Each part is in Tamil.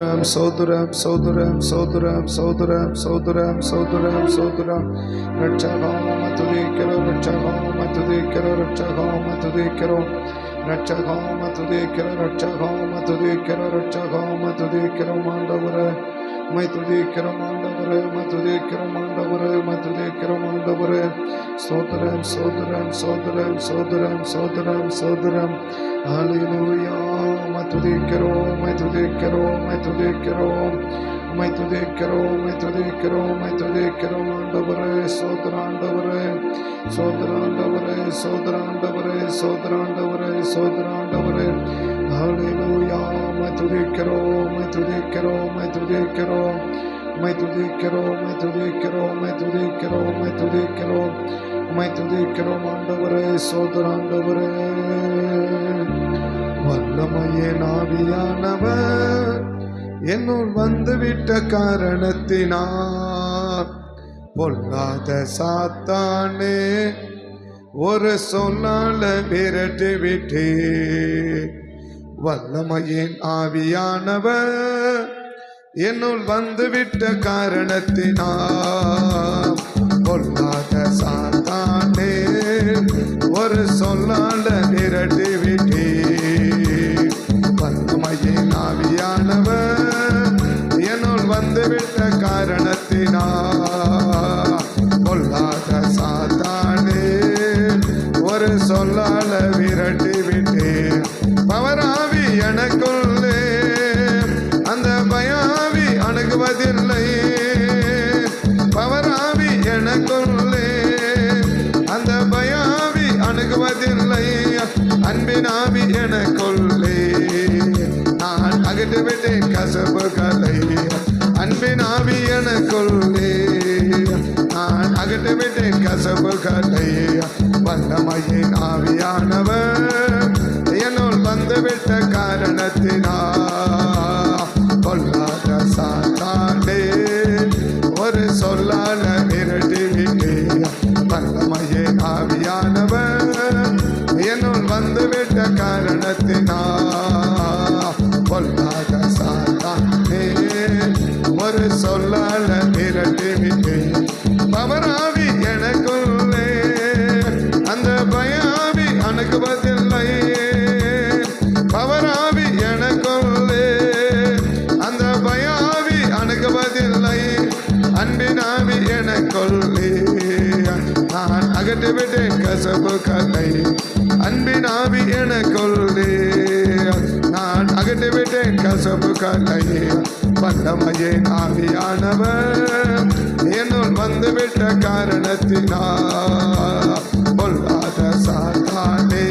Soduram, Soduram, Soduram, Soduram, Soduram, Soduram, Soduram, Ratchagam, Matudikero, Ratchagam, Matudikero, Ratchagam, Matudikero, Ratchagam, Matudikero, Ratchagam, Matudikero, Ratchagam, Matudikero, Mandavara, Matudikero, Mandavara, Matudikero, Mandavara, Matudikero, Mandavara, Soduram, Soduram, Soduram, Soduram, Soduram, Soduram, Hallelujah. Matudikero, Matudikero, Matudikero, Matudikero, Matudikero, Matudikero, Mandavare, Sodrandavare, Sodrandavare, Sodrandavare, Sodrandavare, Sodrandavare, Hallelujah, Matudikero, Matudikero, Matudikero, Matudikero, Matudikero, Matudikero, Matudikero, Matudikero, Mandavare, Sodrandavare. வல்லமையின் ஆவியானவர் என்னுள் வந்துவிட்ட காரணத்தினால் பொல்லாத சாத்தானே ஒரு சொல்லால விரட்டி விட்டே. வல்லமையின் ஆவியானவர் என்னுள் வந்துவிட்ட காரணத்தினால் பொல்லாத சாத்தானே ஒரு சொல்லால விரட்டி விட்டே. வல்லமையின் ஆவியானவர் என்னுள் வந்துவிட்ட காரணத்தினால் பொல்லாத சாத்தானே ஒரு சொல்லால விரட்டி விட்டேன். பவராவி எனக்குள்ளே அந்த பயாவி அணுகுவதில்லை. பவராவி எனக்குள்ளே அந்த பயாவி அணுகுவதில்லை. அன்பினாவி எனக்குள்ளே நான் அகற்றிவிட்டேன் கசப்புகளை. அன்பினாவி எனக்குள்ளே நான் அகற்றிவிட்டேன் கசப்புகளை. வல்லமையின் ஆவியானவர் என்னுள் வந்துவிட்ட காரணத்தினால் பொல்லாத சாத்தானே ஒரு சொல்லால விரட்டி விட்டேன். வல்லமையின் ஆவியானவர் என்னுள் வந்துவிட்ட காரணத்தினால் பொல்லாத சாத்தானே ஒரு சொல்லால விரட்டி விட்டேன். பவராவி எனக்குள்ளே அந்த பயாவி அணுகுவதில்லை. பவராவி எனக்குள்ளே அந்த பயாவி அணுகுவதில்லை. அன்பினாவி எனக்குள்ளே நான் அகற்றிவிட்டேன் கசப்புகளை. அன்பினாவி எனக்குள்ளே நான் அகற்றிவிட்டேன் கசப்புகளை. வல்லமையின் ஆவியானவர் என்னுள் வந்துவிட்ட காரணத்தினால் பொல்லாத சாத்தானே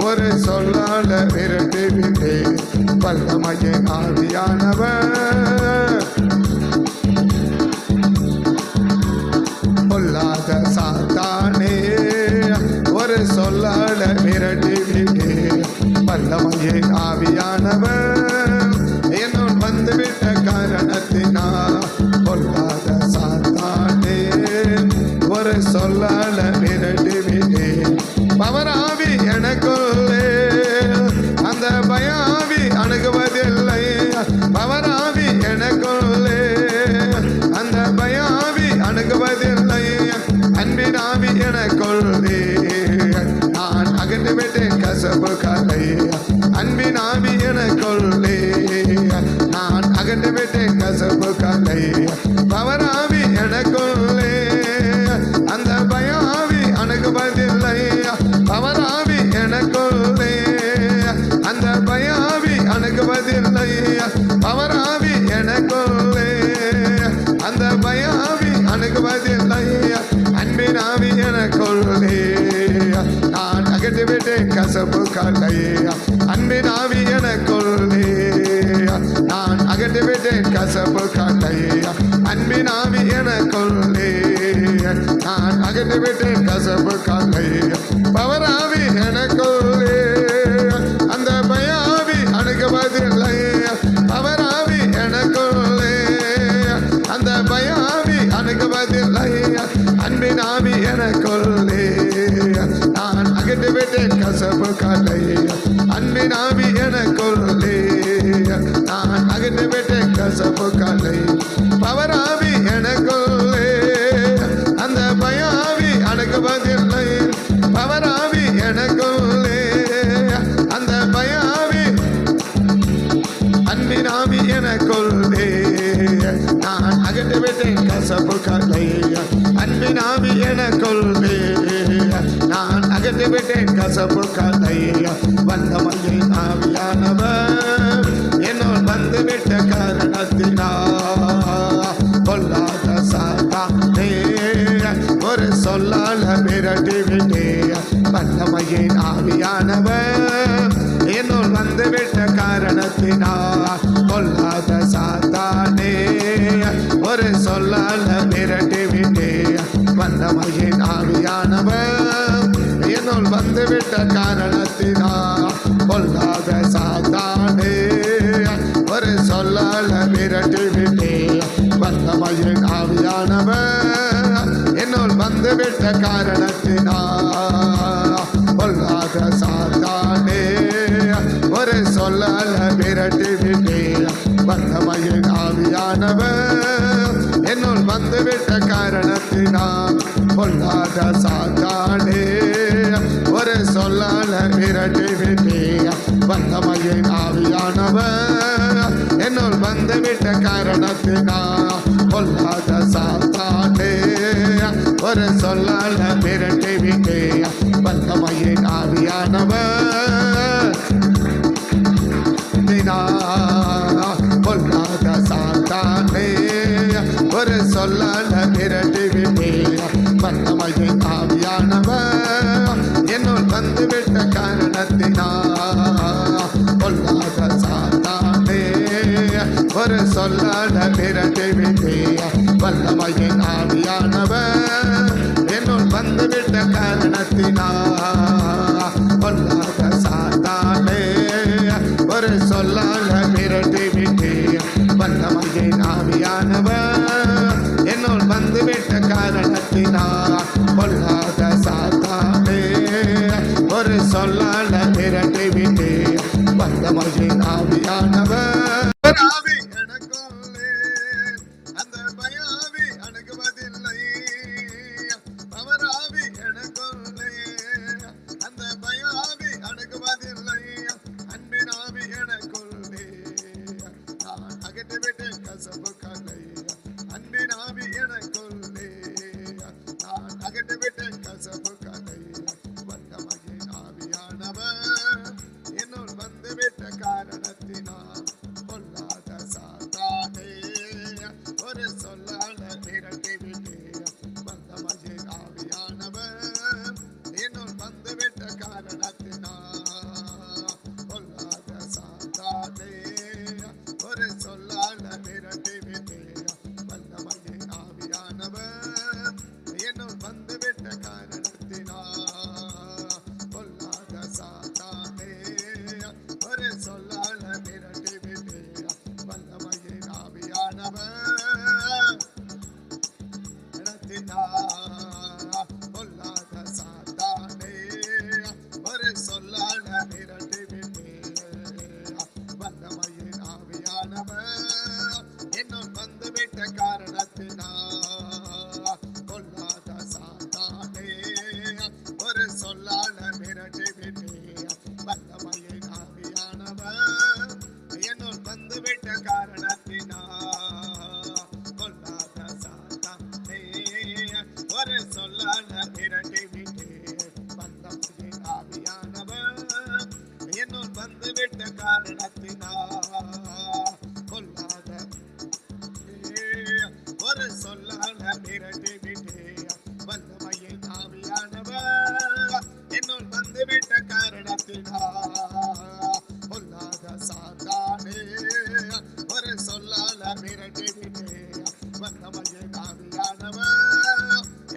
ஒரு சொல்லால விரட்டி விட்டேன். வல்லமையின் ஆவியானவர் பொல்லாத சாத்தானே ஒரு சொல்லால விரட்டி விட்டேன். வல்லமையின் ஆவியானவர் என்னுள் வந்துவிட்ட காரணத்தினால் பொல்லாத சாத்தானே ஒரு சொல்லால விரட்டி விட்டேன். பவராவி எனக்குள்ளே அந்த பயாவி அணுகுவதில்லை. பவராவி எனக்குள்ளே அந்த பயாவி அணுகுவதில்லை. அன்பினாவி எனக்குள்ளே நான் அகற்றிவிட்டேன் கசப்புகளை. அன்பினாவி எனக்குள்ளே நான் அகற்றிவிட்டேன் கசப்புகளை. பவராவி எனக்குள்ளே அந்த பயாவி அணுகுவதில்லை. பவராவி எனக்குள்ளே அந்த பயாவி அணுகுவதில்லை. பவராவி எனக்குள்ளே அந்த பயாவி அணுகுவதில்லை. அன்பினாவி எனக்குள்ளே நான் அகற்றிவிட்டேன் கசப்புகளை. அன்பினாவி எனக்குள்ளே நான் அகற்றிவிட்டேன் கசப்புகளை. அன்பினாவி எனக்குள்ளே நான் அகற்றிவிட்டேன் கசப்புகளை. பவராவி எனக்குள்ளே அந்த பயாவி அணுகுவதில்லை. பவராவி எனக்குள்ளே அந்த பயாவி அணுகுவதில்லை. அன்பினாவி எனக்குள்ளே நான் அகற்றிவிட்டேன் கசப்புகளை. அன்பினாவி எனக்குள்ளே நான் அகற்றி அன்பின் ஆவி எனக்குள்ளே நான் அகற்றிவிட்டேன் கசப்புகளை. அன்பின் ஆவி எனக்குள்ளே நான் அகற்றிவிட்டேன் கசப்புகளை. வல்லமையின் ஆவியானவர் என்னோடு வந்துவிட்ட காரணத்தினால் பொல்லாத சாத்தானே ஒரு சொல்லால விரட்டி விட்டே. வல்லமையின் ஆவியானவர் என்னோடு வந்துவிட்ட காரணத்தினால் பொல்லாத சாத்தானே ஒரு சொல்லால விரட்டி விட்டே. வல்லமையின் ஆவியானவர் என்னோடு வந்துவிட்ட காரணத்தினால் பொல்லாத சாத்தானே ஒரு சொல்லால விரட்டி விட்டே. வல்லமையின் ஆவியானவர் என்னோடு வந்துவிட்ட காரணத்தினால் பொல்லாத சாத்தானே ஒரு சொல்லால விரட்டி விட்டே. வல்லமையின் ஆவியானவர் என்னோடு வந்துவிட்ட காரணத்தினால் பொல்லாத சாத்தானே ஒரு சொல்லால விரட்டி விட்டே. வல்லமையின் ஆவியானவர் என்னோடு வந்துவிட்ட காரணத்தினால் பொல்லாத சாத்தானே ஒரு சொல்லால விரட்டி விட்டே. வல்லமையின் ஆவியானவர் பொல்லாத சாத்தானே ஒரு சொல்லால விரட்டி விட்டே. வல்லமையின் ஆவியானவர் என்னோடு வந்துவிட்ட காரணத்தினால் பொல்லாத சாத்தானே ஒரு சொல்லால விரட்டி விட்டே. வல்லமையின் ஆவியானவர் என்னோடு வந்துவிட்ட காரணத்தினால் பொல்லாத சாத்தானே ஒரு சொல்லால விரட்டி விட்டே. வல்லமையின் ஆவியானவர் என்னோடு வந்துவிட்ட காரணத்தினால் பொல்லாத சாத்தானே ஒரு சொல்லால விரட்டி விட்டே. வல்லமையின் ஆவியானவர் ஆவி எனக்குள்ளே அந்த பயாவி அணுகுவதில்லை. அவர் ஆவி எனக்குள்ளே அந்த பயாவி அணுகுவதில்லை. அன்பின் ஆவி எனக்குள்ளே நான் அகற்றிவிட்டேன் கசப்புகளை. அன்பின் ஆவி எனக்குள்ளே நான் அகற்றிவிட்டேன் கசப்புகளை. வல்லமையின் ஆவியானவர் என்னோடு வந்துவிட்ட காரணத்தினால் பொல்லாத சாத்தானே ஒரு சொல்லால விரட்டி விட்டே. வல்லமையின் ஆவியானவர் என்னோடு வந்துவிட்ட காரணத்தினால் பொல்லாத சாத்தானே ஒரு சொல்லால விரட்டி விட்டே. வல்லமையின் ஆவியானவர் என்னோடு வந்துவிட்ட காரணத்தினால் பொல்லாத சாத்தானே ஒரு சொல்லால விரட்டி விட்டே. வல்லமையின் ஆவியானவர் பொல்லாத சாத்தானே ஒரு சொல்லால விரட்டி விட்டே. வல்லமையின் ஆவியானவர் என்னோடு வந்துவிட்ட காரணத்தினால் பொல்லாத சாத்தானே ஒரு சொல்லால விரட்டி விட்டே. வல்லமையின் ஆவியானவர் என்னோடு வந்துவிட்ட காரணத்தினால் பொல்லாத சாத்தானே ஒரு சொல்லால விரட்டி விட்டே. வல்லமையின் ஆவியானவர் என்னோடு வந்துவிட்ட காரணத்தினால் பொல்லாத ஒரு சொல்லால விரட்டி விட்டே. வல்லமையின் ஆவியானவர் என்னோடு வந்துவிட்ட காரணத்தினால் பொல்லாத சாத்தானே ஒரு சொல்லால விரட்டி விட்டே. வல்லமையின் ஆவியானவர்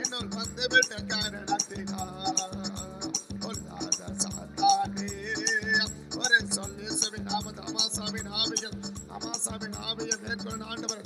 என்னோடு வந்துவிட்ட காரணத்தினால் பொல்லாத சாத்தானே ஒரு சொல்லி நாமது அமாசாவின் ஆவிகள் அமாசாவின் ஆவியை மேற்கொள்ளணும் ஆண்டவர்.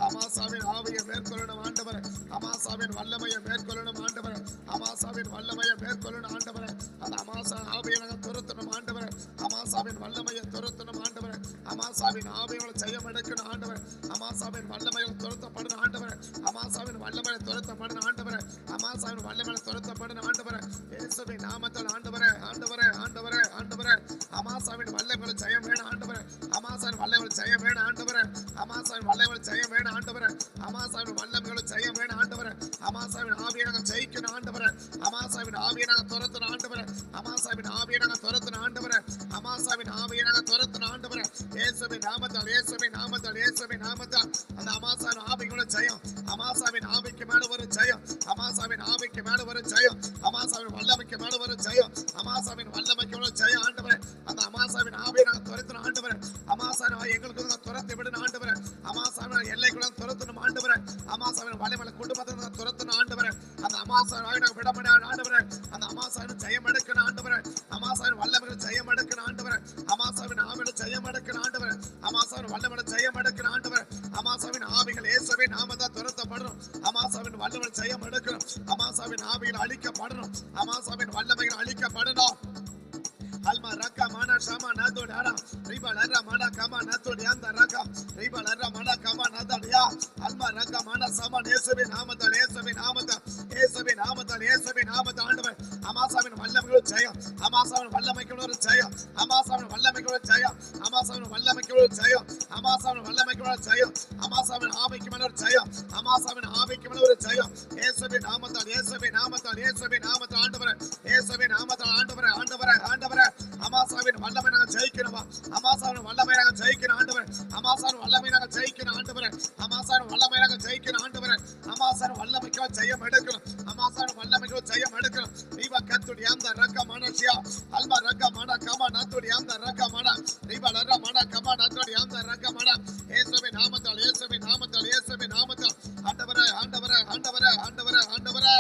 அமாசாவின் ஆவியை மேற்கொள்ளணும் ஆண்டவர். அமாசாவின் வல்லமையை மேற்கொள்ளணும் ஆண்டவர். அமாசாவின் வல்லமையை மேற்கொள்ளணும் ஆண்டவர். அந்த அமாசா ஆவியை நாங்கள் துரத்தணும் ஆண்டவர். அமாசாவின் வல்லமையை துரத்தணும் ஆண்டவர். அமாசாவின் ஆவியோட செய்யம் எடுக்கணும் ஆண்டவர். அமாசாவின் வல்லமையில் துரத்தப்படணும் ஆண்டவர். அமாசாவின் வல்லமையை துரத்தப்படணும் ஆண்டவர். அமாசாவின் வல்லமையில் துரத்தப்படணும் ஆண்டவர். இயேசுவின் நாமத்தில் ஆண்டவரே ஆண்டவரே ஆண்டவரே ஆண்டவரே அமாசாவின் வல்லமையில் ஜெயம் வேணும் ஆண்டவரே. அமாசாவின் வல்லமையில் ஜெயம் வேணும் ஆண்டவரே. அமாசாவின் வல்லமைகளை ஜெயம் வேணும் ஆண்டவரே. அமாசாவின் வல்லமைகளை ஜெயம் வேணும் ஆண்டவரே. அமாசாவின் ஆவியை நாங்கள் ஜெயிக்கணும் ஆண்டவரே. அமாசாவின் ஆவியை நாங்கள் துரத்தணும் ஆண்டவரே. அமாசாவின் ஆவியை நாங்கள் துரத்தணும் ஆண்டவரே. அமாசாவின் ஆவியை நாங்கள் துரத்தணும் ஆண்டவரே. இயேசுவின் நாமத்தால், இயேசுவின் நாமத்தால், இயேசுவின் நாமத்தால் அந்த அமாசாவின் ஆவிக்குள்ள ஜெயம். அமாசாவின் ஆவிக்கு மேல ஒரு ஜெயம். அமாசாவின் ஆவிக்கு மேல ஒரு ஜெயம். அமாசாவின் வல்லமைக்கு மேல ஒரு ஜெயம். அமாசாவின் வல்லமைக்கு மேல ஜெயம் ஆண்டவரே. அந்த அமாசாவின் ஆவியை நாங்கள் துரத்தணும் ஆண்டவரே. அமாசாவின் ஆவியை எங்களுக்கு துரத்தி விடணும் ஆண்டவரே. அமாசாவின் எல்லைக்குள்ள துரத்தணும் ஆண்டவரே. அமாசாவின் வல்லமையில குடும்பத்தை துரத்தணும் ஆண்டவரே. அந்த அமாசாவின் ஆவியை நாங்கள் விட முடியாது ஆண்டவரே. அந்த அமாசாவின் ஜெயம் எடுக்கணும் ஆண்டவரே. அமாசாவின் வல்லமையில ஜெயம் எடுக்கணும் ஆண்டவரே. அமாசாவின் ஆவியில ஜெயம் எடுக்கணும் ஆண்டவரே. அமாசாவின் வல்லமையில ஜெயம் எடுக்கணும் ஆண்டவரே. அமாசாவின் ஆவிகள் இயேசுவின் நாமத்தால் துரத்தப்படணும். அமாசாவின் வல்லமையில ஜெயம் எடுக்கணும். அமாசாவின் ஆவிகள் அழிக்கப்படணும். அமாசாவின் வல்லமைகள் அழிக்கப்படணும். Alma raka mana sama nado dara riba lara mana kama nado dianda raka riba lara mana kama nado dia alma raka mana sama இயேசுவின் நாமத்தால் இயேசுவின் நாமத்தால் இயேசுவின் நாமத்தால் இயேசுவின் நாமத்தால் ஆண்டவரே அமாசாவின் வல்லமைக்கு ஜெயம் அமாசாவின் வல்லமைக்கு ஒரு ஜெயம் அமாசாவின் வல்லமைக்கு ஒரு ஜெயம் அமாசாவின் வல்லமைக்கு ஒரு ஜெயம் அமாசாவின் வல்லமைக்கு ஒரு ஜெயம் அமாசாவின் ஆவிக்கு மேல ஒரு ஜெயம் அமாசாவின் ஆவிக்கு மேல ஒரு ஜெயம் இயேசுவின் நாமத்தால் இயேசுவின் நாமத்தால் இயேசுவின் நாமத்தால் ஆண்டவரே இயேசுவின் நாமத்தால் ஆண்டவரே ஆண்டவரே ஆண்டவரே அமாசாவின் வல்லமை நாங்கள் ஜெயிக்கணுமா அமாசாவின் வல்லமை நாங்கள் ஜெயிக்கணும் ஆண்டவரே அமாசாவின் வல்லமை நாங்கள் ஜெயிக்கணும் ஆண்டவரே அமாசாவின் வல்லமை நாங்கள் ஜெயிக்கணும் ஆண்டவரே அமாசாவின் வல்லமைக்கு ஜெயம் எடுக்கணும் அமாசாவின் வல்லமைக்கு ஜெயம் எடுக்கணும் ரீபா கத்துடி அந்த ரக்க மனசியா அல்மா ரக்க மன கமா நத்துடி அந்த ரக்க மன ரீபா லர மன கமா நத்துடி அந்த ரக்க மன இயேசுவின் நாமத்தால் இயேசுவின் நாமத்தால் இயேசுவின் நாமத்தால் ஆண்டவரே ஆண்டவரே ஆண்டவரே ஆண்டவரே ஆண்டவரே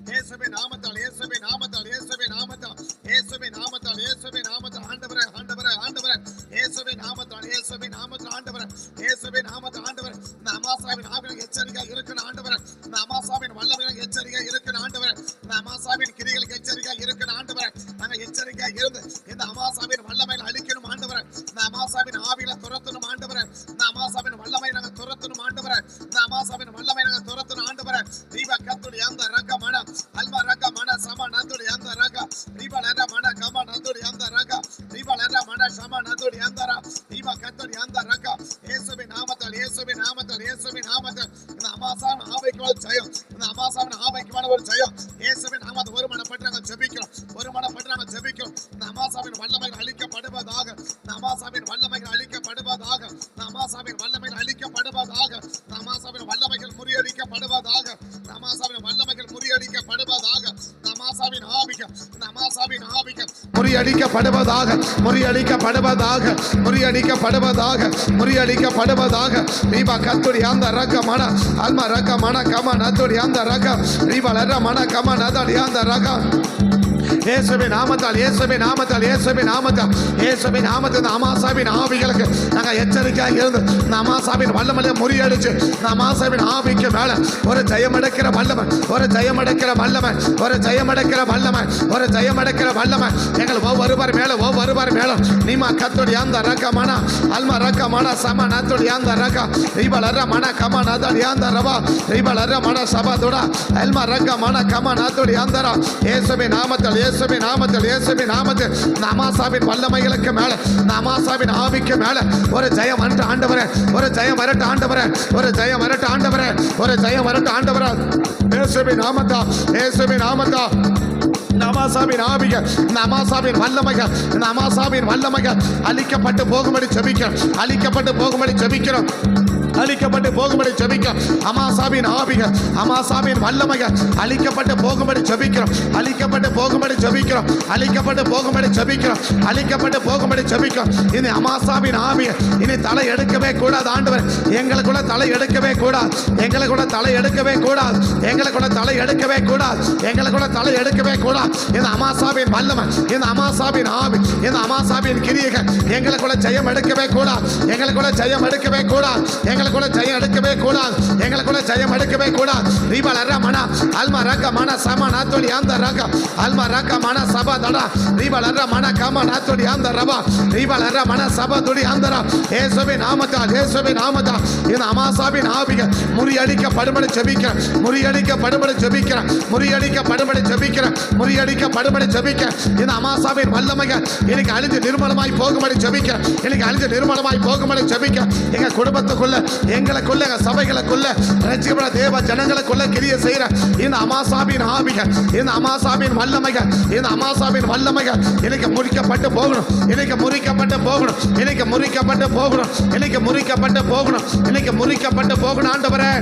இயேசுவின் நாமத்தால் இயேசுவின் நாமத்தால் இயேசுவின் நாமத்தால் இயேசுவின் நாமத்தால் இயேசுவின் நாமத்தால் ஆண்டவரே ஆண்டவரே ஆண்டவரே இயேசுவின் நாமத்தால் இயேசுவின் நாமத்தால் ஆண்டவரே இயேசுவின் நாமத்தால் ஆண்டவரே இந்த அமாசாவின் ஆவியில் எச்சரிக்கையாக இருக்கணும் ஆண்டவரே இந்த அமாசாவின் வல்லமையில் எச்சரிக்கையாக இருக்கணும் ஆண்டவரே இந்த அமாசாவின் கிரிகளுக்கு எச்சரிக்கையாக இருக்கணும் ஆண்டவரே நாங்கள் எச்சரிக்கையாக இருந்து இந்த அமாசாவின் வல்லமையில் அழிக்கணும் ஆண்டவரே இந்த அமாசாவின் ஆவியில துரத்தணும் ஆண்டவரே இந்த அமாசாவின் வல்லமை நாங்கள் துரத்தணும் ஆண்டவரே இந்த அமாசாவின் வல்லமை நாங்கள் துரத்தணும் ஆண்டவரே தீப கத்துடி அந்த ரக்க மன அல்மா ரக்க மன சம நந்துடி அந்த ரக்க தீப லர மன கம நந்துடி அந்த ரக்க தீப லர மன சம நந்துடி அந்த ரா தீப கத்துடி அந்த ரக்க இயேசுவின் நாமத்தால் இயேசுவின் நாமத்தால் இயேசுவின் நாமத்தால் இந்த அமாசாவின் ஆவிக்கு ஒரு ஜெயம் இந்த அமாசாவின் ஆவிக்கு ஒரு ஜெயம் இயேசுவின் நாமத்தை ஒரு மனப்பட்டு நாங்கள் ஜெபிக்கிறோம் ஒரு மனப்பட்டு நாங்கள் ஜெபிக்கிறோம் இந்த அமாசாவின் வல்லமைகள் அழிக்கப்படுவதாக இந்த அமாசாவின் வல்லமைகள் அழிக்கப்படுவதாக இந்த அமாசாவின் வல்லமைகள் அழிக்கப்படுவதாக இந்த அமாசாவின் வல்லமைகள் முறியடிக்கப்படுவதாக இந்த அமாசாவின் வல்லமைகள் முறியடிக்கப்படுவதாக இந்த அமாசாவின் ஆவிகள் இந்த அமாசாவின் ஆவிகள் முறியடிக்கப்படுவதாக முறியடிக்கப்படுவதாக முறியடிக்கப்படுவதாக முறியடிக்கப்படுவதாக ரீபா கத்துடி அந்த ரக்க மன அல்மா ரக்க மன கம நத்துடி அந்த ரக்க ரீபா லர மன கம நதடி அந்த ரக்க இயேசுவின் நாமத்தால் இயேசுவின் நாமத்தால் இயேசுவின் நாமத்தால் இயேசுவின் நாமத்தால் இந்த அமாசாவின் ஆவிகளுக்கு நாங்கள் எச்சரிக்கையாக இருந்து இந்த அமாசாவின் வல்லமையை முறியடிச்சு இந்த அமாசாவின் ஆவிக்கு மேல ஒரு ஜெயமடைக்கிற வல்லமை ஒரு ஜெயமடைக்கிற வல்லமை ஒரு ஜெயமடைக்கிற வல்லமை ஒரு ஜெயமடைக்கிற வல்லமை எங்கள் ஒவ்வொருவர் மேலும் நீமா கத்துடி அந்த ரக்கமான அல்மா ரக்கமான சம நத்துடி அந்த ரக்க ரீபலர மன கம நதடி அந்த ரவா ரீபலர மன சபதுடா அல்மா ரக்கமான கம நத்துடி அந்த ரா இயேசுவின் நாமத்தால் இயேசுவின் நாமத்தில் இயேசுவின் நாமத்தில் இந்த அமாசாவின் வல்லமைகளுக்கு மேல இந்த அமாசாவின் ஆவிக்கு மேல ஒரு ஜெயம் வரட்டு ஆண்டவரே ஒரு ஜெயம் வரட்டு ஆண்டவரே ஒரு ஜெயம் வரட்டு ஆண்டவரே ஒரு ஜெயம் வரட்டு ஆண்டவரே இயேசுவின் நாமத்தால் இயேசுவின் நாமத்தால் இந்த அமாசாவின் ஆவிகள் இந்த அமாசாவின் வல்லமைகள் இந்த அமாசாவின் வல்லமைகள் அழிக்கப்பட்டு போகும்படி ஜெபிக்கிறோம் அழிக்கப்பட்டு போகும்படி ஜெபிக்கிறோம் அழிக்கப்பட்டு போகும்படி ஜெபிக்கிறோம் அமாசாவின் ஆவிகள் அமாசாவின் வல்லமைகள் அழிக்கப்பட்டு போகும்படி ஜெபிக்கிறோம் அழிக்கப்பட்டு போகும்படி ஜெபிக்கிறோம் அழிக்கப்பட்டு போகும்படி ஜெபிக்கிறோம் அழிக்கப்பட்டு போகும்படி ஜெபிக்கிறோம் இந்த அமாசாவின் ஆவிகள் இனி தலை எடுக்கவே கூடாது ஆண்டவர் எங்களுக்குள்ள தலை எடுக்கவே கூடாது எங்களுக்குள்ள தலை எடுக்கவே கூடாது எங்களுக்குள்ள தலை எடுக்கவே கூடாது எங்களுக்குள்ள தலை எடுக்கவே கூடாது இந்த அமாசாவின் வல்லமை இந்த அமாசாவின் ஆவி இந்த அமாசாவின் கிரியைகள் எங்களுக்குள்ள ஜெயம் எடுக்கவே கூடாது எங்களுக்குள்ள ஜெயம் எடுக்கவே கூடாது எங்களுக்குள்ள ஜெயம் எடுக்கவே கூடாது, எங்களுக்குள்ள ஜெயம் எடுக்கவே கூடாது. ரீபா லரா மனா அல்மா ரக மனா சமா நாத்தோடி அந்த ரக அல்மா ரக மனா சபா தடா ரீபா லரா மனா கமா நாத்தோடி அந்த ரபா ரீபா லரா மனா சபா துடி அந்த ரா இயேசுவின் நாமத்தால் இயேசுவின் நாமத்தால் இந்த அமாசாவின் ஆவிகள் முறியடிக்கப்படும்படி ஜெபிக்கிறேன், முறியடிக்கப்படும்படி ஜெபிக்கிறேன், முறியடிக்கப்படும்படி ஜெபிக்கிறேன், முறியடிக்கப்படும்படி ஜெபிக்கிறேன். இந்த அமாசாவின் வல்லமைகள் எனக்கு அழிஞ்சு நிர்மலமாய் போகும்படி ஜெபிக்கிறேன், எனக்கு அழிஞ்சு நிர்மலமாய் போகும்படி ஜெபிக்கிறேன். எங்க குடும்பத்துக்குள்ள, எங்களுக்குள்ள, எங்க சபைகளுக்குள்ள, ரட்சிக்கப்பட்ட தேவ ஜனங்களுக்குள்ள கிரிய செய்யற இந்த அமாசாவின் ஆவிகள், இந்த அமாசாவின் வல்லமைகள், இந்த அமாசாவின் வல்லமைகள் எனக்கு முறிக்கப்பட்டு போகணும், எனக்கு முறிக்கப்பட்டு போகணும், எனக்கு முறிக்கப்பட்டு போகணும், எனக்கு முறிக்கப்பட்டு போகணும், எனக்கு முறிக்கப்பட்டு போகணும். ஆண்டவரே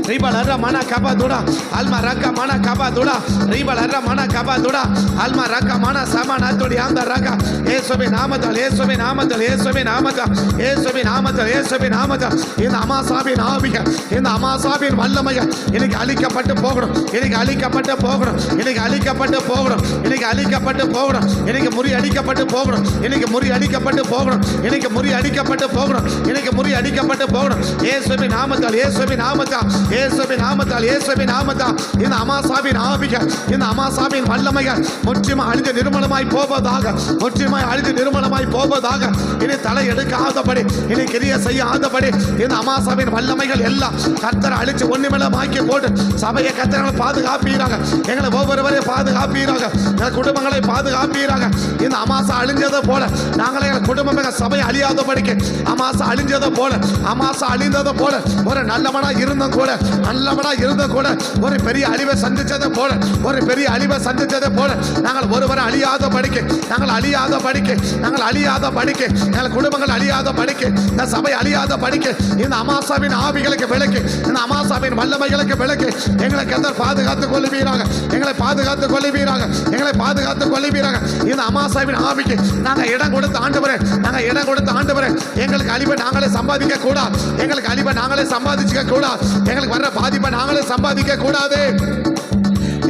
Riba larra mana kaba dura alma raka mana kaba dura riba larra mana kaba dura alma raka mana sama natodi anda raka இயேசுவின் நாமத்தில் இயேசுவின் நாமத்தில் இயேசுவின் நாமத்தில் இயேசுவின் நாமத்தில் இயேசுவின் நாமத்தில் இந்த அமாசாவின் ஆவிகள், இந்த அமாசாவின் வல்லமைகள் எனக்கு அழிக்கப்பட்டு போகணும், எனக்கு அழிக்கப்பட்டு போகணும், எனக்கு அழிக்கப்பட்டு போகணும், எனக்கு அழிக்கப்பட்டு போகணும், எனக்கு முறி அடிக்கப்பட்டு போகணும், எனக்கு முறி அடிக்கப்பட்டு போகணும், எனக்கு முறி அடிக்கப்பட்டு போகணும், எனக்கு முறி அடிக்கப்பட்டு போகணும். இயேசுவின் நாமத்தில் இயேசுவின் நாமத்தில் இயேசுவின் நாமத்தால் இயேசுவின் நாமத்தால் இந்த அமாசாவின் ஆவிகள், இந்த அமாசாவின் வல்லமைகள் முற்றிலுமாக அழிந்து நிர்மலமாய் போவதாக, முற்றிலுமாய் அழிந்து நிர்மலமாய் போவதாக. இனி தலை எடுக்காதபடி, இனி கிரிய செய்யாதபடி இந்த அமாசாவின் வல்லமைகள் எல்லாம் கர்த்தரை அழிச்சு ஒண்ணுமில்லமாக்கி போட்டு சபையை கர்த்தரை பாதுகாப்பீராக, எங்களை ஒவ்வொருவரையும் பாதுகாப்பீராக, எங்கள் குடும்பங்களை பாதுகாப்பீராக. இந்த அமாசா அழிஞ்சதை போல நாங்களே எங்கள் குடும்பம் எங்கள் சபையை அழியாதபடிக்கு அமாசா அழிஞ்சதை போல, அமாசா அழிந்ததை போல ஒரு நல்லவனா இருந்தும் கூட, நல்லவனா இருந்த கூட ஒரு பெரிய அழிவை சந்திச்சதை போல, ஒரு பெரிய அழிவை சந்திச்சதை போல நாங்கள் ஒருவரை அழியாத படிக்க, நாங்கள் அழியாத படிக்க, நாங்கள் அழியாத படிக்க, எங்கள் குடும்பங்கள் அழியாத படிக்க, இந்த சபை அழியாத படிக்க இந்த அமாசாவின் ஆவிகளுக்கு விளக்கு, இந்த அமாசாவின் வல்லமைகளுக்கு விளக்கு. எங்களை கர்த்தர் பாதுகாத்துக் கொள்ளுவீராக, எங்களை பாதுகாத்துக் கொள்ளுவீராக, எங்களை பாதுகாத்துக் கொள்ளுவீராக. இந்த அமாசாவின் ஆவிக்கு நாங்கள் இடம் கொடுத்து ஆண்டவரே, நாங்கள் இடம் கொடுத்து ஆண்டவரே, எங்களுக்கு அழிவை நாங்களே சம்பாதிக்க கூடாது, எங்களுக்கு அழிவை நாங்களே சம்பாதிச்சுக்க கூடாது, எங்களுக்கு வர்ற பாதிப்பை நாங்களே சம்பாதிக்க கூடாது.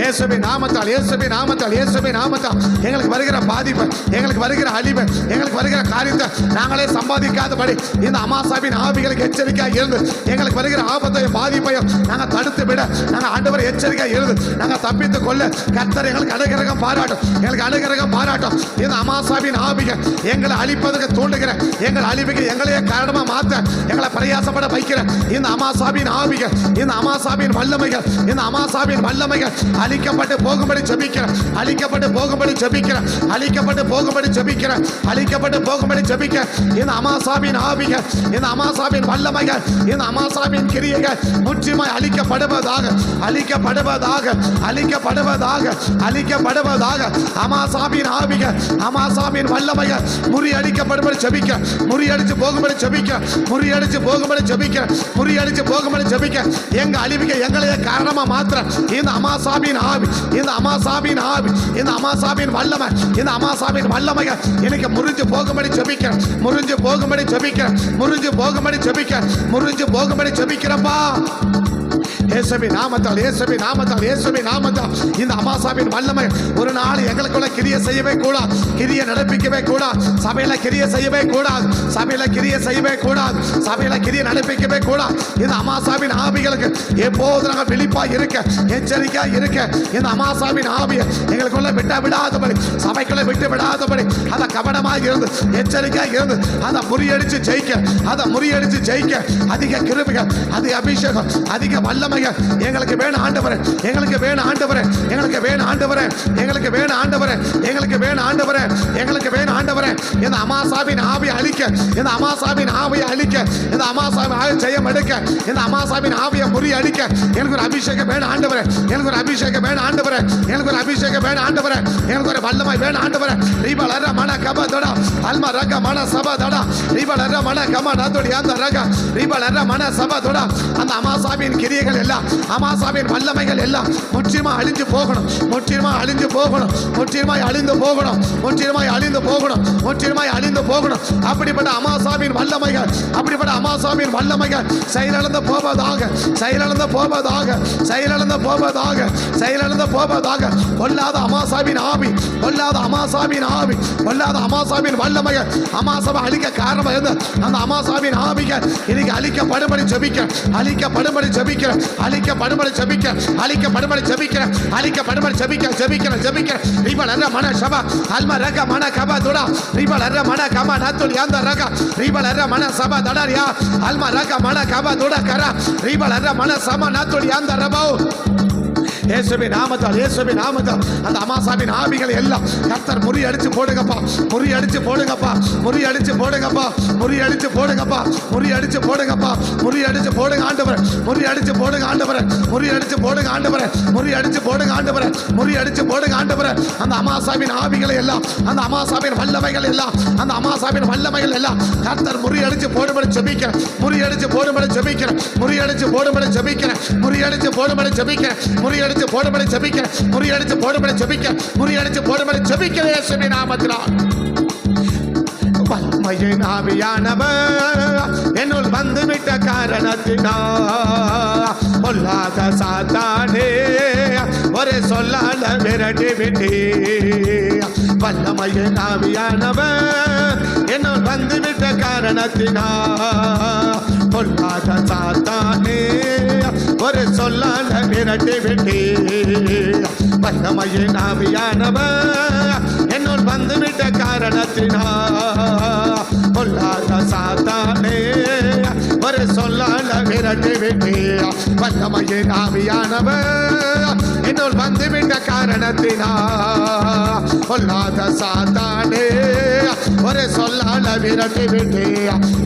இயேசுவின் நாமத்தால் இயேசுவின் நாமத்தால் இயேசுவின் நாமத்தால் எங்களுக்கு வருகிற பாதிப்பு, எங்களுக்கு வருகிற அழிவு, எங்களுக்கு வருகிற காரியத்தை நாங்களே சம்பாதிக்காதபடி இந்த அமாசாவின் ஆவிகளுக்கு எச்சரிக்கையாக இருந்து எங்களுக்கு வருகிற ஆபத்தையும் பாதிப்பையும் நாங்கள் தடுத்து விட நாங்கள் ஆண்டவர் எச்சரிக்கையாக இருந்து நாங்கள் தப்பித்துக் கொள்ள கர்த்தர் எங்களுக்கு அனுகிரகம் பாராட்டும், எங்களுக்கு அனுகிரகம் பாராட்டும். இந்த அமாசாவின் ஆவிகள் எங்களை அழிப்பதற்கு தூண்டுகிற, எங்கள் அழிவுக்கு எங்களையே காரணமாக மாற்ற எங்களை பிரயாசப்பட வைக்கிற இந்த அமாசாவின் ஆவிகள், இந்த அமாசாவின் வல்லமைகள், இந்த அமாசாவின் வல்லமைகள் அழிக்கப்பட்டு போகும்படி ஜெபிக்கிறேன், அழிக்கப்பட்டு போகும்படி ஜெபிக்கிறேன், அழிக்கப்பட்டு போகும்படி ஜெபிக்கிறேன், அழிக்கப்பட்டு போகும்படி ஜெபிக்கிறேன். இந்த அமாசாவின் ஆவிகள், இந்த அமாசாவின் வல்லமைகள், இந்த அமாசாவின் கிரியைகள் முற்றிலுமாய் அழிக்கப்படுவதாக, அழிக்கப்படுவதாக, அழிக்கப்படுவதாக, அழிக்கப்படுவதாக. அமாசாவின் ஆவிகள், அமாசாவின் வல்லமைகள் முறியடிக்கப்படும்படி ஜெபிக்கிறேன், முறியடிச்சு போகும்படி ஜெபிக்கிறேன், முறியடிச்சு போகும்படி ஜெபிக்கிறேன், முறியடிச்சு போகும்படி ஜெபிக்கிறேன். எங்க அழிவுக்கு எங்களையே காரணமா மாத்திர இந்த அமாசாவின் ஆவி, இந்த அமாசாவின் ஆவி, இந்த அமாசாவின் வல்லமை, இந்த அமாசாவின் வல்லமைகள் எனக்கு முறிஞ்சு போகும்படி ஜெபிக்கிறேன், முறிஞ்சு போகும்படி ஜெபிக்கிறேன், முறிஞ்சு போகும்படி ஜெபிக்கிறேன், முறிஞ்சு போகும்படி ஜெபிக்கிறப்பா. இயேசுவின் நாமத்தால் இயேசுவின் நாமத்தால் இயேசுவின் நாமத்தால் இந்த அமாசாவின் வல்லமை ஒரு நாள் எங்களுக்குள்ள கிரிய செய்யவே கூடாது, கிரிய நடப்பிக்கவே கூடாது, சபையில கிரிய செய்யவே கூடாது, சபையில கிரிய செய்யவே கூடாது, சபையில கிரிய நடப்பிக்கவே கூடாது. இந்த அமாசாவின் ஆவிகளுக்கு எப்போது நாங்கள் விழிப்பா இருக்க, எச்சரிக்கையா இருக்க இந்த அமாசாவின் ஆவியை எங்களுக்குள்ள விடாதபடி, சபைக்குள்ள விட்டு விடாதபடி அதை கவனமாக இருந்து எச்சரிக்கையா இருந்து அதை முறியடிச்சு ஜெயிக்க, அதை முறியடிச்சு ஜெயிக்க அதிக கிருபைகள், அதிக அபிஷேகம், அதிக வல்லமை எங்களுக்கு வேணும் ஆண்டவரே, எங்களுக்கு வேணும் ஆண்டவரே, எங்களுக்கு வேணும் ஆண்டவரே, எங்களுக்கு வேணும் ஆண்டவரே, எங்களுக்கு வேணும் ஆண்டவரே, எங்களுக்கு வேணும் ஆண்டவரே. இந்த அமாசாவின் ஆவியை அழிக்க, இந்த அமாசாவின் ஆவியை அழிக்க, இந்த அமாசாவின் ஆவியை ஜெயம் எடுக்க, இந்த அமாசாவின் ஆவியை முறியடிக்க எனக்கு ஒரு அபிஷேகம் வேணும் ஆண்டவரே, எனக்கு ஒரு அபிஷேகம் வேணும் ஆண்டவரே, எனக்கு ஒரு அபிஷேகம் வேணும் ஆண்டவரே, எனக்கு ஒரு வல்லமை வேணும் ஆண்டவரே. ரீபா லர மன கப தடா அல்மா ரக மன சப தடா ரீபா லர மன கம நாதோடி அந்த ரக ரீபா லர மன சப தடா அந்த அமாசாவின் கிரிய கிரியைகள் எல்லாம், அமாசாவின் வல்லமைகள் எல்லாம் முற்றிலுமா அழிஞ்சு போகணும், முற்றிலுமா அழிஞ்சு போகணும், முற்றிலுமாய் அழிந்து போகணும், முற்றிலுமாய் அழிந்து போகணும், முற்றிலுமாய் அழிந்து போகணும். அப்படிப்பட்ட அமாசாவின் வல்லமைகள், அப்படிப்பட்ட அமாசாவின் வல்லமைகள் செயலிழந்து போவதாக, செயலிழந்து போவதாக, செயலிழந்து போவதாக, செயலிழந்து போவதாக. கொல்லாத அமாசாவின் ஆவி, கொல்லாத அமாசாவின் ஆவி, கொல்லாத அமாசாவின் வல்லமைகள் அமாசாவை அழிக்க காரணமாக இருந்த அந்த அமாசாவின் ஆவிகள் இன்னைக்கு அழிக்கப்படும்படி ஜெபிக்க, அழிக்கப்படும்படி ஜெபிக்க, அழிக்கப்படும்படி ஜெபிக்க, அழிக்கப்படும்படி ஜெபிக்க, அழிக்கப்படும்படி ஜெபிக்க, ஜெபிக்க, ஜெபிக்க. ரிபலர மன சபா அல்மா ரக மன கபா துடா ரிபலர மன கமா நத்துல் யாந்த ரக ரிபலர மன சபா தடரியா அல்மா ரக மன கபா துடா கரா ரிபலர மன சமா நத்துல் யாந்த ரபோ. இயேசுவின் நாமத்தால், இயேசுவின் நாமத்தால் அந்த அமாசாவின் ஆவிகளை எல்லாம் கர்த்தர் முறியடிச்சு போடுங்கப்பா, முறியடிச்சு போடுங்கப்பா, முறியடிச்சு போடுங்கப்பா, முறியடிச்சு போடுங்கப்பா, முறியடிச்சு போடுங்கப்பா, முறியடிச்சு போடுங்க ஆண்டவரே, முறியடிச்சு போடுங்க ஆண்டவரே, முறியடிச்சு போடுங்க ஆண்டவரே, முறியடிச்சு போடுங்க ஆண்டவரே, முறியடிச்சு போடுங்க ஆண்டவரே. அந்த அமாசாவின் ஆவிகளை எல்லாம், அந்த அமாசாவின் வல்லமைகள் எல்லாம், அந்த அமாசாவின் வல்லமைகள் எல்லாம் கர்த்தர் முறியடிச்சு போடும்படி ஜெபிக்கிறேன், முறியடிச்சு போடும்படி ஜெபிக்கிறேன், முறியடிச்சு போடும்படி ஜெபிக்கிறேன், முறியடிச்சு போடும்படி ஜெபிக்கிறேன், முறியடிச்சு போடும்படி ஜெபிக்கிறேன், முறியடிச்சு போடும்படி ஜெபிக்கிறேன், முறியடிச்சு போடும்படி ஜெபிக்கிறேன் இயேசுவின் நாமத்தினால். வல்லமையின் ஆவியானவர் என்னுள் வந்துவிட்ட காரணத்தினால் பொல்லாத சாத்தானே ஒரு சொல்லால விரட்டி விட்டே. வல்லமையின் ஆவியானவர் என்னுள் வந்துவிட்ட காரணத்தினால் பொல்லாத சாத்தானே ஒரு சொல்லால விரட்டி விட்டே. வல்லமையின் ஆவியானவர் என்னுள் வந்துவிட்ட காரணத்தினால் பொல்லாத சாத்தானே ஒரு சொல்லால விரட்டி விட்டே. வல்லமையின் ஆவியானவர் என்னுள் வந்துவிட்ட காரணத்தினால் பொல்லாத சாத்தானே ஒரு சொல்லால விரட்டி விட்டே.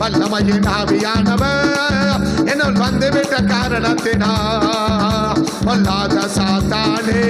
வல்லமையின் ஆவியானவர் என்னுள் வந்துவிட்ட காரணத்தினால் பொல்லாத சாத்தானே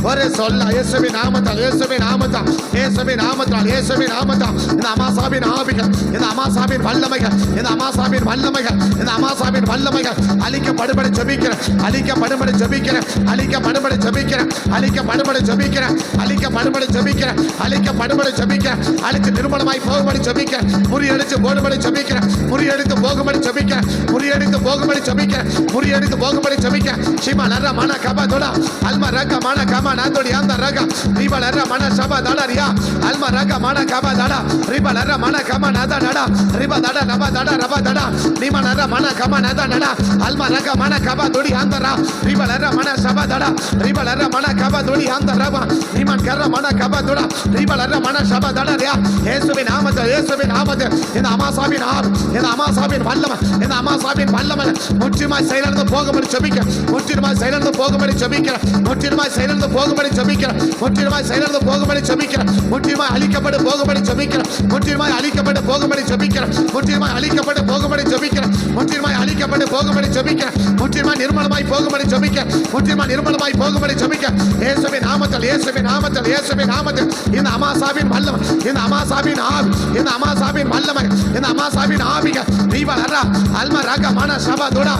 ஒரு சொல்ல. இயேசுவின் நாமத்தால், இயேசுவின் நாமத்தால், இயேசுவின் நாமத்தால், இயேசுவின் நாமத்தால் இந்த அமாசாவின் ஆவிகள், இந்த அமாசாவின் வல்லமைகள், இந்த அமாசாவின் வல்லமைகள், இந்த அமாசாவின் வல்லமைகள் அழிக்கப்படும்படி ஜெபிக்கிறேன், அழிக்கப்படும்படி ஜெபிக்கிறேன், அழிக்கப்படும்படி ஜெபிக்கிறேன், அழிக்கப்படும்படி ஜெபிக்கிறேன், அழிக்கப்படும்படி ஜெபிக்கிறேன், அழிக்கப்படும்படி ஜெபிக்கிறேன், அழித்து நிர்மலமாய் போகும்படி ஜெபிக்கிறேன், முறியடித்து போடும்படி ஜெபிக்கிறேன், முறியடித்து போகும்படி ஜெபிக்கிறேன், முறியடித்து போகும்படி ஜெபிக்கிறேன், முறியடித்து போகும்படி ஜெபிக்கிறேன். சிமா நர மன கபா தோடா அல்மா ரக மன கமா நாதோடி அந்த ரக ரிபா நர மன சபா தடரியா அல்மா ரக மன கபா தடா ரிபா நர மன கமா நாதா நட ரிபா தட ரபா தட ரபா தட நிமா நர மன கமா நாதா நட அல்மா ரக மன கபா தோடி அந்த ரா ரிபா நர மன சபா தட ரிபா நர மன கபா தோடி அந்த ரபா நிமான் கர மன கபா தோடா ரிபா நர மன சபா தடரியா. இயேசுவின் நாமத்தில், இயேசுவின் நாமத்தில் இந்த அமாசாவின் ஆறு, இந்த அமாசாவின் வல்லமை, இந்த அமாசாவின் வல்லமை முற்றிலுமாய் செயலிழந்து போகும்படி ஜெபிக்க, முற்றிலுமாய் செயலிழந்து போகும்படி ஜெபிக்க, முற்றிலுமாய் செயலிழந்து போகும்படி ஜெபிக்க, முற்றிலுமாய் செயலிழந்து போகும்படி ஜெபிக்க, முற்றிலுமாய் அழிக்கப்பட்டு போகும்படி ஜெபிக்க, முற்றிலுமாய் அழிக்கப்பட்டு போகும்படி ஜெபிக்க, முற்றிலுமாய் அழிக்கப்பட்டு போகும்படி ஜெபிக்க, முற்றிலுமாய் அழிக்கப்பட்டு போகும்படி ஜெபிக்க, முற்றிலுமாய் நிர்மலமாய் போகும்படி ஜெபிக்க, முற்றிலுமாய் நிர்மலமாய் போகும்படி ஜெபிக்க. இயேசுவின் நாமத்தில், இயேசுவின் நாமத்தில், இயேசுவின் நாமத்தில் இந்த அமாசாவின் வல்லமை, இந்த அமாசாவின் ஆவி, இந்த அமாசாவின் வல்லமை, இந்த அமாசாவின் ஆவிகள் ரிபலர அல்மா ரக மன சபா தோடா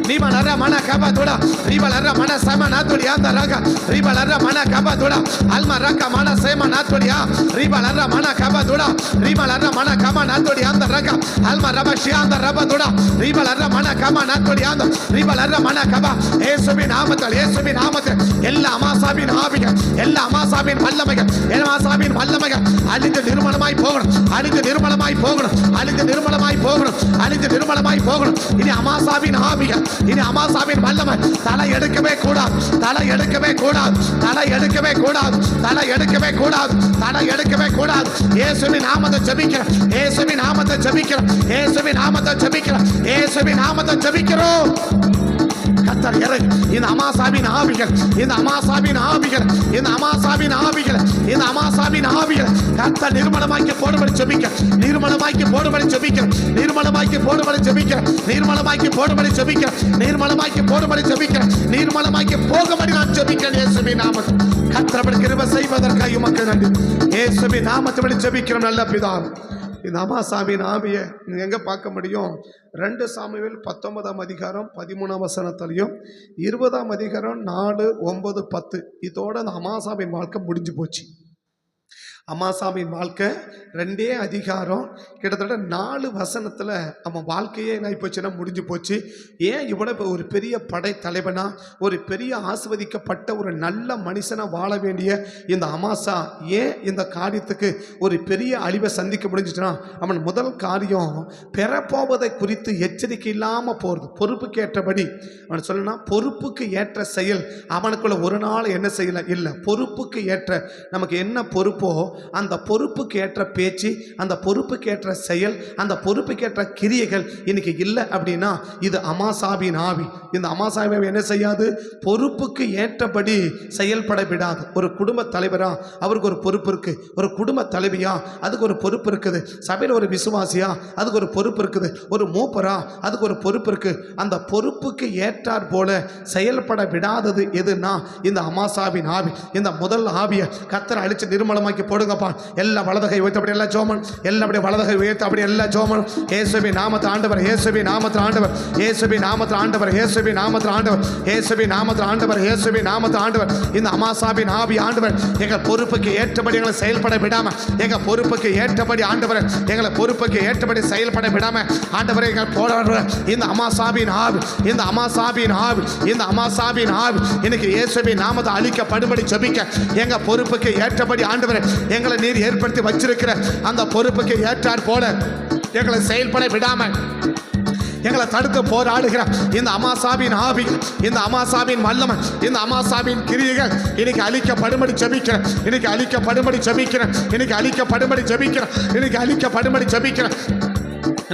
ரிபலர மன கபா தோடா ரிபலர மன சம நாத்துடி அந்த ரக ரிபலர மன கபா தோடா அல்மா ரக மன சேம நாத்துடியா ரிபலர மன கபா தோடா ரிபலர மன கமா நாத்துடி அந்த ரக அல்மா ரப ஷியாந்த ரப தோடா ரிபலர மன கமா நாத்துடி அந்த ரிபலர மன கபா. இயேசுவின் நாமத்தில், இயேசுவின் நாமத்தில் எல்லா அமாசாவின் ஆவிகள், எல்லா அமாசாவின் வல்லமைகள், அமாசாவின் வல்லமைகள் அழிந்து நிர்மலமாய் போகணும், அழிந்து நிர்மலமாய் போகணும், அழிந்து நிர்மலமாய் போகணும், அழிந்து நிர்மலமாய் போகணும். இனி அமாசாவின் ஆவிகள், இனி அமாசாவின் வல்லமை தலை எடுக்கவே கூடாது, தலை எடுக்கவே கூடாது, தலை எடுக்கவே கூடாது, தலை எடுக்கவே கூடாது, தலை எடுக்கவே கூடாது. இயேசுவின் நாமத்தை ஜெபிக்கிறோம், இயேசுவின் நாமத்தை ஜெபிக்கிறோம், இயேசுவின் நாமத்தை ஜெபிக்கிறோம், இயேசுவின் நாமத்தை ஜெபிக்கிறோம். கர்த்தர் இறங்கி இந்த அமாசாவின் ஆவிகள், இந்த அமாசாவின் ஆவிகள், இந்த அமாசாவின் ஆவிகள், இந்த அமாசாவின் ஆவிகள் கர்த்தர் நிர்மலமாக்கி போடும்படி ஜெபிக்க, நிர்மலமாக்கி போடும்படி ஜெபிக்க, நிர்மலமாக்கி போடும்படி ஜெபிக்க, நிர்மலமாக்கி போடும்படி ஜெபிக்க, நிர்மலமாக்கி போடும்படி ஜெபிக்க, நிர்மலமாக்கி போகும்படி நான் ஜெபிக்கிறேன் இயேசுவின் நாமத்தில். கர்த்தர் கிருபை செய்வதற்காக உமக்கு நன்றி. இயேசுவின் நாமத்தில் ஜெபிக்கிறோம் நல்ல பிதாவே, இந்த அமாசாவின் ஆவியை நீங்கள் எங்கே பார்க்க முடியும்? 2 சாமுவேல் 19ஆம் அதிகாரம் 13ஆம் வசனத்திலையும் 20ஆம் அதிகாரம் 4, 9, 10 இதோட அந்த அமாசாவின் வாழ்க்கை முடிஞ்சு போச்சு. அமாசாவின் வாழ்க்கை 2 அதிகாரம் கிட்டத்தட்ட 4 வசனத்தில் அவன் வாழ்க்கையே என்ன போச்சுன்னா முடிஞ்சு போச்சு. ஏன் இவ்வளோ ஒரு பெரிய படை தலைவனா, ஒரு பெரிய ஆசிர்வதிக்கப்பட்ட ஒரு நல்ல மனுஷனாக வாழ வேண்டிய இந்த அமாசா ஏன் இந்த காரியத்துக்கு ஒரு பெரிய அழிவை சந்திக்க முடிஞ்சிச்சுன்னா, அவன் முதல் காரியம் பெறப்போவதை குறித்து எச்சரிக்கை இல்லாமல் போகிறது. பொறுப்புக்கு ஏற்றபடி அவன் சொல்லனா, பொறுப்புக்கு ஏற்ற செயல் அவனுக்குள்ள ஒரு நாள் என்ன செய்யலை இல்லை. பொறுப்புக்கு ஏற்ற நமக்கு என்ன பொறுப்போ அந்த பொறுப்புக்கு ஏற்ற பேச்சு, அந்த பொறுப்புக்கு ஏற்ற செயல், அந்த பொறுப்புக்கு ஏற்ற கிரியைகள் இன்னைக்கு இல்லை அப்படின்னா இது அமாசாவின் ஆவி. இந்த அமாசாவை என்ன செய்யாது? பொறுப்புக்கு ஏற்றபடி செயல்பட விடாது. ஒரு குடும்ப தலைவரா அவருக்கு ஒரு பொறுப்பு இருக்கு, ஒரு குடும்ப தலைவியா அதுக்கு ஒரு பொறுப்பு இருக்குது, சபையில் ஒரு விசுவாசியா அதுக்கு ஒரு பொறுப்பு இருக்குது, ஒரு மூப்பரா அதுக்கு ஒரு பொறுப்பு இருக்கு. அந்த பொறுப்புக்கு ஏற்றார் போல செயல்பட விடாதது எதுனா இந்த அமாசாவின் ஆவி. இந்த முதல் ஆவியை கர்த்தர் அழிச்சு நிர்மலமாக்கி போடுங்கப்பா. எல்லா வலதகை உயர்த்த அப்படி எல்லா ஜோமன், எல்லா அப்படி வலதகை உயர்த்த அப்படி எல்லா ஜோமன். இயேசுவின் நாமத்தில் ஆண்டவர், இயேசுவின் நாமத்தில் ஆண்டவர், இயேசுவின் நாமத்தில் ஆண்டவர், இயேசுவின் நாமத்தில் ஆண்டவர், இயேசுவின் நாமத்தில் ஆண்டவர், இயேசுவின் நாமத்தில் ஆண்டவர். இந்த அமாசாவின் ஆவி ஆண்டவர் எங்கள் பொறுப்புக்கு ஏற்றபடி எங்களை செயல்பட விடாம, எங்கள் பொறுப்புக்கு ஏற்றபடி ஆண்டவர் எங்களை பொறுப்புக்கு ஏற்றபடி செயல்பட விடாம ஆண்டவரை எங்கள் போராடுற இந்த அமாசாவின் ஆவி, இந்த அமாசாவின் ஆவி, இந்த அமாசாவின் ஆவி இன்னைக்கு இயேசுவின் நாமத்தை அழிக்கப்படும்படி ஜெபிக்க, எங்க பொறுப்புக்கு ஏற்றபடி ஆண்டவர் எங்களை நீர் ஏற்படுத்தி வச்சிருக்கிற அந்த பொறுப்புக்கு ஏற்றார் போல எங்களை செயல்பட விடாம எங்களை தடுத்து போராடுகிற இந்த அமாசாவின் ஆவி, இந்த அமாசாவின் வல்லமை, இந்த அமாசாவின் கிரியைகள் இன்னைக்கு அழிக்கப்படும்படி ஜெபிக்கிறேன், இன்னைக்கு அழிக்கப்படும்படி ஜெபிக்கிறேன், இன்னைக்கு அழிக்கப்படும்படி ஜெபிக்கிறேன், இன்னைக்கு அழிக்கப்படும்படி ஜெபிக்கிறேன்.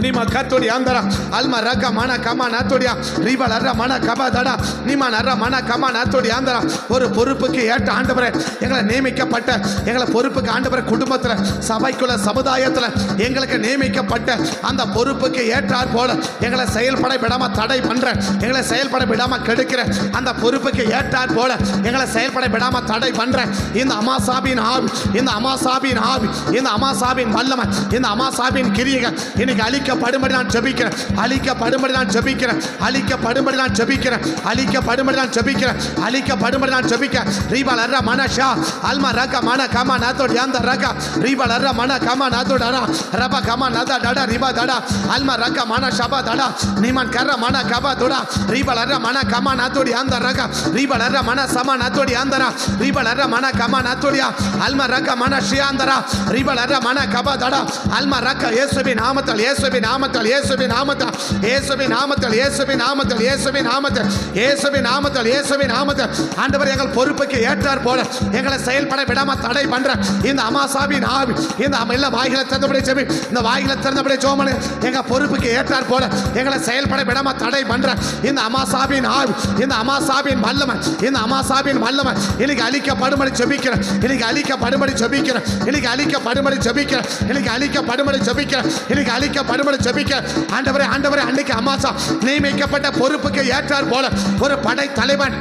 நீமா கத்தோடி ஆந்தரா அல்மா ரக மன கமா நாத்தோடியா ரீபல் அற மன கபா தடா நீமா நற மன கமா நாத்தோடி ஆந்தரா. ஒரு பொறுப்புக்கு ஏற்ற ஆண்டவரே எங்களை நியமிக்கப்பட்ட எங்களை பொறுப்புக்கு ஆண்டவரே குடும்பத்தில் சபைக்குள்ள சமுதாயத்தில் எங்களுக்கு நியமிக்கப்பட்ட அந்த பொறுப்புக்கு ஏற்றார் போல எங்களை செயல்பட விடாம தடை பண்ற, எங்களை செயல்பட விடாம கெடுக்கிற அந்த பொறுப்புக்கு ஏற்றார் போல எங்களை செயல்பட விடாம தடை பண்ற இந்த அமாசாவின் ஆவி, இந்த அமாசாவின் ஆவி, இந்த அமாசாவின் வல்லமை, இந்த அமாசாவின் கிரியைகள் இன்னைக்கு அழிக்கப்படும்படி நான் ஜெபிக்கிறேன், அழிக்கப்படும்படி நான் ஜெபிக்கிறேன், அழிக்கப்படும்படி நான் ஜெபிக்கிறேன், அழிக்கப்படும்படி நான் ஜெபிக்கிறேன், அழிக்கப்படும்படி நான் ஜெபிக்கிறேன். ரீபல் அற மனஷா அல்மா ரக மன கமா நாத்தோடி அந்த ரக ரீபல் அற மன கமா நாத்தோட அற ரப கமா நத டட ரிபா டட அல்மா ரக மன ஷபா டட நீமன் கர மன கபா டட ரீபல் அற மன கமா நாத்தோடி அந்த ரக ரீபல் அற மன சமா நாத்தோடி அந்த ரீபல் அற மன கமா நாத்தோடியா அல்மா ரக மன ஷியாந்தரா ரீபல் அற மன கபா டட அல்மா ரக இயேசுவின் நாமத்தில், இயேசுவின் நாமத்தில், இயேசுவின் நாமத்தில், இயேசுவின் நாமத்தில், இயேசுவின் நாமத்தில், இயேசுவின் நாமத்தில், இயேசுவின் நாமத்தில், இயேசுவின் நாமத்தில் ஆண்டவர் எங்கள் பொறுப்புக்கு ஏற்றார் போல எங்களை செயல்பட விடாம தடை பண்ற இந்த அமாசாவின் ஆவி, இந்த எல்லா வாய்களை திறந்தபடி ஜெபி, இந்த வாய்களை திறந்தபடி ஜெபம். எங்க பொறுப்புக்கு ஏற்றார் போல எங்களை செயல்பட விடாம தடை பண்ற இந்த அமாசாவின் ஆவி, இந்த அமாசாவின் வல்லமை, இந்த அமாசாவின் வல்லமை இன்னைக்கு அழிக்கப்படும்படி ஜெபிக்கிறேன், இன்னைக்கு அழிக்கப்படும்படி ஜெபிக்கிறேன், இன்னைக்கு அழிக்கப்படும்படி ஜெபிக்கிறேன், இன்னைக்கு அழிக்கப்படும்படி ஜெபிக்கிறேன், இன்னைக்கு அழிக்கப்படும்படி ஜெபிக்கிறேன். ஆண்டவரே, ஆண்டவரே, அன்னைக்கு அமாசா நியமிக்கப்பட்ட பொறுப்புக்கு ஏற்றார் போல ஒரு படை தலைவன்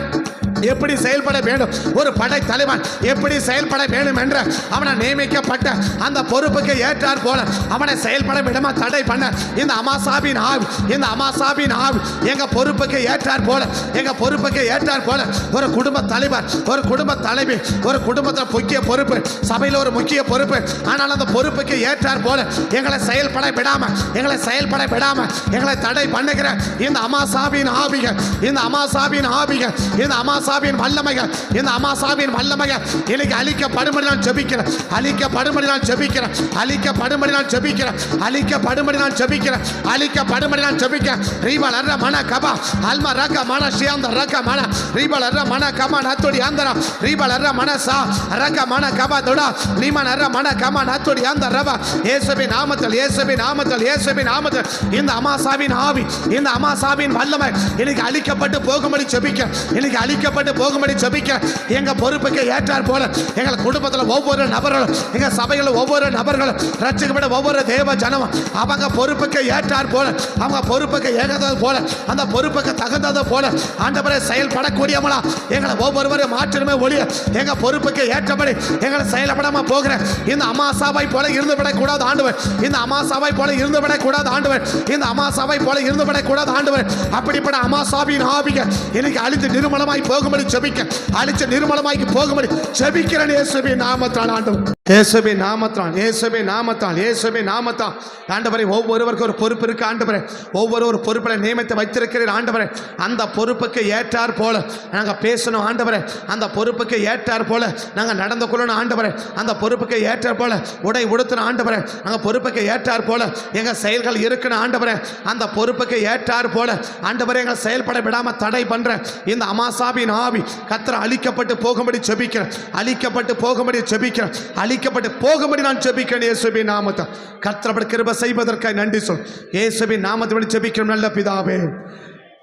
எப்படி செயல்பட வேண்டும், ஒரு படை தலைவன் எப்படி செயல்பட வேண்டும் என்று அவனை நியமிக்கப்பட்ட அந்த பொறுப்புக்கு ஏற்றார் போல அவனை செயல்பட விடாம தடை பண்ண இந்த அமாசாவின் ஆவி, இந்த அமாசாவின் ஆவி எங்க பொறுப்புக்கு ஏற்றார் போல, எங்க பொறுப்புக்கு ஏற்றார் போல ஒரு குடும்ப தலைவர், ஒரு குடும்ப தலைவி, ஒரு குடும்பத்தில் முக்கிய பொறுப்பு, சபையில் ஒரு முக்கிய பொறுப்பு, ஆனால் அந்த பொறுப்புக்கு ஏற்றார் போல எங்களை செயல்பட விடாம, எங்களை செயல்பட விடாம எங்களை தடை பண்ணுகிற இந்த அமாசாவின் ஆவிகள், இந்த அமாசாவின் ஆவிகள், இந்த அமாசாவின் வல்லமைகள், இந்த அமாசாவின் வல்லமைகள் இன்னைக்கு அழிக்கப்படும்படி நான் ஜெபிக்கிறேன், அழிக்கப்படும்படி நான் ஜெபிக்கிறேன், அழிக்கப்படும்படி நான் ஜெபிக்கிறேன், அழிக்கப்படும்படி நான் ஜெபிக்கிறேன், அழிக்கப்படும்படி நான் ஜெபிக்கிறேன். ரீபல் அற மன கபா அல்மா ரக மன ஷியாந்த ரக மன ரீபல் அற மன கமா நாத்தோடி ஆந்தரா ரீபல் அற மன சா ரக மன கபா தொடா நீமன் அற மன கமா நாத்தோடி ஆந்த ரபா. இயேசுவின் நாமத்தில், இயேசுவின் நாமத்தில், இயேசுவின் நாமத்தில் இந்த அமாசாவின் ஆவி, இந்த அமாசாவின் வல்லமை இன்னைக்கு அழிக்கப்பட்டு போகும்படி ஜெபிக்கிறேன், இன்னைக்கு அழிக்கப்பட்டு அழிக்கப்பட்டு போகும்படி ஜெபிக்க எங்க பொறுப்புக்கு ஏற்றார் போல எங்கள் குடும்பத்தில் ஒவ்வொரு நபர்களும் எங்க சபையில் ஒவ்வொரு நபர்களும் ரட்சிக்கப்பட்ட ஒவ்வொரு தேவ ஜனமும் அவங்க பொறுப்புக்கு ஏற்றார் போல அவங்க பொறுப்புக்கு ஏகதது போல அந்த பொறுப்புக்கு தகுந்தது போல ஆண்டவரே செயல்படக்கூடியவங்களா எங்களை ஒவ்வொருவரும் மாற்றமே ஒழிய எங்க பொறுப்புக்கு ஏற்றபடி எங்களை செயல்படாம போகிற இந்த அமாசாவை போல இருந்துவிடக் கூடாது ஆண்டவர். இந்த அமாசாவை போல இருந்துவிடக் கூடாது ஆண்டவர். இந்த அமாசாவை போல இருந்துவிடக் கூடாது ஆண்டவர். அப்படிப்பட்ட அமாசாவின் ஆவிக எனக்கு அழித்து நிர்மலமாய் போகும்படி ஜெபிக்க அழித்து நிர்மலமாய் போகும்படி ஜெபிக்கிறேன் இயேசுவின் நாமத்தால் ஆண்டவர். இயேசுவின் நாமத்தால் இயேசுவின் நாமத்தால் இயேசுவின் நாமத்தால் ஆண்டவரே ஒவ்வொருவருக்கும் ஒரு பொறுப்பு இருக்கு ஆண்டவரே. ஒவ்வொரு பொறுப்பில் நியமித்து வைத்திருக்கிறீர் ஆண்டவரே. அந்த பொறுப்புக்கு ஏற்றார் போல நாங்கள் பேசணும் ஆண்டவரே. அந்த பொறுப்புக்கு ஏற்றார் போல நாங்கள் நடந்து கொள்ளணும் ஆண்டவரே. அந்த பொறுப்புக்கு ஏற்றார் போல உடை உடுத்தணும் ஆண்டவரே. நாங்கள் பொறுப்புக்கு ஏற்றார் போல எங்கள் செயல்கள் இருக்கணும் ஆண்டவரே. அந்த பொறுப்புக்கு ஏற்றார் போல ஆண்டவரே எங்கள் செயல்பட விடாமல் தடை பண்ற இந்த அமாசாவின் ஆவி கர்த்தர் அழிக்கப்பட்டு போகும்படி ஜெபிக்கிறேன். அழிக்கப்பட்டு போகும்படி ஜெபிக்கிறேன். அழிக்கப்பட்டு போகும்படி நான் ஜெபிக்கிறேன் இயேசுவின் நாமத்தால். கர்த்தர் கிருபை செய்வதற்காக நன்றி சொல். இயேசுவின் நாமத்தில் ஜெபிக்கிறோம் நல்ல பிதாவே.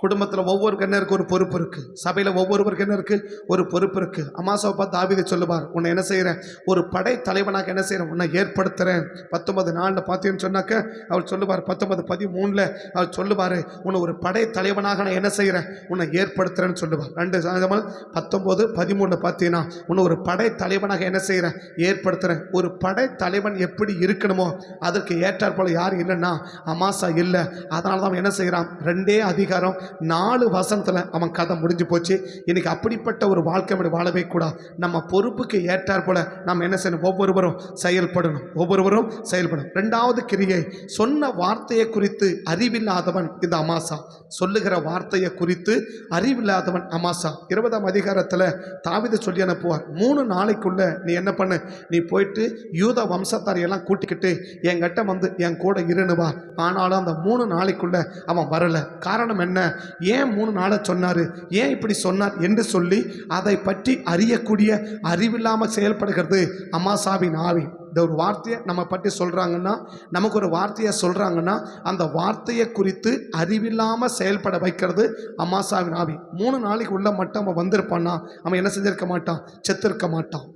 குடும்பத்தில் ஒவ்வொருக்கு என்ன இருக்குது? ஒரு பொறுப்பு இருக்குது. சபையில் ஒவ்வொருவருக்கு என்ன இருக்குது? ஒரு பொறுப்பு இருக்குது. அமாசாவை பார்த்து தாவீது சொல்லுவார், உன்னை என்ன செய்கிறேன்? ஒரு படை தலைவனாக என்ன செய்கிறேன்? உன்னை ஏற்படுத்துகிறேன். 19:4 பார்த்தீங்கன்னு சொன்னாக்க அவர் சொல்லுவார். 19:13 அவர் சொல்லுவார், உன்னை ஒரு படை தலைவனாக நான் என்ன செய்கிறேன்? உன்னை ஏற்படுத்துகிறேன்னு சொல்லுவார். 2 சாமுவேல் 19:13 பார்த்தீங்கன்னா உன்னை ஒரு படை தலைவனாக என்ன செய்கிறேன்? ஏற்படுத்துகிறேன். ஒரு படை தலைவன் எப்படி இருக்கணுமோ அதற்கு ஏற்றார் போல யார் இல்லைன்னா அமாசா இல்லை. அதனால தான் அவன் என்ன செய்கிறான்? 2 அதிகாரம் 4 வசனத்தில் அவன் கதை முடிஞ்சு போச்சு. இன்னைக்கு அப்படிப்பட்ட ஒரு வாழ்க்கை வாழவே கூடாது. நம்ம பொறுப்புக்கு ஏற்றார் போல நம்ம என்ன செய்யணும்? ஒவ்வொருவரும் செயல்படணும். ஒவ்வொருவரும் செயல்படணும். 2வது கிரியை, சொன்ன வார்த்தையை குறித்து அறிவில்லாதவன் இந்த அமாசா. சொல்லுகிற வார்த்தையை குறித்து அறிவில்லாதவன் அமாசா. 20ஆம் அதிகாரத்தில் தாவீது சொல்லி அனுப்புவார், 3 நாளைக்குள்ள நீ என்ன பண்ணு? நீ போயிட்டு யூத வம்சத்தாரையெல்லாம் கூட்டிக்கிட்டு என்கிட்ட வந்து என் கூட இருணுவா. ஆனாலும் அந்த 3 நாளைக்குள்ள அவன் வரல. காரணம் என்ன? ஏன் 3 நாளை சொன்னார்? ஏன் இப்படி சொன்னார் என்று சொல்லி அதை பற்றி அறியக்கூடிய அறிவில்லாமல் செயல்படுகிறது அமாசாவின் ஆவி. இந்த ஒரு வார்த்தையை நம்ம பற்றி சொல்கிறாங்கன்னா, நமக்கு ஒரு வார்த்தையை சொல்கிறாங்கன்னா அந்த வார்த்தையை குறித்து அறிவில்லாமல் செயல்பட வைக்கிறது அமாசாவின் ஆவி. 3 நாளைக்கு உள்ள மட்டும் அவன் வந்திருப்பான்னா அவன் என்ன செஞ்சிருக்க மாட்டான்? செத்திருக்க மாட்டான்.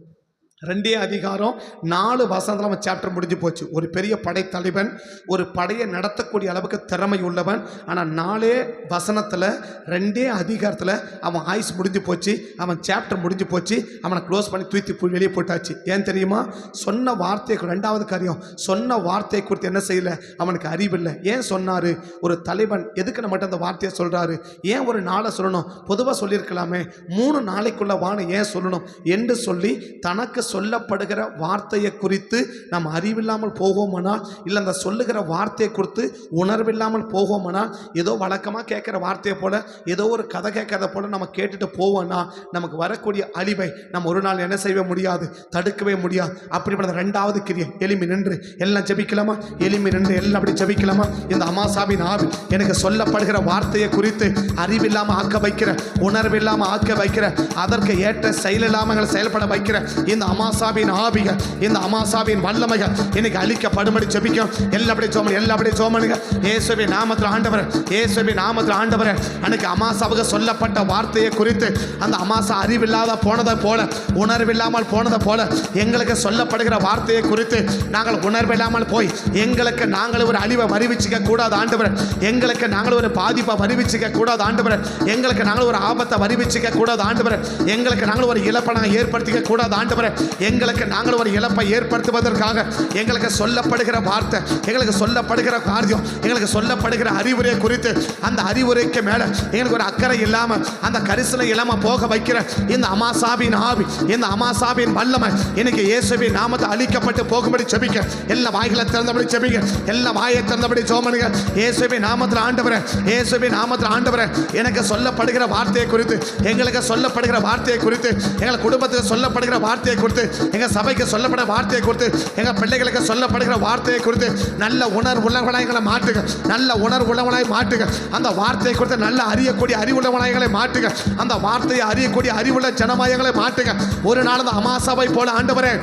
2 அதிகாரம் 4 வசனத்தில் அவன் சாப்டர் முடிஞ்சு போச்சு. ஒரு பெரிய படைத்தலைவன், ஒரு படையை நடத்தக்கூடிய அளவுக்கு திறமை உள்ளவன். ஆனால் 4 வசனத்தில் 2 அதிகாரத்தில் அவன் ஆயுஸ் முடிஞ்சு போச்சு. அவன் சாப்டர் முடிஞ்சு போச்சு. அவனை க்ளோஸ் பண்ணி தூக்கி வெளியே போட்டாச்சு. ஏன் தெரியுமா? சொன்ன வார்த்தையை 2வது காரியம், சொன்ன வார்த்தையை குறித்து என்ன செய்யலை? அவனுக்கு அறிவில்லை. ஏன் சொன்னார்? ஒரு தலைவன் எதுக்கு நம்ம அந்த வார்த்தையை சொல்கிறாரு? ஏன் ஒரு நாளை சொல்லணும்? பொதுவாக சொல்லியிருக்கலாமே, 3 நாளைக்குள்ள வான்னு ஏன் சொல்லணும் என்று சொல்லி தனக்கு சொல்லப்படுகிற வார்த்தையை குறித்து நாம் அறிவில்லாமல் போவோமானால், இல்லை அந்த சொல்லுகிற வார்த்தையை குறித்து உணர்வில்லாமல் போவோமானால், ஏதோ வழக்கமாக கேட்குற வார்த்தையை போல, ஏதோ ஒரு கதை கேட்கறத போல நம்ம கேட்டுட்டு போவோம்னா நமக்கு வரக்கூடிய அழிவை நம்ம ஒரு நாள் என்ன செய்ய முடியாது? தடுக்கவே முடியாது. அப்படிப்பட்ட 2வது கிரியை, எளிமை நின்று எல்லாம் ஜெபிக்கலாமா? எளிமை நின்று எல்லாம் அப்படி ஜெபிக்கலாமா? இந்த அமாசாவின் ஆவி எனக்கு சொல்லப்படுகிற வார்த்தையை குறித்து அறிவில்லாமல் ஆக்க வைக்கிற, உணர்வில்லாமல் ஆக்க வைக்கிற, அதற்கு ஏற்ற செயல் இல்லாமல் செயல்பட வைக்கிற இந்த அமாசாவின் ஆவிகள், இந்த அமாசாவின் வல்லமைகள் இன்னைக்கு அழிக்கப்படும்படி ஜெபிக்கும். எல்லாபடி சோமனுங்க இயேசுவின் நாமத்தில் ஆண்டவரே. இயேசுவின் நாமத்தில் ஆண்டவரே. அன்னைக்கு அமாசாவுக்கு சொல்லப்பட்ட வார்த்தையை குறித்து அந்த அமாசா அறிவில்லாத போனதை போல, உணர்வில்லாமல் போனதை போல எங்களுக்கு சொல்லப்படுகிற வார்த்தையை குறித்து நாங்கள் உணர்வில்லாமல் போய் எங்களுக்கு நாங்கள் ஒரு அழிவை வருவிச்சிக்க கூடாது ஆண்டவரே. எங்களுக்கு நாங்கள் ஒரு பாதிப்பை வருவிச்சிக்க கூடாது ஆண்டவரே. எங்களுக்கு நாங்கள் ஒரு ஆபத்தை வருவிச்சிக்க கூடாது ஆண்டவரே. எங்களுக்கு நாங்கள் ஒரு இழப்பை நாங்கள் ஏற்படுத்திக்க கூடாது ஆண்டவரே. எங்களுக்கு நாங்கள் ஒரு இழப்பை ஏற்படுத்துவதற்காக எங்களுக்கு சொல்லப்படுகிற வார்த்தை, எங்களுக்கு சொல்லப்படுகிற காரியம், எங்களுக்கு சொல்லப்படுகிற அறிவுரை குறித்து அந்த அறிவுரைக்கு மேலே எங்களுக்கு ஒரு அக்கறை இல்லாமல் அந்த கரிசனை இல்லாமல் போக வைக்கிற இந்த அமாசாவின் ஆவி, இந்த அமாசாவின் வல்லமை இன்னைக்கு இயேசுவின் நாமத்தை அழிக்கப்பட்டு போகும்படி ஜெபிக்க. எல்லா வாய்களை திறந்தபடி ஜெபிக்க. எல்லா வாயை திறந்தபடி ஜெபமனுங்க. இயேசுவின் நாமத்தில் ஆண்டவரே. இயேசுவின் நாமத்தில் ஆண்டவரே. எனக்கு சொல்லப்படுகிற வார்த்தையை குறித்து, எங்களுக்கு சொல்லப்படுகிற வார்த்தையை குறித்து, எங்கள் குடும்பத்துக்கு சொல்லப்படுகிற வார்த்தையை குறித்து, எங்கள் சபைக்கு சொல்லப்படுற வார்த்தையை குறித்து, எங்கள் பிள்ளைகளுக்கு சொல்லப்படுகிற வார்த்தையை குறித்து நல்ல உணர்வுள்ளவனாய் எங்களை மாட்டுங்க. நல்ல உணர்வுள்ளவனாய் மாட்டுங்க. அந்த வார்த்தையை குறித்து நல்ல அறியக்கூடிய அறிவுள்ளவனாய்களை மாட்டுங்க. அந்த வார்த்தையை அறியக்கூடிய அறிவுள்ள ஜனமாயங்களை மாட்டுங்க. ஒரு நாள் அந்த அமாசாவை போல ஆண்டவரே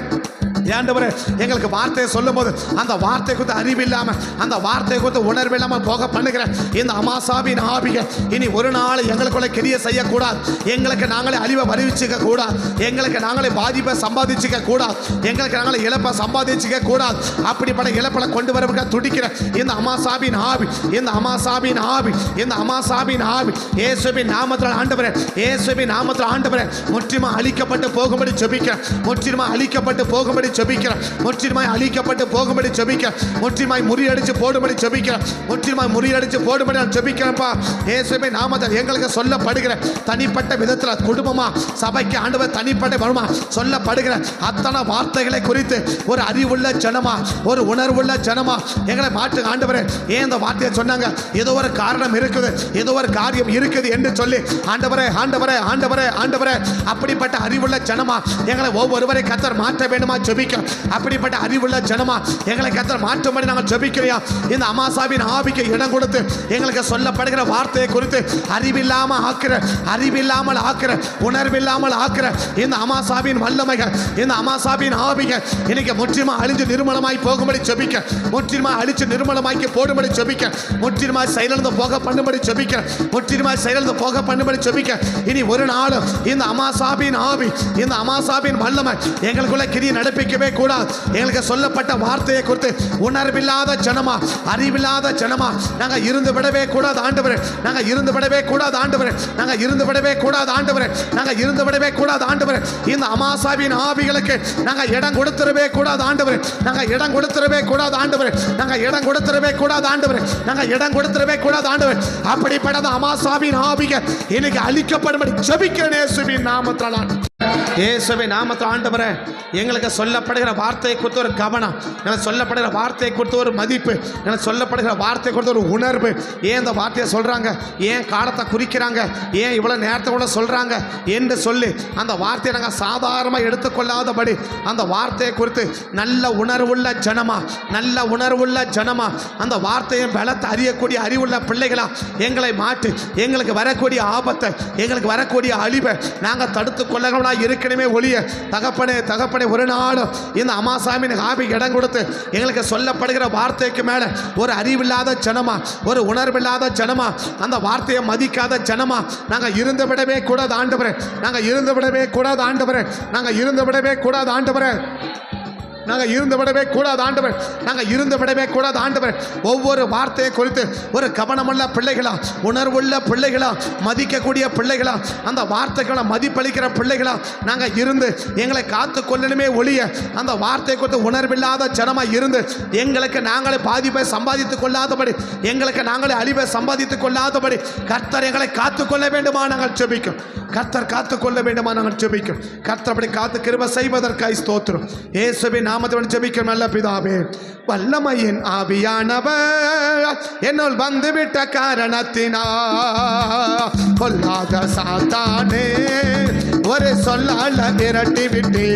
ஆண்டவரே எங்களுக்கு வார்த்தையை சொல்லும் போது அந்த வார்த்தை குறித்து அறிவு இல்லாம, அந்த வார்த்தை குறித்து உணர்வு இல்லாம போக பண்ணுகிற இந்த அமாசாவின் ஆவிகள் இனி ஒரு நாள் எங்களுக்குள்ள கிரியை செய்யக்கூடாது. எங்களுக்கு நாங்களே அழிவை வருவிச்சுக்க கூடாது. எங்களுக்கு நாங்களே பாதிப்பை சம்பாதிச்சுக்க கூடாது. எங்களுக்கு நாங்களே இழப்பை சம்பாதிச்சுக்க கூடாது. அப்படிப்பட்ட இழப்பை கொண்டு வரவுக்க துடிக்கிற இந்த அமாசாவின் ஆவி, இந்த அமாசாவின் ஆவி, இந்த அமாசாவின் ஆவி இயேசுவின் நாமத்தில் ஆண்டவரே, இயேசுவின் நாமத்தில் ஆண்டவரே முற்றிலுமா அழிக்கப்பட்டு போகும்படி ஜெபிக்கிறேன். முற்றிலுமா அழிக்கப்பட்டு போகும்படி ஜெபிக்கிறேன். முற்றிலுமாய் அழிக்கப்பட்டு போகும்படி ஜெபிக்கிறேன். முற்றிலுமாய் முறியடிச்சு போடும்படி ஜெபிக்கிறேன். முற்றிலுமாய் முறியடிச்சு போடும்படி நான் ஜெபிக்கிறேன்ப்பா. இயேசுவின் நாமத்தில் எங்களுக்கு சொல்லப்படுகிற தனிப்பட்ட விதத்தில் குடும்பமா சபைக்கு ஆண்டவர் தனிப்பட்ட வருமா சொல்லப்படுகிற அத்தனை வார்த்தைகளை குறித்து ஒரு அறிவுள்ள ஜனமா, ஒரு உணர்வுள்ள ஜனமா எங்களை மாற்று ஆண்டவரே. ஏன் இந்த வார்த்தையை சொன்னாங்க? ஏதோ ஒரு காரணம் இருக்குது, ஏதோ ஒரு காரியம் இருக்குது என்று சொல்லி ஆண்டவரே ஆண்டவரே ஆண்டவரே ஆண்டவரே அப்படிப்பட்ட அறிவுள்ள ஜனமா எங்களை ஒவ்வொருவரை கர்த்தர் மாற்ற வேண்டுமா ஜெபிக்கிறோம். அப்படிப்பட்ட அறிவுள்ள ஜனமா எங்களை கர்த்தர் மாற்றும்படி நாங்கள் ஜெபிக்கிறோம். இந்த அமாசாவின் ஆவிக்கு இடம் கொடுத்து எங்களுக்கு சொல்லப்படுகிற வார்த்தையை குறித்து அறிவில்லாமல் ஆக்கிற, அறிவில்லாமல் ஆக்கிற, உணர்வில்லாமல் ஆக்கிற இந்த அமாசாவின் வல்லமைகள், இந்த அமாசாவின் ஆவிகள் இன்னைக்கு முற்றிலுமா அழிஞ்சு நிர்மலமாய் போகும்படி ஜெபிக்க, முற்றிலுமா அழிச்சு நிர்மலமாக்கி போடும்படி ஜெபிக்க, முற்றிலுமா செயலிழந்து போக பண்ணும்படி ஜெபிக்க, முற்றிலுமா செயலிழந்து போக பண்ணும்படி ஜெபிக்க. இனி ஒரு நாளும் இந்த அமாசாவின் ஆவி, இந்த அமாசாவின் வல்லமை எங்களுக்குள்ள கிரியை நடப்பிக்கவே கூடாது. எங்களுக்கு சொல்லப்பட்ட வார்த்தையை குறித்து உணர்வில்லாத ஜனமா, அறிவில்லாத ஜனமா நாங்கள் இருந்து விடவே கூடாது ஆண்டவரே. நாங்கள் இருந்து விடவே கூடாது ஆண்டவரே. நாங்கள் இருந்து விடவே கூடாது ஆண்டவரே. நாங்கள் இருந்து விடவே கூடாது ஆண்டவரே. இந்த அமாசாவின் ஆவிகளுக்கு நாங்கள் இடம் கொடுத்துடவே கூடாது ஆண்டவரே. நாங்கள் இடம் கொடுத்துடவே கூடாது ஆண்டவரே. நாங்கள் இடம் கொடுத்துடவே கூடாது ஆண்டவரே. நாங்கள் இடம் கொடுத்துடவே கூடாது ஆண்டவரே. அப்படிப்பட்ட அமாசாவின் ஆவிகள் இன்னைக்கு அழிக்கப்படும்படி ஜெபிக்கிறேன் இயேசுவின் நாமத்தால். இயேசுவின் நாமத்தில் ஆண்டவரே எங்களுக்கு சொல்லப்படுகிற வார்த்தையை குறித்து ஒரு கவனம், எனக்கு சொல்லப்படுகிற வார்த்தையை குறித்து ஒரு மதிப்பு, எனக்கு சொல்லப்படுகிற வார்த்தையை குறித்து ஒரு உணர்வு. ஏன் இந்த வார்த்தையை சொல்கிறாங்க, ஏன் காலத்தை குறிக்கிறாங்க, ஏன் இவ்வளோ நேரத்தை கூட சொல்கிறாங்க என்று சொல்லி அந்த வார்த்தையை நாங்கள் சாதாரணமாக எடுத்துக்கொள்ளாதபடி அந்த வார்த்தையை குறித்து நல்ல உணர்வுள்ள ஜனமா, நல்ல உணர்வுள்ள ஜனமா அந்த வார்த்தையை பலத்தை அறியக்கூடிய அறிவுள்ள பிள்ளைகளா எங்களை மாற்றி எங்களுக்கு வரக்கூடிய ஆபத்தை, எங்களுக்கு வரக்கூடிய அழிவை நாங்கள் தடுத்து கொள்ளலாம் இருக்கணுமே ஒழிய தகப்பனே தகப்பனே ஒரு நாளும் இந்த அமாசாவின் ஆவி இடம் கொடுத்து எங்களுக்கு சொல்லப்படுகிற வார்த்தைக்கு மேல ஒரு அறிவில்லாத ஜனமா, ஒரு உணர்வில்லாத ஜனமா, அந்த வார்த்தையை மதிக்காத ஜனமா நாங்கள் இருந்து விடவே கூடாது ஆண்டவரே. நாங்கள் இருந்து விடவே கூடாது ஆண்டவரே. நாங்கள் இருந்து விடவே கூடாது ஆண்டவரே. நாங்கள் இருந்து விடவே கூடாது ஆண்டவர். நாங்கள் இருந்து விடவே கூடாது ஆண்டவர். ஒவ்வொரு வார்த்தையை குறித்து ஒரு கவனமுள்ள பிள்ளைகளா, உணர்வுள்ள பிள்ளைகளா, மதிக்கக்கூடிய பிள்ளைகளா, அந்த வார்த்தைகளை மதிப்பளிக்கிற பிள்ளைகளா நாங்கள் இருந்து எங்களை காத்து கொள்ளணுமே ஒழிய அந்த வார்த்தை குறித்து உணர்வில்லாத ஜனமாக இருந்து எங்களுக்கு நாங்களே பாதிப்பை சம்பாதித்துக் கொள்ளாதபடி, எங்களுக்கு நாங்களே அழிவை சம்பாதித்துக் கொள்ளாதபடி கர்த்தர் எங்களை காத்துக்கொள்ள வேண்டுமா நாங்கள் ஜெபிக்கும். கர்த்தர் காத்துக்கொள்ள வேண்டுமா நாங்கள் ஜெபிக்கும். கர்த்தர் அப்படி காத்து கிருபை செய்வதற்காய் ஸ்தோத்திரம். இயேசுவின் நாமத்துடன் ஜெபிக்கும் நல்ல பிதாவே. வல்லமையின் ஆவியானவர் என்னுள் வந்துவிட்ட காரணத்தினால் பொல்லாத சாத்தானே ஒரு சொல்லால விரட்டி விட்டே.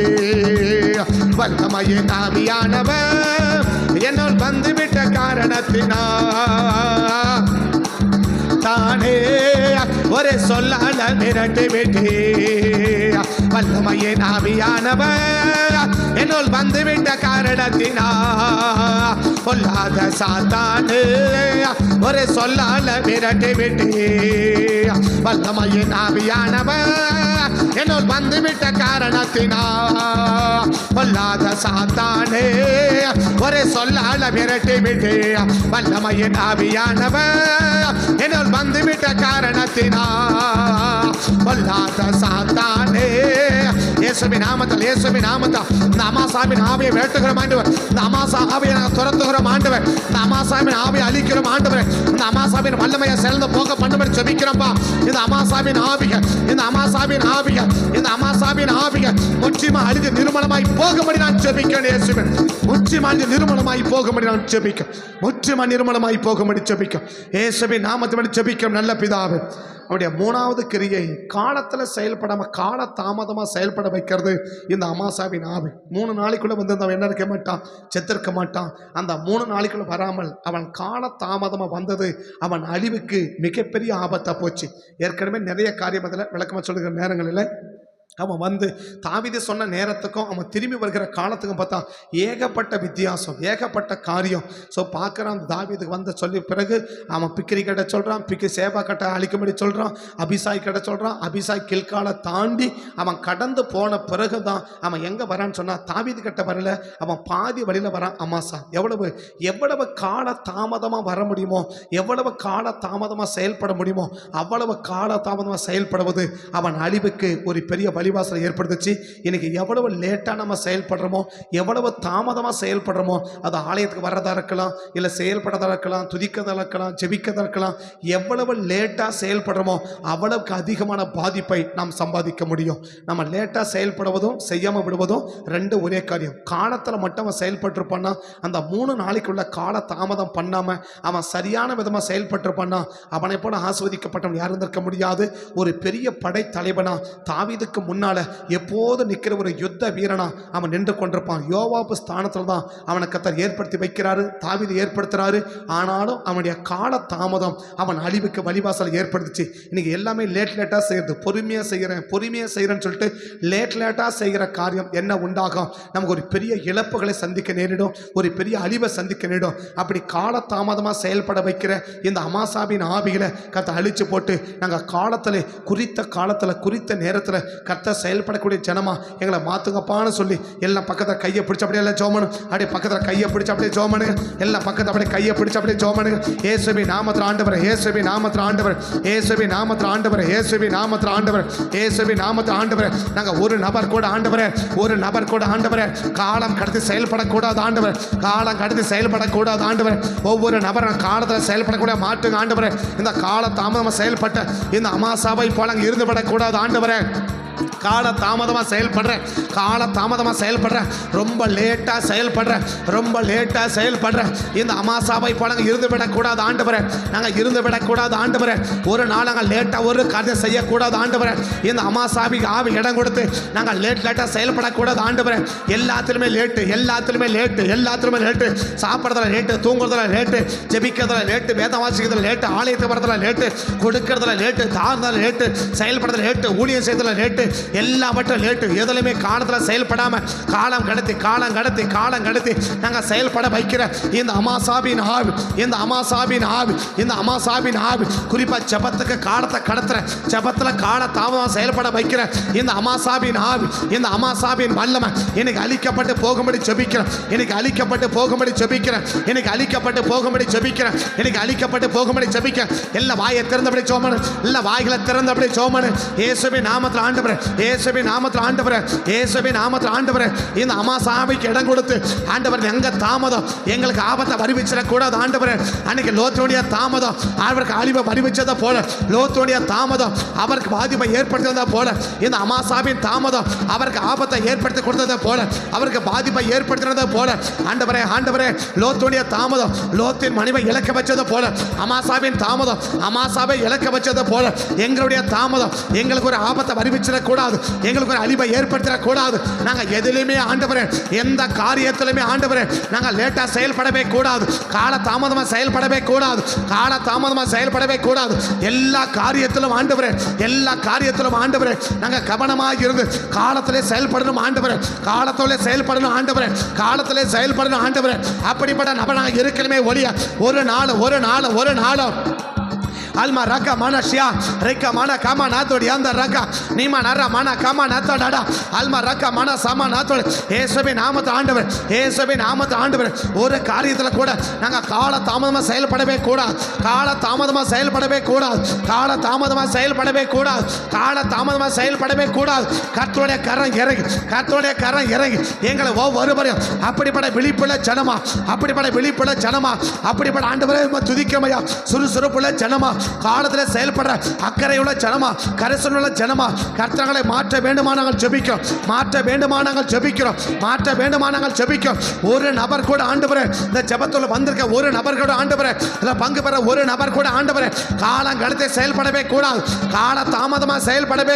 வல்லமையின் ஆவியானவர் என்னுள் வந்துவிட்ட காரணத்தினால் தானே ஒரு சொல்லால விரட்டி விட்டே. வல்லமையின் ஆவியானவர் என்னுள் வந்துவிட்ட காரணத்தினால் பொல்லாத சாத்தானே ஒரு சொல்லால விரட்டி விட்டே. வல்லமையின் ஆவியானவர் என்னுள் வந்துவிட்ட காரணத்தினால் பொல்லாத சாத்தானே ஒரு சொல்லால விரட்டி விட்டே. வல்லமையின் ஆவியானவர் என்னுள் வந்துவிட்ட காரணத்தினால் பொல்லாத சாத்தானே. இயேசுவின் நாமத்தில், இயேசுவின் நாமத்தில் இந்த அமாசாவின் ஆவியை வேட்டுகிறோம் ஆண்டவர். இந்த அமாசா ஆவியை நாங்கள் துரத்துகிறோம் ஆண்டவர். இந்த அமாசாவின் ஆவியை அழிக்கிறோம் ஆண்டவர். இந்த அமாசாவின் வல்லமையை சேர்ந்து போக பண்ணும்படி ஜெபிக்கிறோம்ப்பா. இந்த அமாசாவின் ஆவிகள், இந்த அமாசாவின் ஆவிகள், இந்த அமாசாவின் ஆவிகள் முற்றிலுமா அழிந்து நிர்மலமாய் போகும்படி நான் ஜெபிக்கிறேன் இயேசுவின். முற்றிலுமா அழிந்து நிர்மலமாய் போகும்படி நான் ஜெபிக்கிறேன். முற்றிலுமா நிர்மலமாய் போகும்படி ஜெபிக்கிறேன் இயேசுவின் நாமத்தை ஜெபிக்கிறோம் நல்ல பிதாவே. அவருடைய மூணாவது கிரியை காலத்தில் செயல்படாமல் கால தாமதமாக செயல்பட வைக்கிறது இந்த அமாசாவின் ஆவி. 3 நாளைக்குள்ளே வந்து அவன் என்ன இருக்க மாட்டான், செத்திருக்க மாட்டான். அந்த 3 நாளைக்குள்ளே வராமல் அவன் கால தாமதமாக வந்தது அவன் அழிவுக்கு மிகப்பெரிய ஆபத்தாக போச்சு. ஏற்கனவே நிறைய காரியம் அதில் விளக்கமாக சொல்லுகிற நேரங்களில் அவன் வந்து தாவீது சொன்ன நேரத்துக்கும் அவன் திரும்பி வருகிற காலத்துக்கும் பார்த்தா ஏகப்பட்ட வித்தியாசம், ஏகப்பட்ட காரியம். ஸோ பார்க்குறான் தாவீதுக்கு வந்து சொல்லி பிறகு அவன் பிக்கிரி கிட்ட சொல்கிறான், சேபா கிட்ட அழிக்கும்படி சொல்கிறான், அபிசாய் கிட்ட சொல்கிறான். அபிசாய் கில்காலை தாண்டி அவன் கடந்து போன பிறகு தான் அவன் எங்கே வரான்னு சொன்னால் தாவீது கிட்ட வரல, அவன் பாதி வழியில் வரான். அமாசா எவ்வளவு கால தாமதமாக வர முடியுமோ, எவ்வளவு கால தாமதமாக செயல்பட முடியுமோ அவ்வளவு கால தாமதமாக செயல்படுவது அவன் அழிவுக்கு ஒரு பெரிய வழிவாசலை ஏற்படுத்துச்சு. இன்னைக்கு எவ்வளவு லேட்டாக நம்ம செயல்படுறோமோ, எவ்வளவு தாமதமாக செயல்படுறோமோ, அது ஆலயத்துக்கு வர்றதா இருக்கலாம், இல்லை செயல்படுறதா இருக்கலாம், துதிக்கதா இருக்கலாம், ஜெபிக்கதா இருக்கலாம், எவ்வளவு லேட்டாக செயல்படுறோமோ அவ்வளவுக்கு அதிகமான பாதிப்பை நாம் சம்பாதிக்க முடியும். நம்ம லேட்டாக செயல்படுவதும் செய்யாமல் விடுவதும் ரெண்டு ஒரே காரியம். காலத்தில் மட்டும் அவன் செயல்பட்டுருப்பான்னா, அந்த 3 நாளைக்குள்ள கால தாமதம் பண்ணாமல் அவன் சரியான விதமாக செயல்பட்டுருப்பான்னா அவனை போல ஆஸ்வதிக்கப்பட்டவன் யாரும் இருக்க முடியாது. ஒரு பெரிய படை தலைவனா தாவீதுக்கு முன்னால எப்போது நிற்கிற ஒரு யுத்த வீரனா அவன் நின்று கொண்டிருப்பான். யோவாபு ஸ்தானத்தில் தான் அவனை கர்த்தர் ஏற்படுத்தி வைக்கிறாரு, தாவீது ஏற்படுத்துறாரு. ஆனாலும் அவனுடைய கால தாமதம் அவன் அழிவுக்கு வழிவாசலை ஏற்படுத்துச்சு. இன்னைக்கு எல்லாமே லேட்டாக செய்யறது, பொறுமையாக செய்கிறேன்னு சொல்லிட்டு லேட்டாக செய்கிற காரியம் என்ன உண்டாகும்? நமக்கு ஒரு பெரிய இழப்புகளை சந்திக்க நேரிடும், ஒரு பெரிய அழிவை சந்திக்க நேரிடும். அப்படி கால தாமதமாக செயல்பட வைக்கிற இந்த அமாசாவின் ஆவிகளை கர்த்தர் அழிச்சு போட்டு நாங்கள் காலத்தில் குறித்த நேரத்தில் கர்த்தர் செயல்படக்கூடிய ஜனமா எங்களை மாற்றுங்கப்பான்னு சொல்லி எல்லாம் பக்கத்தில் கையை பிடிச்ச அப்படியே எல்லாம் ஜோமனு, அப்படியே பக்கத்தில் கையை பிடிச்ச அப்படியே ஜோமனுங்க, எல்லாம் பக்கத்தில் அப்படியே கையை பிடிச்ச அப்படியே ஜோமனுங்க. இயேசுவின் நாமத்தில் ஆண்டவர், இயேசுவின் நாமத்தில் ஆண்டவர், இயேசுவின் நாமத்தில் ஆண்டவர், இயேசுவின் நாமத்தில் ஆண்டவர், இயேசுவின் நாமத்தில் ஆண்டவர். நாங்கள் ஒரு நபர் கூட ஆண்டவரே காலம் கடத்தி செயல்படக்கூடாது ஆண்டவர், காலம் கடத்தி செயல்படக்கூடாது ஆண்டவர். ஒவ்வொரு நபரும் காலத்தில் செயல்படக்கூடிய மாற்றுங்க ஆண்டவரே. இந்த கால தாமதமாக செயல்பட்ட இந்த அமாசாவை போல அங்கே இருந்து விடக்கூடாது ஆண்டவரே. கால தாமதமாக செயல்படுற ரொம்ப லேட்டாக செயல்படுற இந்த அமாசாவை போல இருந்து விடக்கூடாது ஆண்டவரே. நாங்கள் இருந்து விடக்கூடாது ஆண்டவரே. ஒரு நாள் நாங்கள் லேட்டாக ஒரு காரியம் செய்யக்கூடாது ஆண்டவரே. இந்த அமாசாவிக்கு ஆவி இடம் கொடுத்து நாங்கள் லேட்டாக செயல்படக்கூடாது ஆண்டவரே. எல்லாத்துலேயுமே லேட்டு, சாப்பிட்றதுல லேட்டு, தூங்குறதுல லேட்டு, ஜெபிக்கிறதுல லேட்டு, வேதம் வாசிக்கிறதுல லேட்டு, ஆலயத்துக்கு வரதுல லேட்டு, கொடுக்கறதுல லேட்டு, தாழ்ந்ததுல லேட்டு, செயல்படுறதுல லேட்டு, ஊழியம் செய்யறதுல லேட்டு, எல்லாவற்றும் லேட்டு. எதுலையுமே காலத்தில் செயல்படாமல் காலம் கடத்தி நாங்கள் செயல்பட வைக்கிற இந்த அமாசாவின் ஆவி குறிப்பாக ஜெபத்துக்கு காலத்தை கடத்துற, ஜெபத்தில் கால தாமதம் செயல்பட வைக்கிற இந்த அமாசாவின் வல்லமை எனக்கு அழிக்கப்பட்டு போகும்படி ஜெபிக்கிறேன். எல்லா வாயை திறந்தபடி சோமனு, எல்லா வாய்களை திறந்தபடி சோமனு. இயேசுவின் நாமத்தில் ஆண்டவரே, இயேசுவின் நாமத்தில் ஆண்டவரே. இந்த அமாசாவிக்கு இடம் கொடுத்து ஆண்டவர் எங்க தாமதம் எங்களுக்கு ஆபத்தை வருவிச்சிடக்கூடாது ஆண்டவரே. அன்னைக்கு லோத்துடைய தாமதம் அவருக்கு அழிவை வருவிச்சதை போல, லோத்துடைய தாமதம் அவருக்கு பாதிப்பை ஏற்படுத்தியதை போல, இந்த அமாசாவின் தாமதம் அவருக்கு ஆபத்தை ஏற்படுத்தி கொடுத்ததை போல, அவருக்கு பாதிப்பை ஏற்படுத்தினதை போல ஆண்டவரே லோத்துடைய தாமதம் லோத்தின் மனைவை இழக்க வச்சதை போல, அமாசாவின் தாமதம் அமாசாவை இழக்க வச்சதை போல எங்களுடைய தாமதம் எங்களுக்கு ஒரு ஆபத்தை வருவிச்சிடக்கூடாது, எங்களுக்கு ஒரு அழிவை ஏற்படுத்திடக்கூடாது. நாங்கள் எதிலுமே ஆண்டவரே, எந்த காரியத்திலுமே ஆண்டவரே நாங்கள் லேட்டாக செயல்படவே கூடாது, கால தாமதமாக செயல்படவே கூடாது. எல்லா காரியத்திலும் ஆண்டவரே நாங்கள் கவனமாக இருந்து காலத்திலே செயல்படணும் ஆண்டவரே, காலத்திலே செயல்படணும் ஆண்டவரே. அப்படிப்பட்ட நபனாக இருக்கணுமே ஒழிய ஒரு நாள் Alma raka mana shia reka mana kama nato dianda raka nima nara mana kama nato dada alma raka mana sama nato இயேசுவின் நாமத்தில் ஆண்டவர் ஒரு காரியத்தில் கூட நாங்கள் கால தாமதமாக செயல்படவே கூடாது. கர்த்தருடைய கரம் இறங்கி எங்களை ஒவ்வொருவரையும் அப்படிப்பட்ட விழிப்புள்ள ஜனமா அப்படிப்பட்ட ஆண்டவரே துதிக்கமையா சுறுசுறுப்புள்ள ஜனமா, காலத்தில் செயல்படுற அக்கறையுள்ள ஜனமா, கரிசனுள்ள ஜனமா, கர்த்தர்களை மாற்ற வேண்டுமா நாங்கள் ஜெபிக்கிறோம். ஒரு நபர் கூட ஆண்டவரே, இந்த ஜெபத்துல வந்திருக்க ஒரு நபர் கூட ஆண்டவரே, இதுல பங்கு பெற ஒரு நபர் கூட ஆண்டவரே காலம் கடத்தி செயல்படவே கூடாது, கால தாமதமா செயல்படவே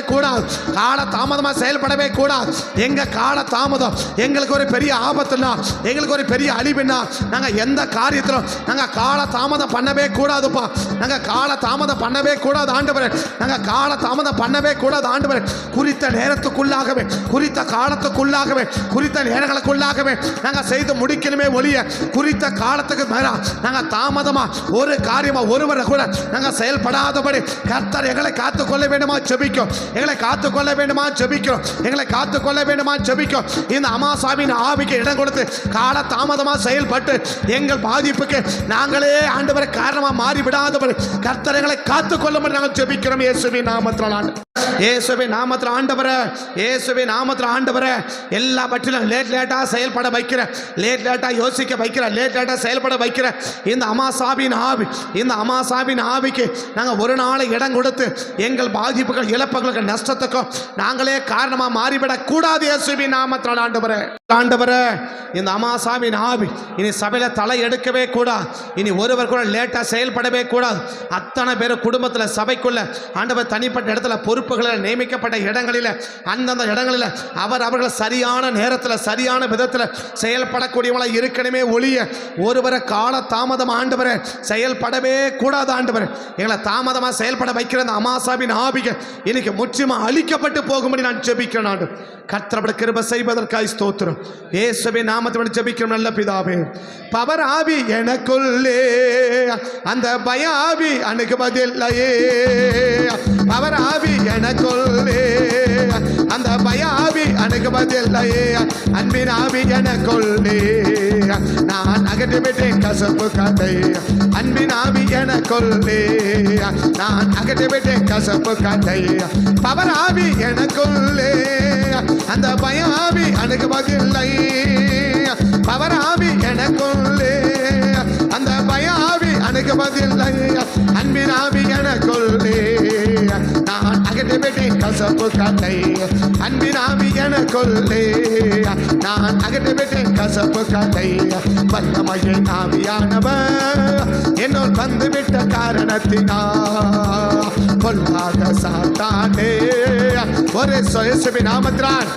கூடாது. எங்க கால தாமதம் எங்களுக்கு ஒரு பெரிய ஆபத்துனா, எங்களுக்கு ஒரு பெரிய அழிவுனா, நாங்க எந்த காரியத்திலும் நாங்க கால தாமதம் பண்ணவே கூடாதுப்பா. நாங்க கால தாமதம் பண்ணவே கூடாது ஆண்டவரே. நாங்கள் கால தாமதம் பண்ணவே கூடாது ஆண்டவரே. குறித்த நேரத்துக்குள்ளாகவே, குறித்த காலத்துக்குள்ளாகவே, குறித்த நேரங்களுக்குள்ளாகவே நாங்கள் செய்து முடிக்கணுமே ஒழிய குறித்த காலத்துக்கு மேல நாங்கள் தாமதமா ஒரு காரியமா ஒருவரை கூட நாங்கள் செயல்படாதபடி கர்த்தர் எங்களை காத்துக்கொள்ள வேண்டுமா ஜெபிக்கும். எங்களை காத்துக்கொள்ள வேண்டுமா ஜெபிக்கும். எங்களை காத்துக்கொள்ள வேண்டுமா ஜெபிக்கும். இந்த அமாசாவின் ஆவிக்கு இடம் கொடுத்து கால தாமதமா செயல்பட்டு எங்கள் பாதிப்புக்கு நாங்களே ஆண்டவரை காரணமா மாறி விடாதபடி கர்த்தர் எங்களை காத்துக்கொள்ளும்படி நாங்கள் ஜெபிக்கிறோம் இயேசுவின் நாமத்தினால். இயேசுவின் நாமத்தில் ஆண்டவரே, இயேசுவின் நாமத்தில் ஆண்டவரே, எல்லா பற்றிலும் லேட்டா செயல்பட வைக்கிற, லேட்டா யோசிக்க வைக்கிற, லேட்டா செயல்பட வைக்கிற இந்த அமாசாவின் ஆவி, இந்த அமாசாவின் ஆவிக்கு நாங்கள் ஒரு நாளை இடம் கொடுத்து எங்கள் பாதிப்புகள் இழப்புகளுக்கு நஷ்டத்துக்கும் நாங்களே காரணமாக மாறிவிடக் கூடாது இயேசுவின் நாமத்தில் ஆண்டவரே. ஆண்டவரே, இந்த அமாசாவின் ஆவி இனி சபையில தலை எடுக்கவே கூடாது. இனி ஒருவர் கூட லேட்டா செயல்படவே கூடாது. அத்தனை பேர் குடும்பத்தில் சபைக்குள்ள ஆண்டவர் தனிப்பட்ட இடத்துல பொறுப்புகளில் நியமிக்கப்பட்ட இடங்களில் அந்தந்த இடங்களில் அவர்கள் சரியான நேரத்தில் சரியான விதத்தில் செயல்படக்கூடியவங்களா இருக்கணுமே ஒழிய ஒருவரை கால தாமதம் ஆண்டவரை செயல்படவே கூடாது ஆண்டவரை. எங்களை தாமதமாக செயல்பட வைக்கிற அந்த அமாசாவின் ஆவிகள் இன்னைக்கு முற்றிலுமாக அழிக்கப்பட்டு போகும்படி நான் ஜெபிக்கிறேன். ஆண்டு கர்த்தர் கிருபை செய்வதற்காய் ஸ்தோத்திரம். இயேசுவின் நாமத்தை ஜெபிக்கிறோம் நல்ல பிதாவே. பவர் ஆவி எனக்குள்ளே அந்த பய ஆவி அணுகுவதில்லையே. பவர் ஆவி எனக்குள்ளே அந்த பய ஆவி அணுகுவதில்லையே. அன்பின் ஆவி எனக்குள்ளே நான் அகற்றிவிட்டேன் கசப்பு கதை. அன்பின் ஆவி எனக்குள்ளே நான் அகற்றிவிட்டேன் கசப்பு கதை. பவர் ஆவி எனக்குள்ளே அந்த பய ஆவி அணுகுவதில்லை. பவர் ஆவி எனக்குள்ளே அந்த பய ஆவி அணுகுவதில்லை. அன்பின் ஆவி எனக்குள்ளே நான் அகற்றிவிட்டேன் கசப்பு கதை. அன்பின் ஆவி எனக்குள்ளே நான் அகற்றிவிட்டேன் கசப்பு கதை. வல்லமையின் ஆவியானவர் என்னோடு வந்துவிட்ட காரணத்தினா பொல்லாத சாத்தானே ஒரு இயேசுவின் நாமத்தினால்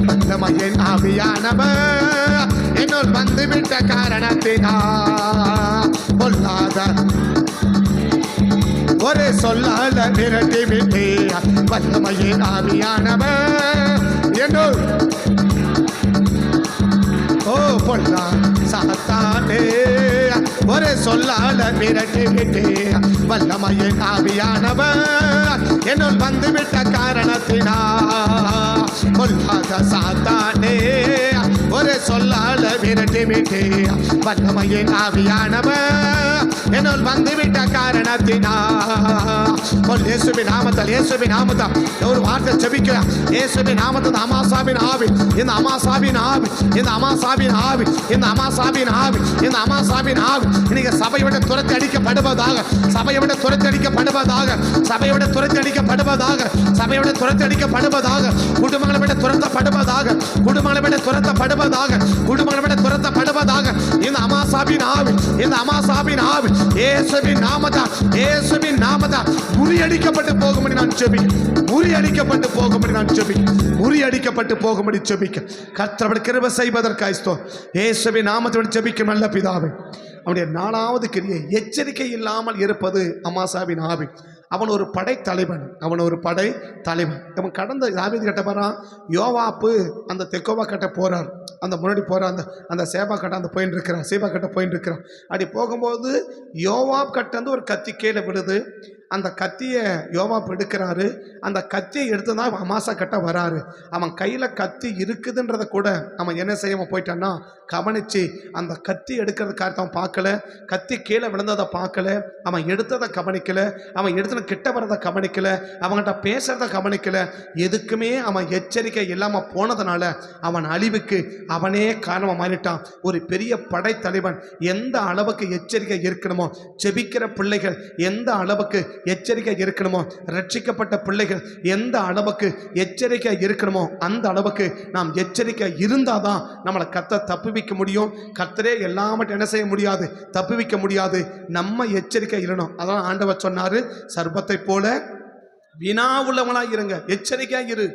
வல்லமையின் ஆவியானவர் என்னோடு வந்துவிட்ட காரணத்தினா பொல்லாத ஒரு சொல்லால விரட்டி விட்டே. வல்லமையின் ஆவியானவர் என்னோடு ஓ பொல்லா சாத்தானே ஒரு சொல்லால விரட்டி விட்டே. வல்லமையின் ஆவியானவர் என்னோடு வந்துவிட்ட காரணத்தினா பொல்லாத சாத்தானே ஒரு சொல்லால விரட்டி விட்டே. வல்லமையின் ஆவியானவர் என்னோடு வந்துவிட்ட காரணத்தினா இயேசுவின் நாமத்தில், இயேசுவின் நாமத்தில் ஒரு வார்த்தை ஜெபிக்கலாம். இயேசுவின் நாமத்தில் அமாசாவின் ஆவி, இந்த அமாசாவின் ஆவி, இந்த அமாசாவின் ஆவி, இந்த அமாசாவின் ஆவி, இந்த அமாசாவின் ஆவி இன்னைக்கு சபையை விட துரத்தி அடிக்கப்படுவதாக, சபையை விட துரத்தி அடிக்கப்படுவதாக, சபையை விட துரத்தி அடிக்கப்படுவதாக, சபையை விட துரத்தி அடிக்கப்படுவதாக, குடும்பங்களை விட துரத்தப்படுவதாக, குடும்பங்களை விட துரத்தப்படுவதாக, குடும்பங்களை விட துரத்தப்படுவதாக இந்த அமாசாவின் ஆவி, இந்த அமாசாவின் ஆவி இயேசுவின் நாமத்தில், இயேசுவின் நாமத்தில் முறியடிக்கப்பட்டு போகும்படி நான் ஜெபிக்கிறேன். முறியடிக்கப்பட்டு போகும்படி நான் ஜெபிக்கிறேன். முறியடிக்கப்பட்டு போகும்படி ஜெபிக்கிறேன். கர்த்தர் கிருபை செய்வதற்காய் ஸ்தோத்திரம். இயேசுவின் நாமத்தில் ஜெபிக்கும் நல்ல பிதாவே. அவனுடைய 4வது கிரியை எச்சரிக்கை இல்லாமல் இருப்பது அமாசாவின் ஆவி. அவன் ஒரு படை தலைவன், அவன் ஒரு படை தலைவன். அவன் கடந்த தாவீது கிட்ட போகிறான். யோவாப்பு அந்த தெக்கோவா கிட்ட போகிறார், அந்த முன்னாடி போகிற அந்த சேபா கட்ட அந்த போயின்னு இருக்கிறான், சேபா கட்ட போயின்னு இருக்கிறான். அப்படி போகும்போது யோவாப் கட்ட வந்து ஒரு கத்தி கீழே விடுது. அந்த கத்தியை யோவாப் எடுக்கிறாரு. அந்த கத்தியை எடுத்து தான் அமாசா கட்ட வராரு. அவன் கையில் கத்தி இருக்குதுன்றதை கூட அவன் என்ன செய்யாமல் போயிட்டான்னா கவனித்து அந்த கத்தி எடுக்கிறதுக்காக அவன் பார்க்கல, கத்தி கீழே விழுந்ததை பார்க்கல, அவன் எடுத்ததை கவனிக்கல, அவன் எடுத்து கிட்ட வரதை கவனிக்கல, அவன்கிட்ட பேசுறதை கவனிக்கல. எதுக்குமே அவன் எச்சரிக்கை இல்லாமல் போனதுனால அவன் அழிவுக்கு அவனே காரணமாக மாறிட்டான். ஒரு பெரிய படைத்தலைவன் எந்த அளவுக்கு எச்சரிக்கை இருக்கணுமோ, ஜெபிக்கிற பிள்ளைகள் எந்த அளவுக்கு எச்சரிக்கை இருக்கணுமோ, ரட்சிக்கப்பட்ட பிள்ளைகள் எந்த அளவுக்கு எச்சரிக்கை இருக்கணுமோ அந்த அளவுக்கு நாம் எச்சரிக்கை இருந்தால் தான் நம்மளை கர்த்தர் தப்புவிக்க முடியும். கர்த்தரே எல்லாமட்டும் என்ன செய்ய முடியாது, தப்புவிக்க முடியாது. நம்ம எச்சரிக்கை இருக்கணும். அதான் ஆண்டவர் சொன்னாரு, சர்ப்பத்தை போல வினா உள்ளவனாக இருங்க, எச்சரிக்கையாக இரு.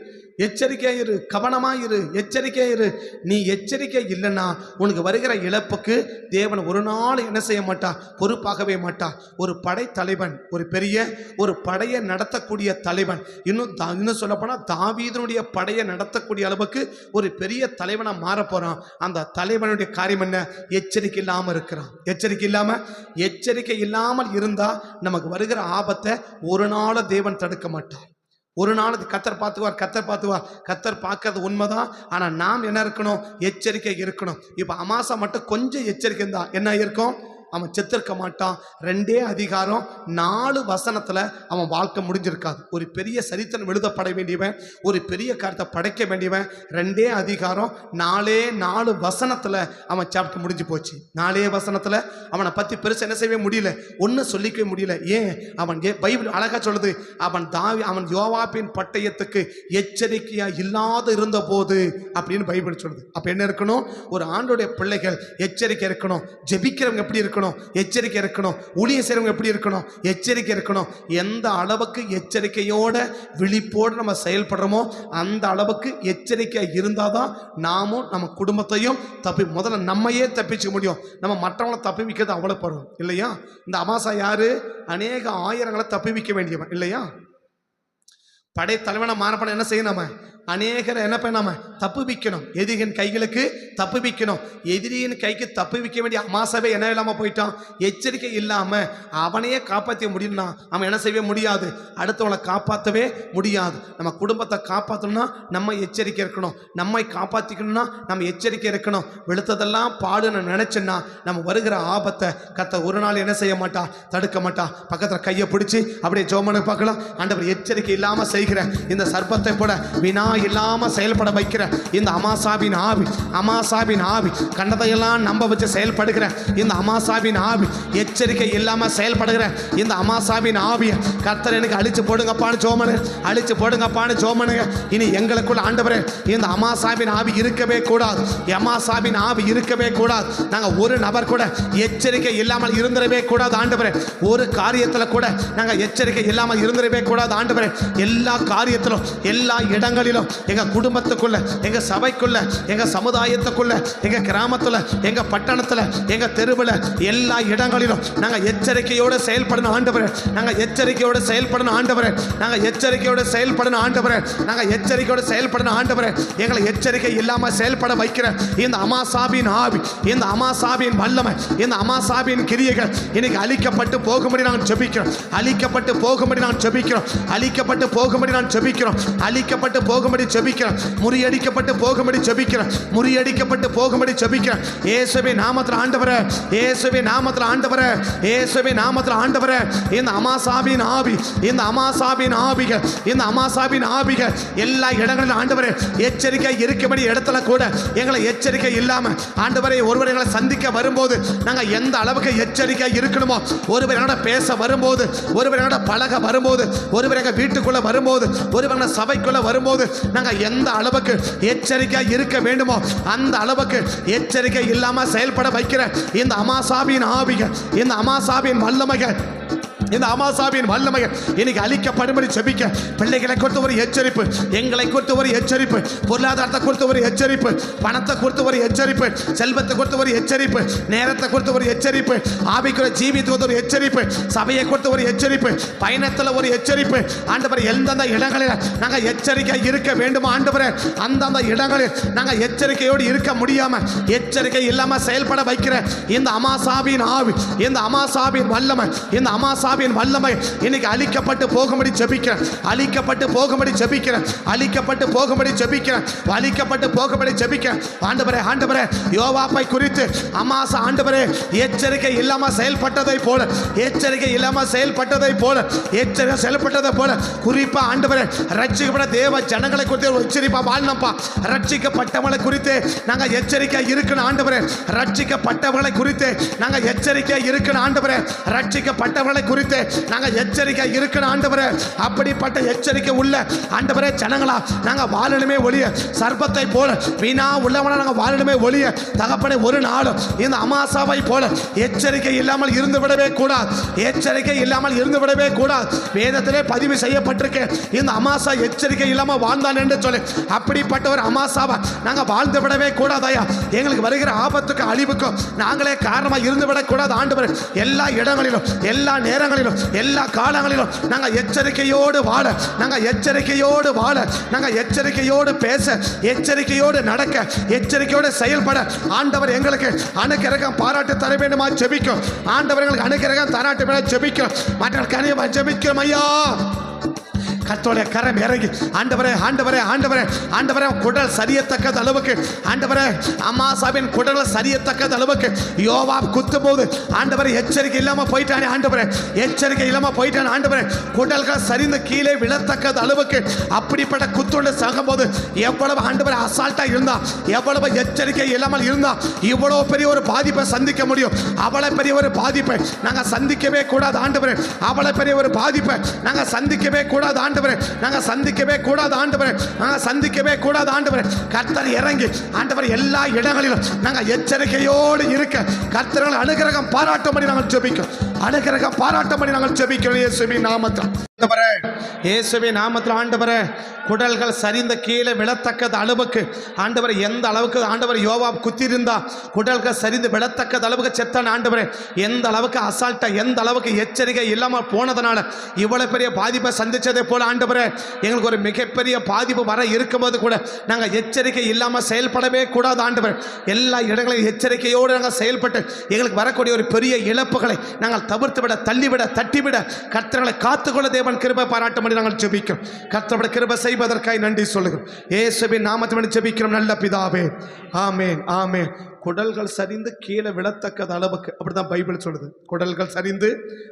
எச்சரிக்கையா இரு, கவனமா இரு, எச்சரிக்கையா இரு. நீ எச்சரிக்கை இல்லைன்னா உனக்கு வருகிற இழப்புக்கு தேவன் ஒரு நாள் என்ன செய்ய மாட்டா, பொறுப்பாகவே மாட்டா. ஒரு படை தலைவன், ஒரு பெரிய ஒரு படையை நடத்தக்கூடிய தலைவன், இன்னும் சொல்ல போனா தாவீதுனுடைய படையை நடத்தக்கூடிய அளவுக்கு ஒரு பெரிய தலைவனா மாற போறான். அந்த தலைவனுடைய காரியம் என்ன? எச்சரிக்கை இல்லாம இருக்கிறான். எச்சரிக்கை இல்லாமல் இருந்தா நமக்கு வருகிற ஆபத்தை ஒரு நாள் தேவன் தடுக்க மாட்டார். ஒரு நாள் கத்தர் பார்த்துவார். கத்தர் பார்க்கறது உண்மைதான். ஆனால் நாம் என்ன இருக்கணும்? எச்சரிக்கை இருக்கணும். இப்போ அமாசா மட்டும் கொஞ்சம் எச்சரிக்கை இருந்தால் என்ன இருக்கும்? அவன் செத்திருக்க மாட்டான். 2 அதிகாரம் 4 வசனத்தில் அவன் வாழ்க்கை முடிஞ்சிருக்காது. ஒரு பெரிய சரித்திரம் எழுதப்பட வேண்டியவன், ஒரு பெரிய காரியத்தை படைக்க வேண்டியவன் 2 அதிகாரம் 4 வசனத்தில் அவன் சாப்டர் முடிஞ்சு போச்சு. 4 வசனத்தில் அவனை பற்றி பெருசு என்ன செய்யவே முடியல, ஒன்றும் சொல்லிக்கவே முடியல. ஏன்? அவன் பைபிள் அழகாக சொல்லுது, அவன் யோவாபின் பட்டயத்துக்கு எச்சரிக்கையா இல்லாத இருந்த போது அப்படின்னு பைபிள் சொல்லுது. அப்போ என்ன இருக்கணும்? ஒரு ஆண்டோடைய பிள்ளைகள் எச்சரிக்கை இருக்கணும். ஜெபிக்கிறவங்க எப்படி இருக்கணும்? எச்சரிக்கை இருக்கணும். ஊழியம் செய்றவங்க எப்படி இருக்கணும்? எச்சரிக்கை இருக்கணும். எந்த அளவுக்கு எச்சரிக்கையோட விழிப்போடு நம்ம செயல்படுறோமோ அந்த அளவுக்கு எச்சரிக்கை இருந்தாதான் நாமும் நம்ம குடும்பத்தையும் முதல்ல நம்மையே தப்பிச்சுக்க முடியும். நம்ம மற்றவங்களை தப்பி வைக்கிறது அவ்வளவு படும் இல்லையா? இந்த அமாசா யாரு? அநேக ஆயிரங்களை தப்பி வைக்க வேண்டியவன் இல்லையா? படை தலைவனை மாறப்பட என்ன செய்யணும்? நம்ம அநேகரை என்ன பண்ணாம தப்பு வைக்கணும். எதிரியின் கைகளுக்கு தப்பு வைக்கணும். எதிரியின் கைக்கு தப்பு வைக்க வேண்டிய அமாசாவே என்ன இல்லாமல் போயிட்டான்? எச்சரிக்கை இல்லாமல் அவனையே காப்பாற்ற முடியும்னா அவன் என்ன செய்யவே முடியாது, அடுத்தவனை காப்பாற்றவே முடியாது. நம்ம குடும்பத்தை காப்பாற்றணும்னா நம்ம எச்சரிக்கை இருக்கணும். நம்மை காப்பாற்றிக்கணும்னா நம்ம எச்சரிக்கை இருக்கணும். வெளுத்ததெல்லாம் பாடுன்னு நினைச்சோன்னா நம்ம வருகிற ஆபத்தை கத்த ஒரு நாள் என்ன செய்ய மாட்டா, தடுக்க மாட்டா. பக்கத்தில் கையை பிடிச்சி அப்படியே ஜோமனு பார்க்கலாம். ஆண்டவர் எச்சரிக்கை இல்லாமல் செய்கிற இந்த சர்ப்பத்தை போட வினா இல்லாம செயல்பட வைக்கிற இந்த அமாசாவின் ஆவி கண்டதையெல்லாம் நம்ப வச்சு செயல்படுகிற இந்த அமாசாவின் ஆவி, எச்சரிக்கை இல்லாம செயல்படுகிற இந்த அமாசாவின் ஆவியை கர்த்தர் எனக்கு அழிச்சு போடுங்கப்பான்னு ஜோமனுங்க. இனி எங்களுக்குள்ள ஆண்டவரே இந்த அமாசாவின் ஆவி இருக்கவே கூடாது. அமாசாவின் ஆவி இருக்கவே கூடாது. நாங்க ஒரு நபர் கூட எச்சரிக்கை இல்லாமல் இருந்திரவே கூடாது ஆண்டவரே. ஒரு காரியத்துல கூட நாங்க எச்சரிக்கை இல்லாமல் இருந்திரவே கூடாது ஆண்டவரே. எல்லா காரியத்திலும், எல்லா இடங்களிலும், எங்க குடும்பத்துக்குள்ள, எங்க சபைக்குள்ள, எங்க சமுதாயத்துக்குள்ள, எங்க கிராமத்துல, எங்க பட்டணத்துல, எங்க தெருவில், எல்லா இடங்களிலும் நாங்க எச்சரிக்கையோடு செயல்படணும் ஆண்டவரே. நாங்க எச்சரிக்கையோடு செயல்படணும் ஆண்டவரே. எங்களை எச்சரிக்கை இல்லாம செயல்பட வைக்கிற இந்த அமாசாவின் ஆவி, இந்த அமாசாவின் வல்லமை, இந்த அமாசாவின் கிரியைகள் இன்னைக்கு அழிக்கப்பட்டு போகும்படி நான் ஜெபிக்கிறோம். அழிக்கப்பட்டு போகும்படி முறியடிக்கப்பட்டு போகும்படி ஜெபிக்கிறோம். இயேசுவின் நாமத்தில் ஆண்டவரே, இந்த அமாசாவின் ஆவிகள் எல்லா இடங்களிலும் ஆண்டவரே எச்சரிக்கை இருக்கும்படி இடத்துல கூட எங்களை எச்சரிக்கை இல்லாம ஆண்டவரே ஒருவர் எங்களை சந்திக்க வரும்போது நாங்க எந்த அளவுக்கு எச்சரிக்கை இருக்கணுமோ, ஒருவர் என்னோட பேச வரும்போது, ஒருவர் என்னோட பழக வரும்போது, ஒருவர் எங்க வீட்டுக்குள்ள வரும்போது, ஒருவர் சபைக்குள்ள வரும்போது நாங்க எந்த அளவுக்கு எச்சரிக்கை இருக்க வேண்டுமோ அந்த அளவுக்கு எச்சரிக்கை இல்லாம செயல்பட வைக்கிற இந்த அமாசாவின் ஆவிகள், இந்த அமாசாவின் வல்லமைகள், இந்த அமாசாவின் வல்லமைகள் இன்னைக்கு அழிக்கப்படும்படி ஜெபிக்க. பிள்ளைகளை குறித்து ஒரு எச்சரிப்பு, எங்களை குறித்து ஒரு எச்சரிப்பு, பொருளாதாரத்தை குறித்து ஒரு எச்சரிப்பு, பணத்தை குறித்து ஒரு எச்சரிப்பு, செல்வத்தை குறித்து ஒரு எச்சரிப்பு, நேரத்தை குறித்து ஒரு எச்சரிப்பு, ஆவிக்குரிய ஜீவியத்துக்கு ஒரு எச்சரிப்பு, சபையை குறித்து ஒரு எச்சரிப்பு, பயணத்தில் ஒரு எச்சரிப்பு. ஆண்டவரே எந்தெந்த இடங்களில் நாங்கள் எச்சரிக்கை இருக்க வேண்டுமோ ஆண்டவரே அந்தந்த இடங்களில் நாங்கள் எச்சரிக்கையோடு இருக்க முடியாம எச்சரிக்கை இல்லாமல் செயல்பட வைக்கிற இந்த அமாசாவின் ஆவி, இந்த அமாசாவின் வல்லமை, இந்த அமாசாவின் வல்லமை இன்னைக்கு அழிக்கப்பட்டு போகும்படி ஜெபிக்கிறேன். ஆண்டவரே யோவாப்பை குறித்து அமாசா ஆண்டவரே எச்சரிக்கை இல்லாம செயல்பட்டதை போல செயல்பட்டதை போல குறிப்பா ஆண்டவரே ரட்சிக்கப்பட்ட தேவ ஜனங்களை குறித்து எச்சரிப்பா வாழ்னப்பா. ரட்சிக்கப்பட்டவங்களை குறித்து நாங்க எச்சரிக்கை இருக்கணும் ஆண்டவரே. ரட்சிக்கப்பட்டவர்களை குறித்து நாங்க எச்சரிக்கை இருக்கணும் ஆண்டவரே. ரட்சிக்கப்பட்டவர்களை குறித்து குறித்து நாங்க எச்சரிக்கை இருக்கணும் ஆண்டவரே. அப்படிப்பட்ட எச்சரிக்கை உள்ள ஆண்டவரே ஜனங்களா நாங்க வாழணுமே ஒழிய, சர்ப்பத்தை போல வீணா உள்ளவனா நாங்க வாழணுமே ஒழிய தகப்பனே ஒரு நாளும் இந்த அமாசாவை போல எச்சரிக்கை இல்லாமல் இருந்து விடவே கூடாது. எச்சரிக்கை இல்லாமல் இருந்து விடவே கூடாது. வேதத்திலே பதிவு செய்யப்பட்டிருக்கு, இந்த அமாசா எச்சரிக்கை இல்லாமல் வாழ்ந்தான் என்று சொல்லி. அப்படிப்பட்ட ஒரு அமாசாவை நாங்க வாழ்ந்து விடவே கூடாதையா. எங்களுக்கு வருகிற ஆபத்துக்கு அழிவுக்கும் நாங்களே காரணமாக இருந்து விடக்கூடாது ஆண்டவரே. எல்லா இடங்களிலும் எல்லா நேரங்களிலும் எல்லா காலங்களிலும் நாங்கள் எச்சரிக்கையோடு வாழ, நாங்கள் எச்சரிக்கையோடு வாழ, நாங்கள் எச்சரிக்கையோடு பேச, எச்சரிக்கையோடு நடக்க, எச்சரிக்கையோடு செயல்பட ஆண்டவர் எங்களுக்கு அனுக்கிரகம் பாராட்டு தர வேண்டுமா ஜெபிக்கும். ஆண்டவர் எங்களுக்கு அனுக்கிரகம் தராட்டு வேணா ஜெபிக்கும். மற்ற கனியமா ஜெபிக்கும் ஐயா. கர்த்தருடைய கரம் இறங்கி ஆண்டவரே ஆண்டவரே ஆண்டவரே ஆண்டவரே குடல் சரியத்தக்கது அளவுக்கு ஆண்டவரே அமாசாவின் குடல் சரியத்தக்கது அளவுக்கு யோவாப் குத்தும் போது ஆண்டவரே எச்சரிக்கை இல்லாம போயிட்டானே ஆண்டவரே, எச்சரிக்கை இல்லாம போயிட்டானே ஆண்டவரே. குடல்கள் சரிந்து கீழே விழத்தக்கது அளவுக்கு அப்படிப்பட்ட குத்துண்டு சாகும்போது எவ்வளவு ஆண்டவரே அசால்ட்டா இருந்தா, எவ்வளவு எச்சரிக்கை இல்லாமல் இருந்தா இவ்வளவு பெரிய ஒரு பாதிப்பை சந்திக்க முடியும். அவ்வளவு பெரிய ஒரு பாதிப்பை நாங்க சந்திக்கவே கூடாது ஆண்டவரே. அவ்வளவு பெரிய ஒரு பாதிப்பை நாங்க சந்திக்கவே கூடாது ஆண்டவரே. நாங்க சந்திக்கவே கூடாது ஆண்டவரே. நாங்க சந்திக்கவே கூடாது ஆண்டவரே. கர்த்தர் இறங்கி ஆண்டவர் எல்லா இடங்களிலும் நாங்க எச்சரிக்கையோடு இருக்க கர்த்தர்கள் அனுகிரகம் பாராட்டும்படி நாங்கள் ஜெபிக்கிறோம். அனுகிரகம் பாராட்டும்படி நாங்கள் ஜெபிக்கிறோம் இயேசுவின் நாமத்தில். இயேசுவின் நாமத்தில் ஆண்டவரே குடல்கள் சரிந்த கீழே விழத்தக்கது அளவுக்கு ஆண்டவர் எந்த அளவுக்கு ஆண்டவர் யோவாப் குத்திருந்தா குடல்கள் சரிந்து விழத்தக்கது அளவுக்கு செத்தான் ஆண்டவரே. எந்த அளவுக்கு அசால்ட்டா, எந்த அளவுக்கு எச்சரிக்கை இல்லாமல் போனதுனால இவ்வளவு பெரிய பாதிப்பை சந்திச்சதே போல ஆண்டவரே எங்களுக்கு ஒரு மிகப்பெரிய பாதிப்பு வர இருக்கும்போது கூட நாங்கள் எச்சரிக்கை இல்லாமல் செயல்படவே கூடாது ஆண்டவர். எல்லா இடங்களையும் எச்சரிக்கையோடு நாங்கள் செயல்பட்டு எங்களுக்கு வரக்கூடிய ஒரு பெரிய இழப்புகளை நாங்கள் தவிர்த்து விட, தள்ளிவிட, தட்டிவிட கர்த்தர்களை காத்துக்கொள்ள தேவன் கிருபை பாராட்டும்படி நாங்கள் ஜெபிக்கிறோம். கர்த்தருடைய கிருபை செய்வதற்காக நன்றி சொல்லுகிறோம். இயேசுவின் நாமத்தில் ஜெபிக்கிறோம் நல்ல பிதாவே. ஆமென் ஆமென். குடல்கள் சரிந்து கீழே விழத்தக்கது அளவுக்கு அப்படிதான் பைபிள் சொல்லுது. குடல்கள் சரிந்து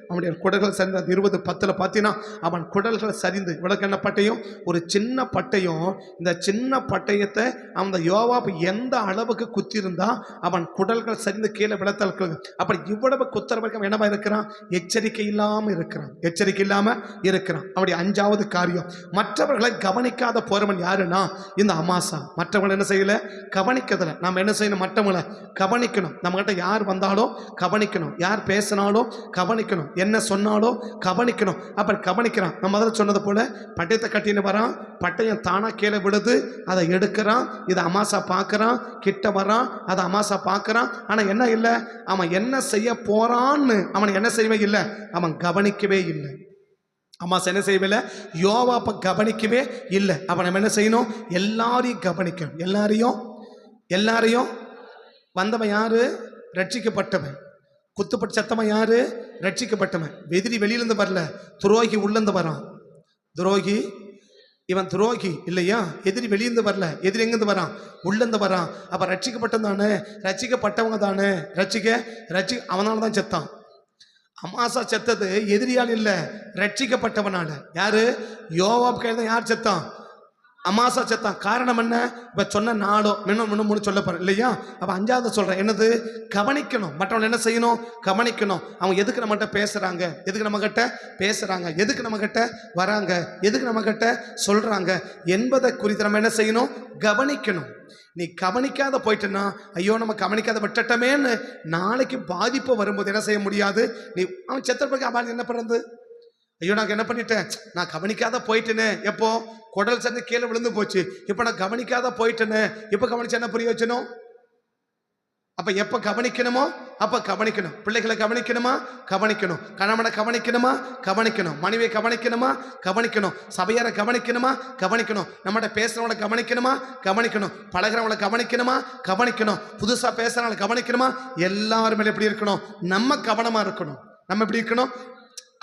அவனுடைய குடல்கள் சரிந்து 20:10 பார்த்தீங்கன்னா அவன் குடல்கள் சரிந்து இவ்வளவு என்ன பட்டயம், ஒரு சின்ன பட்டயம். இந்த சின்ன பட்டயத்தை அந்த யோவாப் எந்த அளவுக்கு குத்திருந்தா அவன் குடல்கள் சரிந்து கீழே விழத்தக்க. அப்படி இவ்வளவு குத்துறவர்கள் என்னவா இருக்கிறான், எச்சரிக்கை இல்லாமல் இருக்கிறான், எச்சரிக்கை இல்லாமல் இருக்கிறான். அவருடைய 5வது காரியம், மற்றவர்களை கவனிக்காத போறவன் யாருன்னா இந்த அமாசா. மற்றவங்களை என்ன செய்யல, கவனிக்கதில்லை. நாம் என்ன செய்யணும், மற்றவங்களை கவனிக்கணும். நம்மகிட்ட யார் வந்தாலும் கவனிக்கணும், யார் பேசினாலும் கவனிக்கணும், என்ன சொன்னாலும் கவனிக்கணும். அப்படி கவனிக்கிறான். நம்ம முதல்ல சொன்னது போல பட்டயத்தை கட்டின்னு வரான், பட்டயம் தானா கீழே விடுது, அதை எடுக்கிறான். இதை அமாசா பார்க்கறான், கிட்ட வரான், அதை அமாசா பார்க்கறான். ஆனா என்ன இல்லை, அவன் என்ன செய்ய போறான்னு அவன் என்ன செய்யவே இல்லை, அவன் கவனிக்கவே இல்லை. அமாசா என்ன செய்யவில்லை, யோவாப்பை கவனிக்கவே இல்லை. அப்ப நம்ம என்ன செய்யணும், எல்லாரையும் கவனிக்கணும். எல்லாரையும் வந்தவன் யாரு, ரட்சிக்கப்பட்டவன். குத்துப்பட்டு சத்தவன் யாரு, ரட்சிக்கப்பட்டவன். எதிரி வெளியிலிருந்து வரல, துரோகி உள்ளிருந்து வரான். துரோகி இவன் துரோகி இல்லையா, எதிரி வெளியிருந்து வரல, எதிரி எங்கிருந்து வரான், உள்ளிருந்து வரான். அப்ப ரட்சிக்கப்பட்டவன் தானே, ரட்சிக்கப்பட்டவங்க தானே, அவனால தான் செத்தான். அமாசா செத்தது எதிரியால் இல்லை, ரட்சிக்கப்பட்டவனால. யாரு, யோவாப் கையில் தான் யார் செத்தான், அமாசா செத்தான். காரணம் என்ன, இப்ப சொன்ன நாளும் இன்னும் சொல்ல போறேன் இல்லையா. அப்ப 5வது சொல்றேன், என்னது, கவனிக்கணும். மற்றவங்க என்ன செய்யணும், கவனிக்கணும். அவங்க எதுக்கு நம்ம கிட்ட பேசுறாங்க, எதுக்கு நம்ம கிட்ட பேசுறாங்க, எதுக்கு நம்ம கிட்ட வராங்க, எதுக்கு நம்ம கிட்ட சொல்றாங்க என்பதை குறித்து நம்ம என்ன செய்யணும், கவனிக்கணும். நீ கவனிக்காத போயிட்டுன்னா, ஐயோ நம்ம கவனிக்காத விட்டுட்டமேன்னு நாளைக்கு பாதிப்பு வரும்போது என்ன செய்ய முடியாது. நீ அவன் செத்தப்பிறகு அவன் என்ன பண்ணுறது, ஐயோ நான் என்ன பண்ணிட்டேன், நான் கவனிக்காத போயிட்டேனே. எப்போ குடல் சேர்ந்து கீழே விழுந்து போச்சு, இப்போ நான் கவனிக்காத போயிட்டேனே. இப்போ கவனிச்சு என்ன புரிய வச்சனும். அப்ப எப்ப கவனிக்கணுமோ அப்ப கவனிக்கணும். பிள்ளைகளை கவனிக்கணுமா, கவனிக்கணும். கணவனை கவனிக்கணுமா, கவனிக்கணும். மனைவியை கவனிக்கணுமா, கவனிக்கணும். சபையாரை கவனிக்கணுமா, கவனிக்கணும். நம்மகிட்ட பேசுறவங்களை கவனிக்கணுமா, கவனிக்கணும். பழகிறவங்களை கவனிக்கணுமா, கவனிக்கணும். புதுசா பேசுறவங்களை கவனிக்கணுமா. எல்லாருமே எப்படி இருக்கணும், நம்ம கவனமா இருக்கணும். நம்ம எப்படி இருக்கணும்,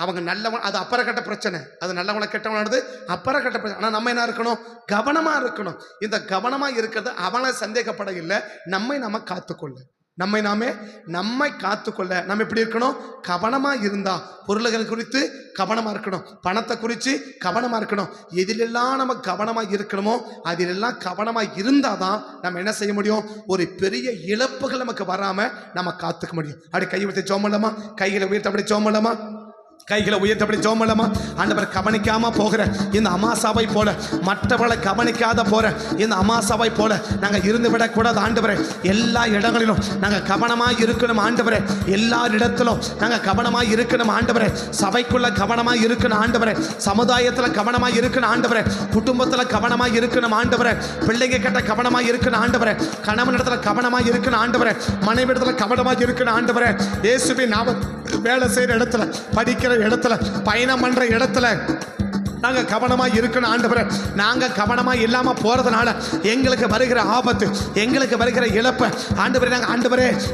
அவங்க நல்லவன் அது அப்பறக்கட்ட பிரச்சனை, அது நல்லவனை கெட்டவனானது அப்பறக்கட்ட பிரச்சனை. ஆனால் நம்ம என்ன இருக்கணும், கவனமாக இருக்கணும். இந்த கவனமாக இருக்கிறது அவனை சந்தேகப்பட இல்லை, நம்ம காத்துக்கொள்ள, நம்மை காத்துக்கொள்ள நம்ம எப்படி இருக்கணும், கவனமாக இருந்தா. பொருள்கள் குறித்து கவனமாக இருக்கணும், பணத்தை குறித்து கவனமாக இருக்கணும். எதிலெல்லாம் நம்ம கவனமாக இருக்கணுமோ அதிலெல்லாம் கவனமாக இருந்தால் தான் நம்ம என்ன செய்ய முடியும், ஒரு பெரிய இழப்புகள் நமக்கு வராமல் நம்ம காத்துக்க முடியும். அப்படி கையை விட்டு ஜெபம் பண்ணலாமா, கைகளை உயர்த்த அப்படி ஜெபம் பண்ணலாமா. கைகளை உயர்த்தபடி ஜெபம் பண்ணலாமா? ஆண்டவர், கவனிக்காம போகிற இந்த அமாசாவை போல, மற்றவர்களை கவனிக்காத போற இந்த அமாசாவை போல நாங்கள் இருந்து விடக்கூடாது ஆண்டவரே. எல்லா இடங்களிலும் நாங்கள் கவனமாக இருக்கணும் ஆண்டவரே. எல்லா இடத்திலும் நாங்கள் கவனமாக இருக்கணும் ஆண்டவரே. சபைக்குள்ள கவனமாக இருக்கணும் ஆண்டவரே. சமுதாயத்தில் கவனமாக இருக்கணும் ஆண்டவரே. குடும்பத்தில் கவனமாக இருக்கணும் ஆண்டவரே. பிள்ளைங்க கிட்ட கவனமாக இருக்கணும் ஆண்டவரே. கணவன் இடத்துல கவனமாக இருக்கணும் ஆண்டவரே. மனைவி இடத்துல கவனமாக இருக்கணும் ஆண்டவரே. இயேசுவின் நாமத்தில் வேலை செய்கிற இடத்துல, படிக்கிற இடத்துல, பயணம் பண்ற இடத்துல நாங்கள் கவனமாக இருக்கணும் ஆண்டவரே. நாங்கள் கவனமாக இல்லாமல் போகிறதுனால எங்களுக்கு வருகிற ஆபத்து, எங்களுக்கு வருகிற இழப்பு ஆண்டவரே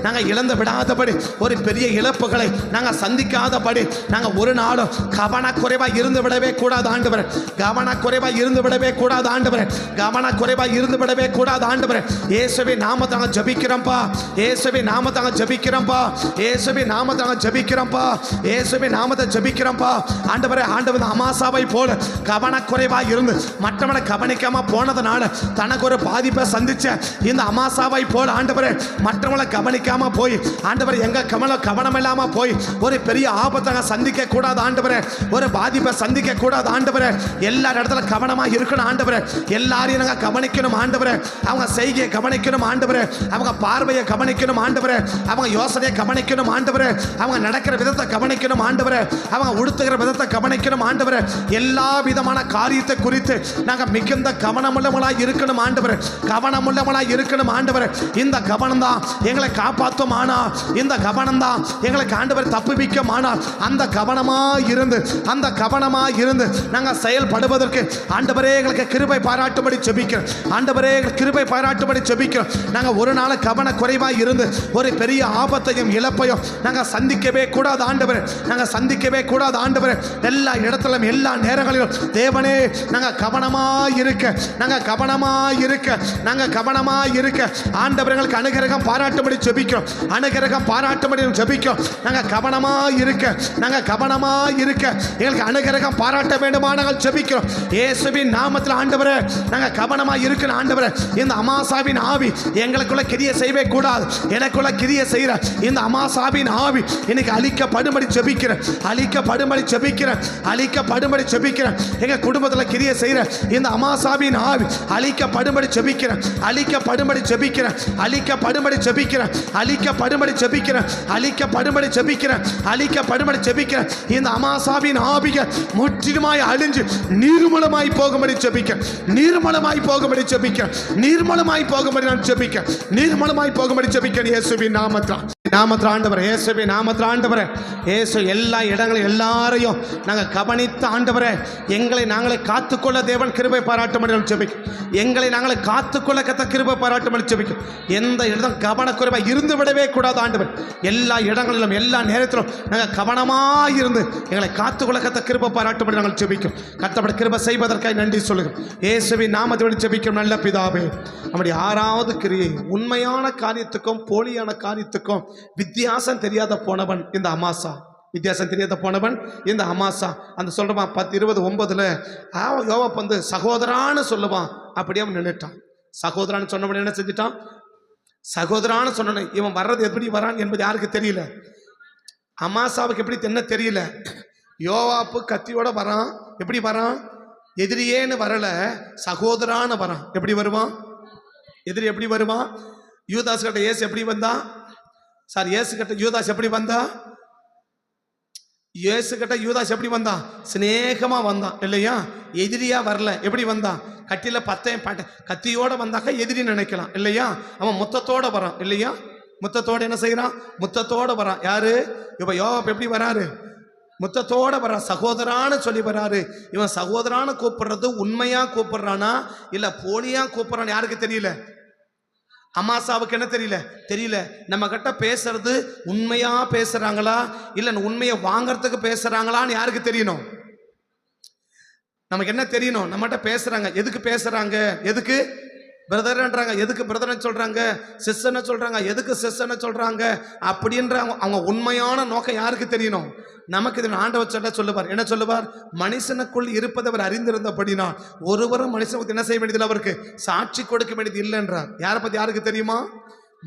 நாங்கள் இழந்து விடாதபடி, ஒரு பெரிய இழப்புகளை நாங்கள் சந்திக்காதபடி நாங்கள் ஒரு நாளும் கவனக்குறைவாக இருந்து விடவே கூடாது ஆண்டவரே. கவனக்குறைவாக இருந்து விடவே கூடாது ஆண்டவரே. கவனக்குறைவாக இருந்து விடவே கூடாது ஆண்டவரே. இயேசுவின் நாமத்தாங்க ஜெபிக்கிறோம்ப்பா. இயேசுவின் நாமத்தாங்க ஜெபிக்கிறோம்ப்பா. இயேசுவின் நாமத்தாங்க ஜெபிக்கிறோம்ப்பா. இயேசுவின் நாமத்தை ஜெபிக்கிறோம்ப்பா ஆண்டவரே. ஆண்டவர் அமாசாவை போல கவனக்குறைவாக இருந்து மற்றவனை கவனிக்காம போனதுனால தனக்கு ஒரு பாதிப்பை சந்திச்ச இந்த அமாசாவை போல ஆண்டவரே, மற்றவங்களை கவனிக்காம போய் ஆண்டவரே எங்க கவனம் இல்லாம போய் ஒரு பெரிய ஆபத்தை சந்திக்க கூடாது ஆண்டவரே. ஒரு பாதிப்பை சந்திக்க கூடாது ஆண்டவரே. எல்லா இடத்துல கவனமா இருக்கணும் ஆண்டவரே. எல்லாரையும் நாங்கள் கவனிக்கணும் ஆண்டவரே. அவங்க செய்கையை கவனிக்கணும் ஆண்டவரே. அவங்க பார்வையை கவனிக்கணும் ஆண்டவரே. அவங்க யோசனையை கவனிக்கணும் ஆண்டவரே. அவங்க நடக்கிற விதத்தை கவனிக்கணும் ஆண்டவரே. அவங்க உடுத்துகிற விதத்தை கவனிக்கணும் ஆண்டவரே. எல்லா விதமான காரியத்தை குறித்து நாங்கள் மிகுந்த கவனமுள்ளவளாய் இருக்கணும் ஆண்டவரே. கவனமுள்ளவளாய் இருக்கணும் ஆண்டவரே. இந்த கவனம் தான் எங்களை காப்பாற்றும். ஆனால் இந்த கவனம் தான் எங்களுக்கு ஆண்டவர் தப்புவிக்கும். ஆனால் அந்த கவனமாக இருந்து நாங்கள் செயல்படுவதற்கு ஆண்டவரே எங்களுக்கு கிருபை பாராட்டும்படி ஜெபிக்கிறோம் ஆண்டவரே. கிருபை பாராட்டும்படி ஜெபிக்கிறோம். நாங்கள் ஒரு நாள் கவன குறைவாக இருந்து ஒரு பெரிய ஆபத்தையும் இழப்பையும் நாங்கள் சந்திக்கவே கூடாது ஆண்டவரே. நாங்கள் சந்திக்கவே கூடாது ஆண்டவரே. எல்லா இடத்திலும் எல்லா நேரங்களிலும் தேவனே நாங்கள் கவனமாக இருக்க ஆண்டவர் எங்களுக்கு அனுகிரகம் பாராட்டும்படி ஜெபிக்கிறோம். அனுகிரகம் பாராட்டும்படி ஜெபிக்கிறோம். நாங்கள் கவனமாக இருக்க எங்களுக்கு அனுகிரகம் பாராட்ட வேண்டுமா நாங்கள் ஜெபிக்கிறோம். இயேசுவின் நாமத்தில் ஆண்டவரே நாங்கள் கவனமாக இருக்கணும் ஆண்டவரே. இந்த அமாசாவின் ஆவி எங்களுக்குள்ள கிரியை செய்யவே கூடாது. எனக்குள்ள கிரியை செய்கிற இந்த அமாசாவின் ஆவி இன்னைக்கு அழிக்கப்படும்படி ஜெபிக்கிறேன். எங்க குடும்பத்தில் கிரியை செய்கிற இந்த அமாசாவின் ஆவி அழிக்கப்படும்படி ஜெபிக்கிறேன். இந்த அமாசாவின் ஆவிகள் முற்றிலுமாய் அழிஞ்சு நீர்மலமாய் போகும்படி ஜெபிக்கிறேன். இயேசுவின் நாமத்தில் ஆண்டவரே. இயேசுவின் நாமத்தில் ஆண்டவரே. இயேசு எல்லா இடங்களும் எல்லாரையும் நாங்கள் கவனித்த ஆண்டவரே. எங்களை நாங்களே காத்துக்கொள்ள தேவன் கிருபை பாராட்டும்படி ஜெபிக்கிறோம். எங்களை நாங்களே காத்துக்கொள்ள கத்த கிருபை பாராட்டும்படி ஜெபிக்கிறோம். எந்த இடம் கவனக்குறைவாக இருந்து விடவே கூடாது ஆண்டவர். எல்லா இடங்களிலும் எல்லா நேரத்திலும் நாங்கள் கவனமாக இருந்து எங்களை காத்துக்கொள்ள கத்த கிருபை பாராட்டும்படி நாங்கள் ஜெபிக்கிறோம். கத்தப்படி கிருபை செய்வதற்காக நன்றி சொல்லுகிறோம். இயேசுவின் நாமத்தை ஜெபிக்கிறோம் நல்ல பிதாவே. நம்முடைய 6வது கிரியை, உண்மையான காரியத்துக்கும் போலியான காரியத்துக்கும் வித்தியாசம் தெரியாத போனவன் இந்த அமாசா. இந்த அமாசா அந்த சொல்றான் 10:29 யோவாப் வந்து சகோதரான்னு சொல்லுவான். அப்படியே அவன் நின்றுட்டான். சகோதரான்னு சொன்னவன் என்ன செஞ்சிட்டான்? சகோதரான்னு சொன்ன இவன் வர்றது எப்படி வரான் என்பது யாருக்கு தெரியல. அமாசாவுக்கு எப்படி என்ன தெரியல. யோவாப்பு கத்தியோட வரான். எப்படி வரான்? எதிரியேன்னு வரல, சகோதரான்னு வரான். எப்படி வருவான்? எதிரி எப்படி வருவான்? யூதாஸ் கிட்ட இயேசு எப்படி வந்தா? இயேசு கிட்ட யூதாஸ் எப்படி வந்தா? இயேசு கிட்ட யூதாஸ் எப்படி வந்தான்? சிநேகமா வந்தான் இல்லையா? எதிரியா வரல. எப்படி வந்தான்? கட்டில கத்தியோட வந்தாக்க எதிரி நினைக்கலாம் இல்லையா? அவன் முத்தத்தோட வரான் இல்லையா? முத்தத்தோட என்ன செய்யறான்? முத்தத்தோட வரான். யாரு? இப்ப யோவாப் எப்படி வராரு? முத்தத்தோட வர சகோதரான்னு சொல்லி வராரு. இவன் சகோதரான்னு கூப்பிடுறது உண்மையா கூப்பிடுறானா இல்ல போலியா கூப்பிடுறான்னு யாருக்கு தெரியல. அமாசாவுக்கு என்ன தெரியல. நம்ம கிட்ட பேசுறது உண்மையா பேசுறாங்களா இல்ல உண்மையை வாங்கறதுக்கு பேசுறாங்களான்னு யாருக்கு தெரியணும்? நமக்கு என்ன தெரியணும்? நம்மகிட்ட பேசுறாங்க, எதுக்கு பேசுறாங்க? எதுக்கு பிரதர்ன்றாங்க, எதுக்கு பிரதர்ன்னு சொல்றாங்க? சிஸ்டர்னு சொல்றாங்க, எதுக்கு சிஸ்டர்னு சொல்றாங்க? அப்படின்ற அவங்க உண்மையான நோக்கம் யாருக்கு தெரியணும்? நமக்கு இது ஆண்டவர் சொல்லுவார். என்ன சொல்லுவார்? மனுஷனுக்குள் இருப்பதை அவர் அறிந்திருந்தபடினா ஒருவரும் மனுஷனுக்கு என்ன செய்ய வேண்டியதில்லை, அவருக்கு சாட்சி கொடுக்க வேண்டியது இல்லைன்றார். யாரை பத்தி யாருக்கு தெரியுமா?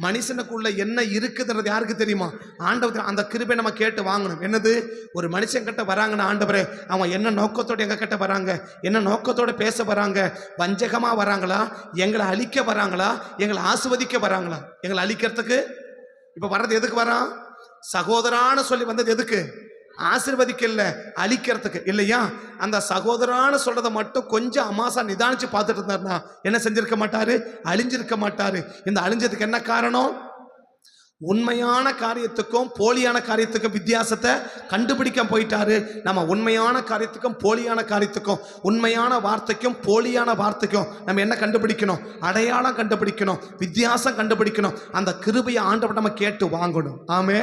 மனுஷனுக்குள்ள என்ன இருக்குதுன்றது யாருக்கு தெரியுமா? ஆண்டவர். அந்த கிருபை நம்ம கேட்டு வாங்கணும். என்னது? ஒரு மனுஷன் கிட்ட வராங்கன்னு, ஆண்டவரே அவன் என்ன நோக்கத்தோடு எங்க கிட்ட வராங்க, என்ன நோக்கத்தோடு பேச வராங்க? வஞ்சகமா வராங்களா, எங்களை அழிக்க வராங்களா, எங்களை ஆசிர்வதிக்க வராங்களா? எங்களை அழிக்கிறதுக்கு இப்ப வர்றது எதுக்கு வரான்? சகோதரான்னு சொல்லி வந்தது எதுக்கு? ஆசீர்வதிக்கல, அழிக்கிறதுக்கு இல்லையா? அந்த சகோதரான்னு சொல்றதை மட்டும் கொஞ்சம் அமாசா நிதானிச்சு பார்த்துட்டு இருந்தாருன்னா என்ன செஞ்சிருக்க மாட்டாரு? அழிஞ்சிருக்க மாட்டாரு. இந்த அழிஞ்சதுக்கு என்ன காரணம்? உண்மையான காரியத்துக்கும் போலியான காரியத்துக்கும் வித்தியாசத்தை கண்டுபிடிக்க போயிட்டாரு. நம்ம உண்மையான காரியத்துக்கும் போலியான காரியத்துக்கும், உண்மையான வார்த்தைக்கும் போலியான வார்த்தைக்கும் நம்ம என்ன கண்டுபிடிக்கணும்? அடையாளம் கண்டுபிடிக்கணும், வித்தியாசம் கண்டுபிடிக்கணும். அந்த கிருபையை ஆண்டவர் நம்ம கேட்டு வாங்கணும். ஆமே.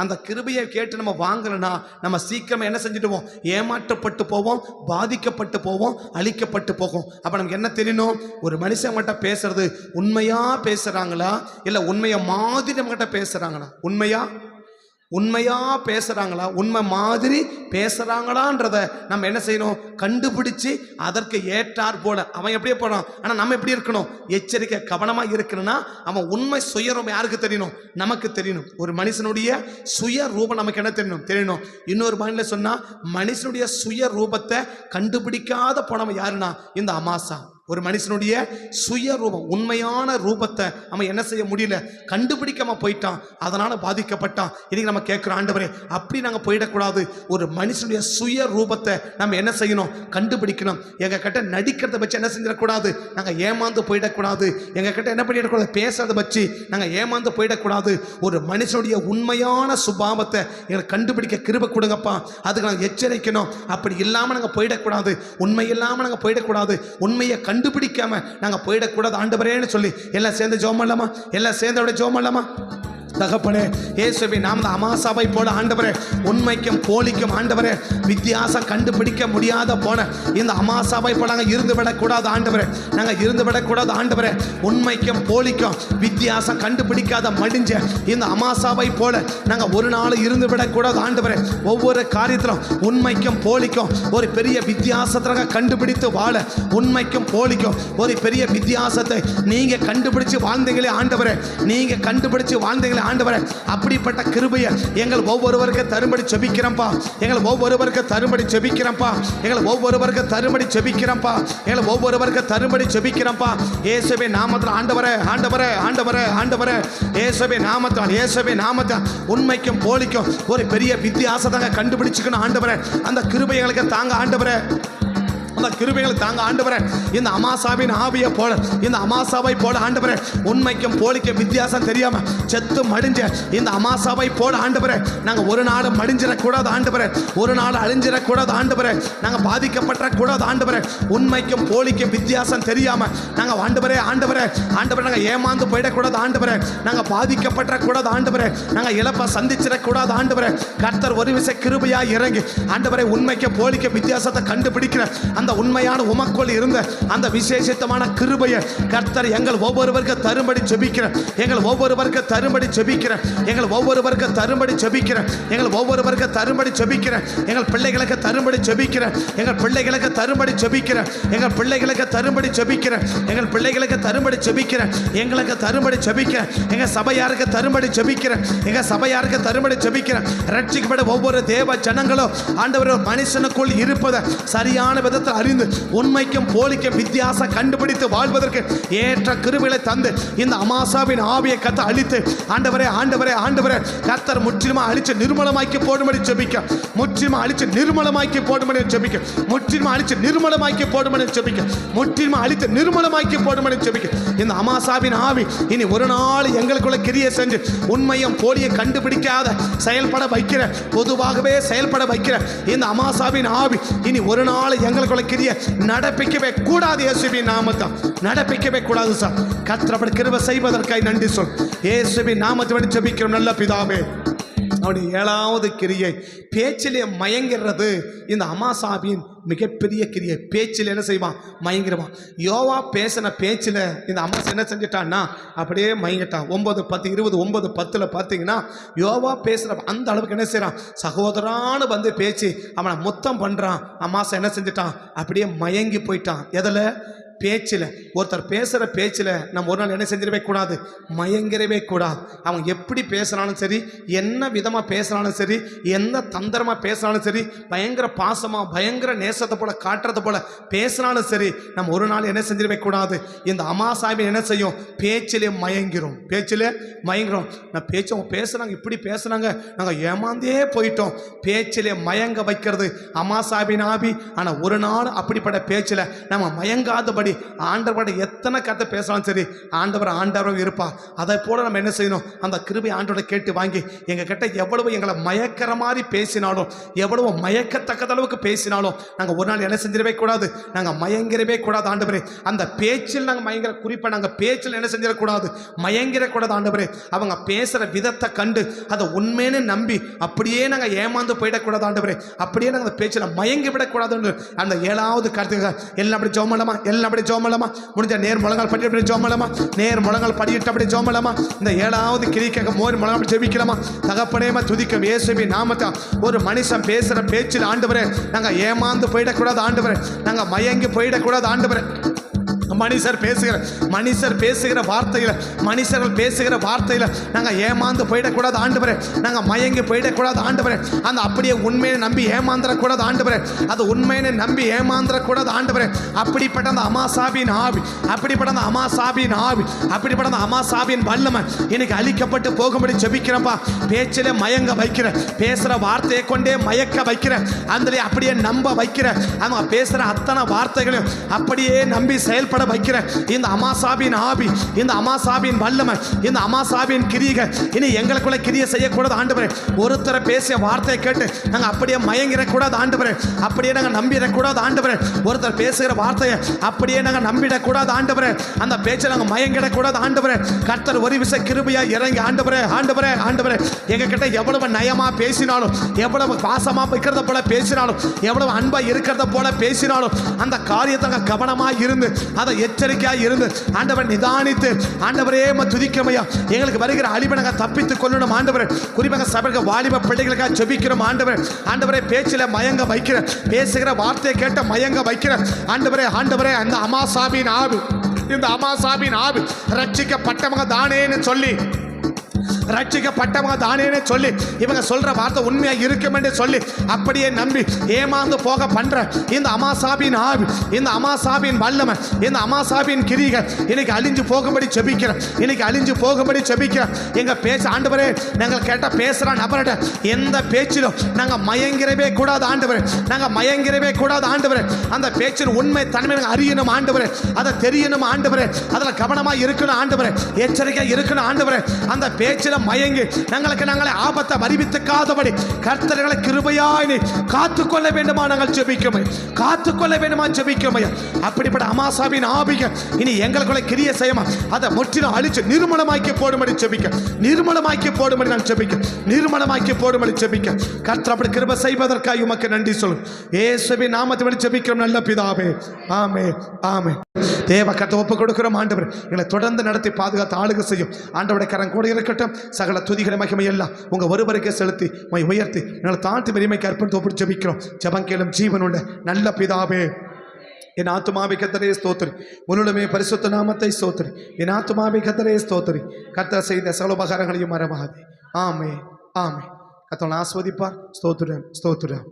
அந்த கிருபையை கேட்டு நம்ம வாங்கலன்னா நம்ம சீக்கிரம் என்ன செஞ்சுடுவோம்? ஏமாற்றப்பட்டு போவோம், பாதிக்கப்பட்டு போவோம், அழிக்கப்பட்டு போகும். அப்ப நமக்கு என்ன தெரியணும்? ஒரு மனுஷன் மட்டும் பேசுறது உண்மையா பேசுறாங்களா, இல்ல உண்மையை மாதிரி நம்ம கிட்ட பேசுறாங்களா? உண்மையா பேசுறாங்களா, உண்மை மாதிரி பேசுறாங்களான்றத நம்ம என்ன செய்யணும்? கண்டுபிடிச்சு அதற்கு ஏற்றார் போல அவன் எப்படியே போறான். ஆனா நம்ம எப்படி இருக்கணும்? எச்சரிக்கை, கவனமா இருக்கணும்னா அவன் உண்மை சுயரூபம் யாருக்கு தெரியணும்? நமக்கு தெரியணும். ஒரு மனுஷனுடைய சுய ரூபம் நமக்கு என்ன தெரியணும்? இன்னொரு பாணியில சொன்னா, மனுஷனுடைய சுய ரூபத்தை கண்டுபிடிக்காத போனவன் யாருன்னா இந்த அமாசா. ஒரு மனுஷனுடைய சுய ரூபம், உண்மையான ரூபத்தை அவன் என்ன செய்ய முடியல, கண்டுபிடிக்காம போயிட்டான், அதனால பாதிக்கப்பட்டான். இன்னைக்கு நம்ம கேட்கிறோம், ஆண்டவரே அப்படி நாங்கள் போயிடக்கூடாது. ஒரு மனுஷனுடைய சுய ரூபத்தை நம்ம என்ன செய்யணும்? கண்டுபிடிக்கணும். எங்க கிட்ட நடிக்கிறத வச்சு என்ன செஞ்சிடக்கூடாது? நாங்கள் ஏமாந்து போயிடக்கூடாது. எங்க கிட்ட என்ன பண்ணிடக்கூடாது? பேசுறதை வச்சு நாங்கள் ஏமாந்து போயிடக்கூடாது. ஒரு மனுஷனுடைய உண்மையான சுபாவத்தை எங்களுக்கு கண்டுபிடிக்க கிருபை கொடுங்கப்பா. அதுக்கு நாங்கள் எச்சரிக்கணும். அப்படி இல்லாமல் நாங்கள் போயிடக்கூடாது, உண்மை இல்லாமல் நாங்கள் போயிடக்கூடாது, உண்மையை கண்டுபிடிக்காம நாங்க போயிடக்கூடாது ஆண்டவரேன்னு சொல்லி எல்லாம் சேர்ந்து ஜெபம் பண்ணலாமா? எல்லாம் சேர்ந்து ஜெபம் பண்ணலாமா? தகப்பனே, இயேசுவே நாம் தான் அமாசாவை போல ஆண்டவரே, உண்மைக்கும் போலிக்கும் ஆண்டவரே வித்தியாசம் கண்டுபிடிக்க முடியாத போன இந்த அமாசாவை போல நாங்கள் இருந்து விடக்கூடாது ஆண்டவரே. நாங்கள் இருந்து விடக்கூடாது ஆண்டவரே. உண்மைக்கும் போலிக்கும் வித்தியாசம் கண்டுபிடிக்காத மடிஞ்ச இந்த அமாசாவை போல நாங்கள் ஒரு நாள் இருந்து விடக்கூடாது ஆண்டவரே. ஒவ்வொரு காரியத்திலும் உண்மைக்கும் போலிக்கும் ஒரு பெரிய வித்தியாசத்தை நாங்கள் கண்டுபிடித்து வாழ, உண்மைக்கும் போலிக்கும் ஒரு பெரிய வித்தியாசத்தை நீங்க கண்டுபிடிச்சு வாழ்ந்தீங்களே ஆண்டவரே, நீங்க கண்டுபிடிச்சு வாழ்ந்தீங்களே ஆண்டவரே. அப்படிப்பட்ட கிருபையை எங்கள் ஒவ்வொருவருக்கு தரும்படி ஜெபிக்கிறோம்ப்பா. எங்கள் ஒவ்வொருவருக்கு தரும்படி ஜெபிக்கிறோம்ப்பா. எங்கள் ஒவ்வொருவருக்கு தரும்படி ஜெபிக்கிறோம்ப்பா. எங்கள் ஒவ்வொருவருக்கு தரும்படி ஜெபிக்கிறோம்ப்பா. இயேசுவே நாமத்தில் ஆண்டவரே, ஆண்டவரே, ஆண்டவரே, ஆண்டவரே, இயேசுவே நாமத்தில், இயேசுவே நாமத்தில் உண்மைக்கும் போலிக்கும் ஒரு பெரிய வித்தியாசத்தை கண்டுபிடிச்சுக்கணும் ஆண்டவரே. அந்த கிருபைகளுக்கு தாங்க ஆண்டவரே, அந்த கிருபைகளை தாங்க ஆண்டவரே. இந்த அமாசாவின் ஆவியை போல, இந்த அமாசாவை போல ஆண்டவரே, உண்மைக்கும் போலிக்கும் வித்தியாசம் தெரியாம செத்து மடிஞ்ச இந்த அமாசாவை போல ஆண்டவரே, நாங்க ஒரு நாள் மடிஞ்சிடக்கூடாது ஆண்டவரே, ஒரு நாள் அழிஞ்சிடக்கூடாது ஆண்டவரே, நாங்க பாதிக்கப்படக்கூடாது ஆண்டவரே. உண்மைக்கும் போலிக்கும் வித்தியாசம் தெரியாம நாங்க ஆண்டவரே, ஆண்டவரே, ஆண்டவரே, நாங்க ஏமாந்து போயிடக்கூடாது ஆண்டவரே, நாங்க பாதிக்கப்படக்கூடாது ஆண்டவரே, நாங்க இழப்பை சந்திச்சிடக்கூடாது ஆண்டவரே. கர்த்தர் ஒரு விசை கிருபையா இறங்கி ஆண்டவரே, உண்மைக்கும் போலிக்கும் வித்தியாசத்தை கண்டுபிடிக்கிற அந்த உண்மையான உமக்குள் இருந்த அந்த விசேஷித்தமான கிருபையை கர்த்தர் எங்கள் ஒவ்வொருவருக்கு தரும்படி ஜெபிக்கிறேன். எங்கள் ஒவ்வொருவருக்கு தரும்படி ஜெபிக்கிறேன். எங்கள் ஒவ்வொருவருக்கு தரும்படி ஜெபிக்கிறேன். எங்கள் ஒவ்வொருவருக்கு தரும்படி ஜெபிக்கிறேன். எங்கள் பிள்ளைகளுக்கு தரும்படி ஜெபிக்கிறேன். எங்கள் பிள்ளைகளுக்கு தரும்படி ஜெபிக்கிறேன். எங்கள் பிள்ளைகளுக்கு தரும்படி ஜெபிக்கிறேன். எங்கள் பிள்ளைகளுக்கு தரும்படி ஜெபிக்கிறேன். எங்களுக்கு தரும்படி ஜெபிக்கிறேன். எங்கள் சபையாருக்கு தரும்படி ஜெபிக்கிறேன். எங்கள் சபையாருக்கு தரும்படி ஜெபிக்கிறேன். ரட்சிக்கப்பட ஒவ்வொரு தேவ ஜனங்களும் ஆண்டவர் மனுஷனுக்குள் இருப்பதை சரியான விதத்தில் அறிந்து உண்மைக்கும் போலிக்கும் வித்தியாசம் கண்டுபிடித்து வாழ்வதற்கு ஏற்ற கிருபைகளை தந்து இந்த அமாசாவின் ஆவியை கத்த அழித்து ஆண்டவரே, ஆண்டவரே, ஆண்டவரே, கர்த்தர் முற்றிலுமா அழிச்சு நிர்மலமாக்கி போடும்படி ஜெபிக்க, முற்றிலுமா அழிச்சு நிர்மலமாக்கி போடும்படி ஜெபிக்க, முற்றிலுமா அழிச்சு நிர்மலமாக்கி போடும்படி ஜெபிக்க, முற்றிலுமா அழித்து நிர்மலமாக்கி போடும்படி ஜெபிக்க. இந்த அமாசாவின் ஆவி இனி ஒரு நாள் எங்களுக்குள்ள கிரியை செஞ்சு உண்மையும் போலியை கண்டுபிடிக்காத செயல்பட வைக்கிற, பொதுவாகவே செயல்பட வைக்கிற இந்த அமாசாவின் ஆவி இனி ஒரு நாள் எங்களுக்குள்ள கிரிய நடப்பிக்கவே கூடாது. இயேசுவின் நாமத்தை நடப்பிக்கவே கூடாது சார். கர்த்தர் கிருபை செய்வதற்காக நன்றி சொல். இயேசுவின் நாமத்தை ஜெபிக்கிறோம் நல்ல பிதாவே. அவனுடைய 7வது கிரியை பேச்சிலே மயங்கிறது. இந்த அமாசாவின் மிகப்பெரிய கிரியை பேச்சில் என்ன செய்வான்? மயங்கிடுவான். யோவா பேசின பேச்சில் இந்த அமாசா என்ன செஞ்சிட்டான்னா அப்படியே மயங்கிட்டான். 9, 10, 20, 9, 10 பார்த்தீங்கன்னா யோவா பேசுகிற அந்த அளவுக்கு என்ன செய்கிறான்? சகோதரான்னு வந்து பேச்சு அவனை முத்தம் பண்ணுறான். அமாசா என்ன செஞ்சிட்டான்? அப்படியே மயங்கி போயிட்டான். எதில்? பேச்சில் ஒருத்தர் பேசுகிற பேச்சில் நம்ம ஒரு நாள் என்ன செஞ்சிடவே கூடாது, மயங்கிடவே கூடாது. அவங்க எப்படி பேசுனாலும் சரி, என்ன விதமாக பேசுனாலும் சரி, எந்த தந்திரமாக பேசினாலும் சரி, பயங்கர பாசமாக பயங்கர நேசத்தை போல காட்டுறது போல பேசினாலும் சரி, நம்ம ஒரு நாள் என்ன செஞ்சிடவே கூடாது. இந்த அமாசாமி என்ன செய்யும், பேச்சிலே மயங்கிறோம், பேச்சிலே மயங்கிறோம். நான் பேச்சு அவங்க பேசுனாங்க, இப்படி பேசுனாங்க, நாங்கள் ஏமாந்தே போயிட்டோம். பேச்சிலே மயங்க வைக்கிறது அமாசாபின் ஆவி. ஆனால் ஒரு நாள் அப்படிப்பட்ட பேச்சில் நம்ம மயங்காதபடி ஆண்டவரோட எத்தனை கதை பேசலாம் சரி, ஆண்டவரும் இருப்பா. அதை போல நம்ம என்ன செய்யணும், அந்த கிருபை ஆண்டவரை கேட்டு வாங்கி எங்கள் கிட்ட எவ்வளவு எங்களை மயக்கிற மாதிரி பேசினாலும், எவ்வளவு மயக்கத்தக்க அளவுக்கு பேசினாலும் நாங்கள் ஒரு நாள் என்ன செஞ்சிடவே கூடாது, நாங்கள் மயங்கிடவே கூடாது. ஆண்டவரே அந்த பேச்சில் நாங்கள் மயங்கிற, குறிப்பாக நாங்கள் பேச்சில் என்ன செஞ்சிடக்கூடாது, மயங்கிடக்கூடாது. ஆண்டவரே அவங்க பேசுகிற விதத்தை கண்டு அதை உண்மைன்னு நம்பி அப்படியே நாங்கள் ஏமாந்து போயிடக்கூடாது. ஆண்டவரே அப்படியே நாங்கள் அந்த பேச்சில் மயங்கி விடக்கூடாது. அந்த 7வது கருத்துக்காக எல்லாம் அப்படி ஜோமலமா, எல்லாம் அப்படி ஜோமலமா, முடிஞ்ச நேர் முழங்கால் படிட்டு அப்படி ஜோமலமா, நேர் முழங்கால் படிட்டு அப்படி ஜோமலமா, இந்த 7வது கிரிக்காக மோர் முழங்கால் ஜெபிக்கலாமா. தகப்பனேமா துதிக்கும் இயேசுவின் நாமத்தை. ஒரு மனுஷன் பேசுகிற பேச்சில் ஆண்டவரே நாங்கள் ஏமாந்து போயிடக்கூடாது. ஆண்டவரே நாங்கள் மயங்கி போயிடக்கூடாது. ஆண்டவரே மனுஷர் பேசுகிற வார்த்தையில், மனுஷர்கள் பேசுகிற வார்த்தையில் நாங்கள் ஏமாந்து போயிடக்கூடாது. ஆண்டவரே நாங்கள் மயங்கி போயிடக்கூடாது. ஆண்டவரே அந்த அப்படியே உண்மையை நம்பி ஏமாந்துடக்கூடாது. ஆண்டவரே அது உண்மையை நம்பி ஏமாந்துடக்கூடாது. ஆண்டவரே அப்படிப்பட்ட அந்த அமாசாபின் ஆவி, அப்படிப்பட்ட அந்த அமாசாபின் ஆவி, அப்படிப்பட்ட அந்த அமாசாபின் வல்லமை இன்னைக்கு அழிக்கப்பட்டு போகும்படி ஜெபிக்கிறப்பா. பேச்சிலே மயங்க வைக்கிற, பேசுகிற வார்த்தையை கொண்டே மயக்க வைக்கிற, அந்த அப்படியே நம்ப வைக்கிற, அவங்க பேசுகிற அத்தனை வார்த்தைகளையும் அப்படியே நம்பி செயல்பட வைக்கிற இந்த அமாசாபின் ஆவி, இந்த அமாசாபின் வல்லமை, இந்த அமாசாபின் கிரியை இனி எங்களுக்குள்ள கிரியை செய்யக்கூடாது. ஆண்டவரே ஒருத்தரை பேசிய வார்த்தையை கேட்டு நாங்கள் அப்படியே மயங்கிடக்கூடாது. ஆண்டவரே அப்படியே நாங்கள் நம்பிடக்கூடாது. ஆண்டவரே ஒருத்தர் பேசுகிற வார்த்தையை அப்படியே நாங்கள் நம்பிடக்கூடாது. ஆண்டவரே அந்த பேச்சை நாங்கள் மயங்கிடக்கூடாது. ஆண்டவரே கர்த்தர் ஒரு விஷயம் கிருபையா இறங்கி ஆண்டவரே ஆண்டவரே ஆண்டவரே எங்ககிட்ட எவ்வளவு நயமாக பேசினாலும், எவ்வளவு பாசமாக இருக்கிறத போல பேசினாலும், எவ்வளவு அன்பாக இருக்கிறத போல பேசினாலும், அந்த காரியத்தை கவனமாக இருந்து அதை எச்சரிக்கையாக இருந்து ஆண்டவர் நிதானித்து ஆண்டவரே துதிக்கமையா எங்களுக்கு வருகிற அழிவை நாங்கள் தப்பித்துக் கொள்ளணும். ஆண்டவரே குறிப்பாக சபைக்கு வாலிப பிள்ளைகளுக்காக ஜெபிக்கிறோம். ஆண்டவரே பேச்சில் மயங்க வைக்கிற, பேசுகிற வார்த்தையை கேட்ட மயங்க வைக்கிற ஆண்டவரே அந்த அமாசாபின் ஆவி, இந்த அமாசாபின் ஆவி ரட்சிக்கப்பட்டவங்க தானேன்னு சொல்லி, ரட்சிக்கப்பட்டவங்க தானேன்னு சொல்லி இவங்க சொல்ற வார்த்தை உண்மையா இருக்கும் என்று சொல்லி அப்படியே நம்பி ஏமாந்து போக பண்ற இந்த அமாசாபின் ஆவி, இந்த அமாசாபின் வல்லமை, இந்த அமாசாபின் கிரிகள் இன்னைக்கு அழிஞ்சு போகும்படி ஜெபிக்கிறேன். இன்னைக்கு அழிஞ்சு போகும்படி ஜெபிக்கிறேன். எங்க பேச ஆண்டவரே நாங்கள் கேட்ட பேசுற நபர்கிட்ட எந்த பேச்சிலும் நாங்கள் மயங்கிடவே கூடாது. ஆண்டவரே நாங்கள் மயங்கிடவே கூடாது. ஆண்டவரே அந்த பேச்சின் உண்மை தன்மை நாங்கள் அறியணும். ஆண்டவரே அதை தெரியணும். ஆண்டவரே அதில் கவனமாக இருக்கணும். ஆண்டவரே எச்சரிக்கையாக இருக்கணும். ஆண்டவரே அந்த பேச்சில் மயங்கி நாங்களே ஆபத்தை அறிவித்துக்காதபடி கர்த்தர்களை கிருபையாய் காத்துக்கொள்ள வேண்டுமா நாங்கள் ஜெபிக்கிறோம், காத்துக்கொள்ள வேண்டுமா ஜெபிக்கிறோம். அப்படிப்பட்ட அமாசாபின் ஆவிக இனி எங்களுக்குள்ள கிரியை செய்யமா அதை முற்றிலும் அழிச்சு நிர்மலமாக்கி போடும்படி ஜெபிக்க, நிர்மலமாக்கி போடும்படி நான் ஜெபிக்க, நிர்மலமாக்கி போடும்படி ஜெபிக்க. கர்த்தர் அப்படி கிருபை செய்வதற்காக உமக்கு நன்றி சொல்லும். இயேசுவின் நாமத்தில் ஜெபிக்கிறோம் நல்ல பிதாவே. ஆமென் ஆமென். தேவ கர்த்தர் ஒப்பு கொடுக்கிறோம். ஆண்டவர் எங்களை தொடர்ந்து நடத்தி பாதுகாத்து ஆளுகை செய்யும். ஆண்டவருடைய கரம் கூட இருக்கட்டும். சகல துதிகளை மகிமை எல்லாம் உங்க ஒருவருக்கே செலுத்தி உயர்த்தி எங்களை தாழ்த்தி பெருமைக்கு அர்ப்பணித்து ஒப்பு ஜெபிக்கிறோம். ஜெபம் கேளும் ஜீவனுள்ள நல்ல பிதாவே. என் ஆத்துமாவை கர்த்தரே ஸ்தோத்திரி, உன்னுடைய பரிசுத்த நாமத்தை ஸ்தோத்திரி. என் ஆத்துமாவை கர்த்தரே ஸ்தோத்திரி. கர்த்தர் செய்த சகல உபகாரங்களையும் மறவாதே. ஆமென் ஆமென். கர்த்தர் ஆஸ்வதிப்பார். ஸ்தோத்திரம் ஸ்தோத்திரம்.